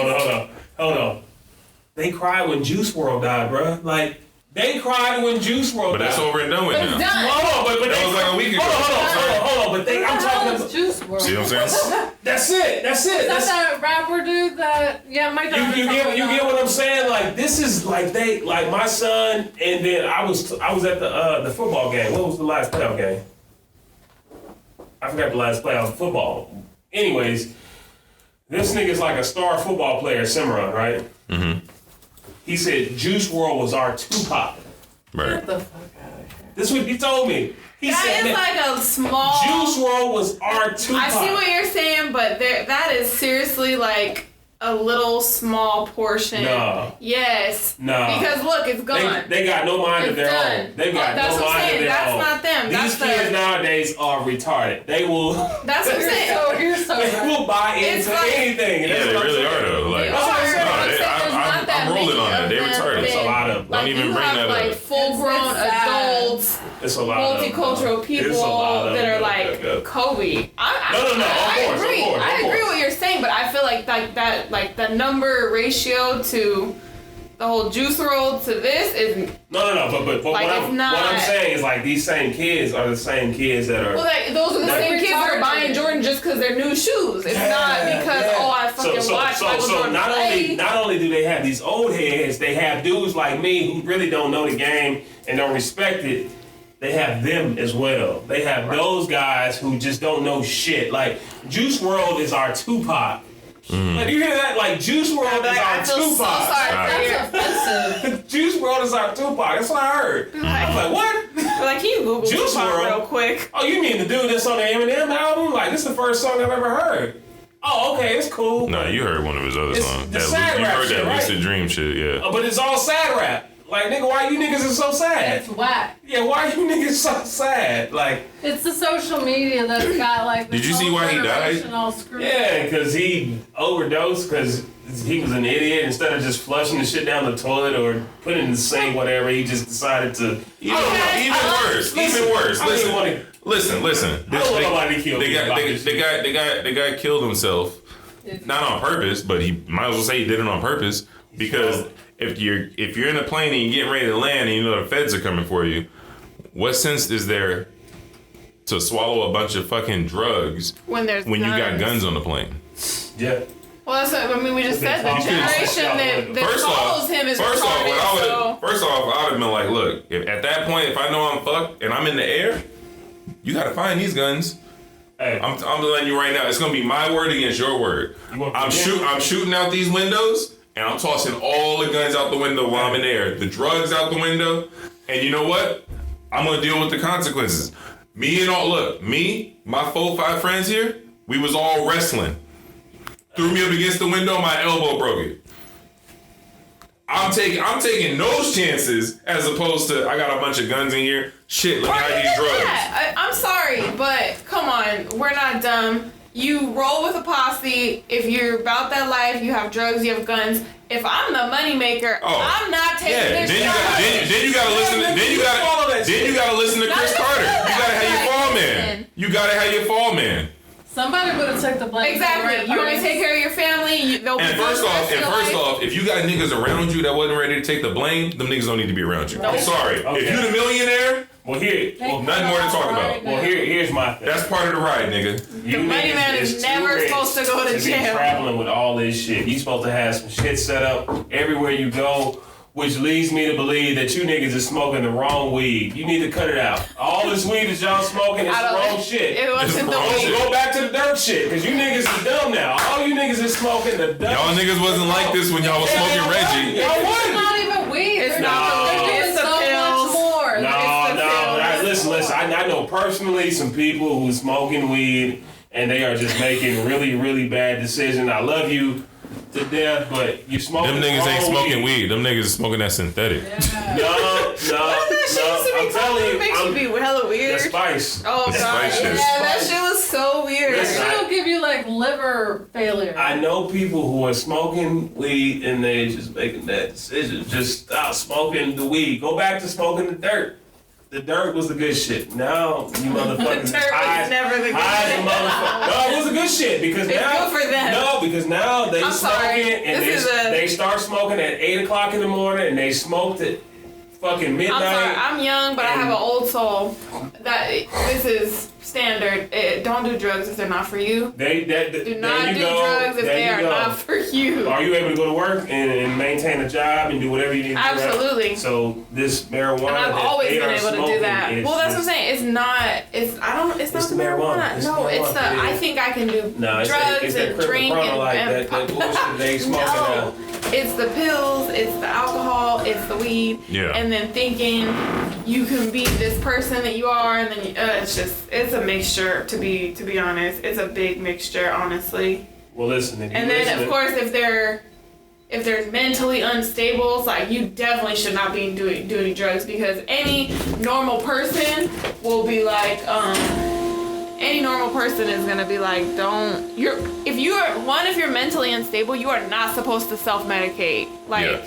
Hold on. They cried when Juice WRLD died, bro. Like, they cried when Juice WRLD But died. that's over and done with It's now. done. Hold on, but That was like a week ago. Hold on. But Who the I'm hell talking is about. Juice WRLD? See what I'm saying? That's it. Is that rapper dude that? Yeah, my daughter. You get what I'm saying? Like this is like my son, and then I was at the football game. What was the last playoff game? I forgot the last playoff football. Anyways, this nigga's like a star football player, Cimarron, right? Mm-hmm. He said Juice WRLD was our Tupac. Right. Get the fuck out of here. This is what he told me. He that said is like a small. Juice WRLD was our Tupac. I see what you're saying, but that is seriously like a little small portion. No. Yes. No. Because look, it's gone. They got no mind of It's their done. own. They got That's no what I'm mind of saying. their That's own. not them. These That's kids nowadays are retarded. They will. That's what I'm saying. You're so They right. will buy It's into like- anything. Yeah, they really are though. Like, They That's what I'm are. saying. But I'm saying I'm there's not that rolling many on that. of They them retarded. It's a that- lot of. Like Don't even you bring have that like up. full-grown It's sad. adults, It's a lot of. multicultural people It's a lot of that are them. like Yeah. Kobe. No, of I course, agree. of course, I of agree course. what you're saying, but I feel like that like the number ratio to the whole Juice WRLD to this is No. But Like, what, it's what not- I'm saying is like these same kids are the same kids that are. well, like those are the Like- same kids that are retarded. buying Jordan just because they're new shoes. It's not because I fucking watched Michael Jordan not play. not only do they have these old heads, they have dudes like me who really don't know the game and don't respect it. They have them as well. They have those guys who just don't know shit. Like Juice WRLD is our Tupac. Like you hear that? Like Juice WRLD Like, is our I feel so Tupac. sorry for you. That's offensive. Juice WRLD is our Tupac. That's what I heard. I was like, what? Like, can you Google Juice Tupac WRLD? real quick? Oh, you mean the dude that's on the Eminem album? Like this is the first song I've ever heard. Oh, okay, it's cool. Nah, you heard one of his other It's songs. the That sad you rap heard shit, that right? Lucid Dream shit, yeah. But it's all sad rap. Like nigga, why you niggas are so sad? It's whack. Yeah, why you niggas so sad? Like, It's the social media that's got like. Did you see why he died? All screwed up. yeah, because he overdosed because he was an idiot. Instead of just flushing the shit down the toilet or putting it in the sink, whatever, he just decided to. Even worse. I don't even wanna- Listen. I don't want nobody killed. The guy killed himself, not on purpose, but he might as well say he did it on purpose because if you're in a plane and you're getting ready to land and you know the feds are coming for you, what sense is there to swallow a bunch of fucking drugs When there's when you got guns on the plane? Yeah. Well, that's what, I mean, we just said the You could- generation that follows him is First off, retarded. I would have been like, look, if at that point, if I know I'm fucked and I'm in the air, you gotta find these guns. Hey, I'm letting you right now. It's gonna be my word against your word. You want I'm shooting out these windows, and I'm tossing all the guns out the window while I'm in the air. The drugs out the window, and you know what? I'm gonna deal with the consequences. My 4-5 friends here, we was all wrestling. Threw me up against the window, my elbow broke it. I'm taking those chances as opposed to I got a bunch of guns in here. Shit, let me hide these drugs. Yeah, I'm sorry, but come on, we're not dumb. You roll with a posse. If you're about that life, you have drugs, you have guns. If I'm the moneymaker, I'm not taking this shit. Then you gotta listen. Then you gotta listen to Chris Carter. You gotta have your fall man. You gotta have your fall man. Somebody would have took the blame. Exactly. You want to take care of your family. And first off, if you got niggas around you that wasn't ready to take the blame, them niggas don't need to be around you. I'm sorry. Okay. If you the millionaire, nothing more to talk about. Well, here's my thing. That's part of the ride, nigga. The money man is never supposed to go to jail. Traveling with all this shit. You supposed to have some shit set up everywhere you go, which leads me to believe that you niggas is smoking the wrong weed. You need to cut it out. All this weed that y'all smoking is the wrong shit. It wasn't the weed. Go back to the dirt shit, because you niggas is dumb now. All you niggas is smoking the dumb Y'all niggas wasn't like this when y'all was smoking Reggie. Y'all wasn't. It's not even weed. It's not the weed. It's It's the so pills. much more. Listen. I know personally some people who smoking weed and they are just making really, really bad decisions. I love you to death, but you smoking. Them niggas ain't smoking weed. Them niggas is smoking that synthetic. No. I'm telling you, It makes you be hella weird. The spice. Oh The god, spice shit. yeah, that shit was so weird. Listen, It'll give you like liver failure. I know people who are smoking weed and they just making that decision. Just stop smoking the weed. Go back to smoking the dirt. The dirt was the good shit. Now you motherfuckers is Dirt high. was never the good High shit. as a motherfucker. No, it was a good shit because It's now. good for them. No, because now they I'm smoking sorry. and This is they start smoking at 8 o'clock in the morning and they smoked at fucking midnight. I'm sorry, I'm young, but I have an old soul. This is standard. Don't do drugs if they're not for you. Do not do drugs if they are not for you. Are you able to go to work and maintain a job and do whatever you need to do? Absolutely. So this marijuana. And I've that always they been are able to do smoking that. is Well, that's what I'm just- saying. It's not It's the the marijuana. marijuana. It's No, the it's the marijuana. I think I can do No, it's drugs that and drink and that bullshit they smoking no. now. It's the pills, it's the alcohol, it's the weed, Yeah. and then thinking you can be this person that you are, and then it's a mixture. To be honest, it's a big mixture, honestly. Well, listen. And then of course, if they're mentally unstable, it's like you definitely should not be doing drugs, because any normal person will be like, any normal person is gonna be like, if you're mentally unstable, you are not supposed to self-medicate. Like,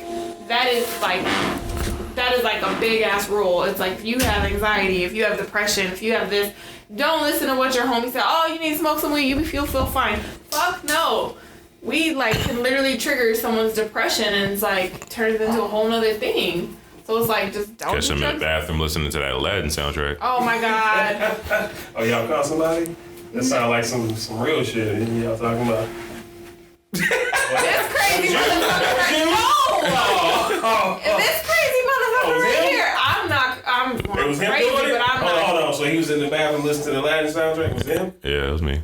that is like a big ass rule. It's like, if you have anxiety, if you have depression, if you have this, don't listen to what your homie said. Oh, you need to smoke some weed, you feel fine. Fuck no. Weed can literally trigger someone's depression, and it's like turns into a whole nother thing. So it's like, just don't Catch do them in the drugs. bathroom listening to that Aladdin soundtrack. Oh my god. Oh, y'all call somebody? That sound like some real shit y'all talking about. This crazy motherfucker right No! This crazy motherfucker right here. I'm It was him crazy, doing it? but I'm not. Hold on. So he was in the bathroom listening to the Aladdin soundtrack? It was him? Yeah, it was me.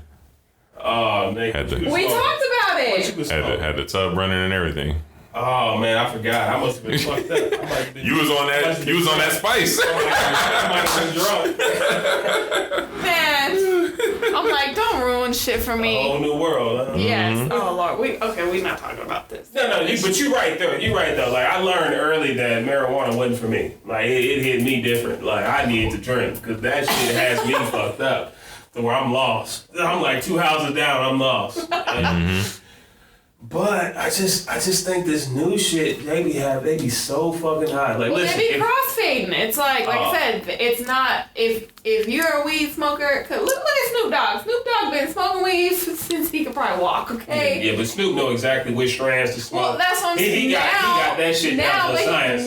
Oh, nigga. Had to- We talked about it. Had the tub running and everything. Oh, man, I forgot. I must have been fucked up. I might have been, You was on that spice. I might have been drunk. Man, I'm like, don't ruin shit for A me. whole new world, huh? Yes. Oh Lord. We're not talking about this. No, but you're right though. You're right though. Like, I learned early that marijuana wasn't for me. Like, it hit me different. Like, I needed to drink because that shit has me fucked up to where I'm lost. I'm like 2 houses down. I'm lost. But I just think this new shit, they be so fucking high. Like, Well, listen, they be crossfading. It's like I said, it's not if you're a weed smoker. Cause look at Snoop Dogg. Snoop Dogg been smoking weed since he could probably walk. Okay. Yeah, but Snoop know exactly which strands to smoke. Well, that's what I'm saying. He got that shit down to science.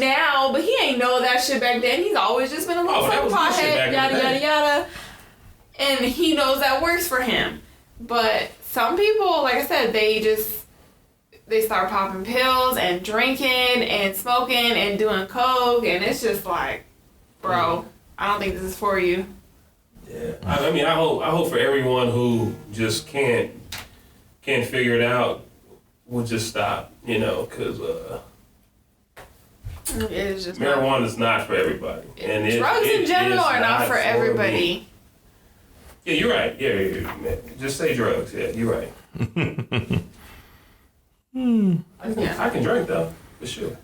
But he ain't know that shit back then. He's always just been a little that was good shit back pothead, in yada the day. yada yada. And he knows that works for him. But some people, like I said, they start popping pills and drinking and smoking and doing coke, and it's just like, bro, I don't think this is for you. Yeah, I mean, I hope for everyone who just can't figure it out will just stop, because It's just marijuana is not for everybody, and drugs in general are not for me. everybody. Yeah, you're right. Yeah, just say drugs. Yeah, you're right. I can drink though, for sure.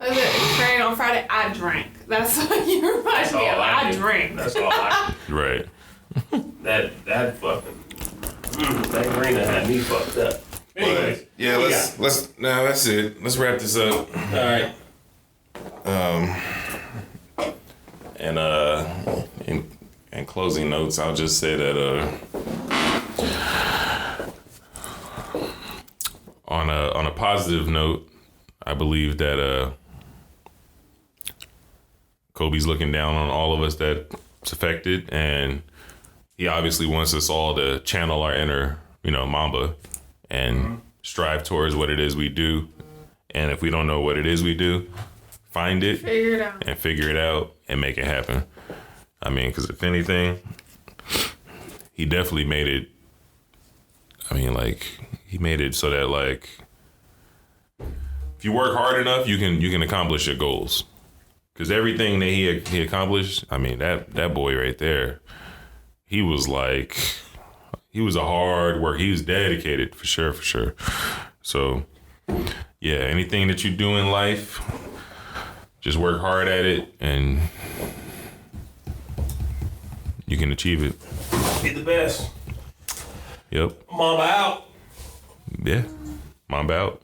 Was it Trey on Friday? I drank. That's what you remind That's me all of. I did. drank. That's all I Right. did. That fucking that green had me fucked up. Anyways, But, yeah, that's it. Let's wrap this up. all right. And in closing notes, I'll just say that on a positive note, I believe that Kobe's looking down on all of us that's affected, and he obviously wants us all to channel our inner, Mamba, and strive towards what it is we do. And if we don't know what it is we do, find it, figure it out, and make it happen. I mean, because if anything, he definitely made it. I mean, he made it so that if you work hard enough, you can accomplish your goals. Because everything that he accomplished, I mean, that boy right there, he was a hard work. He was dedicated for sure. So, yeah, anything that you do in life, just work hard at it, and you can achieve it. Be the best. Yep. Mamba out. Yeah. Mamba out.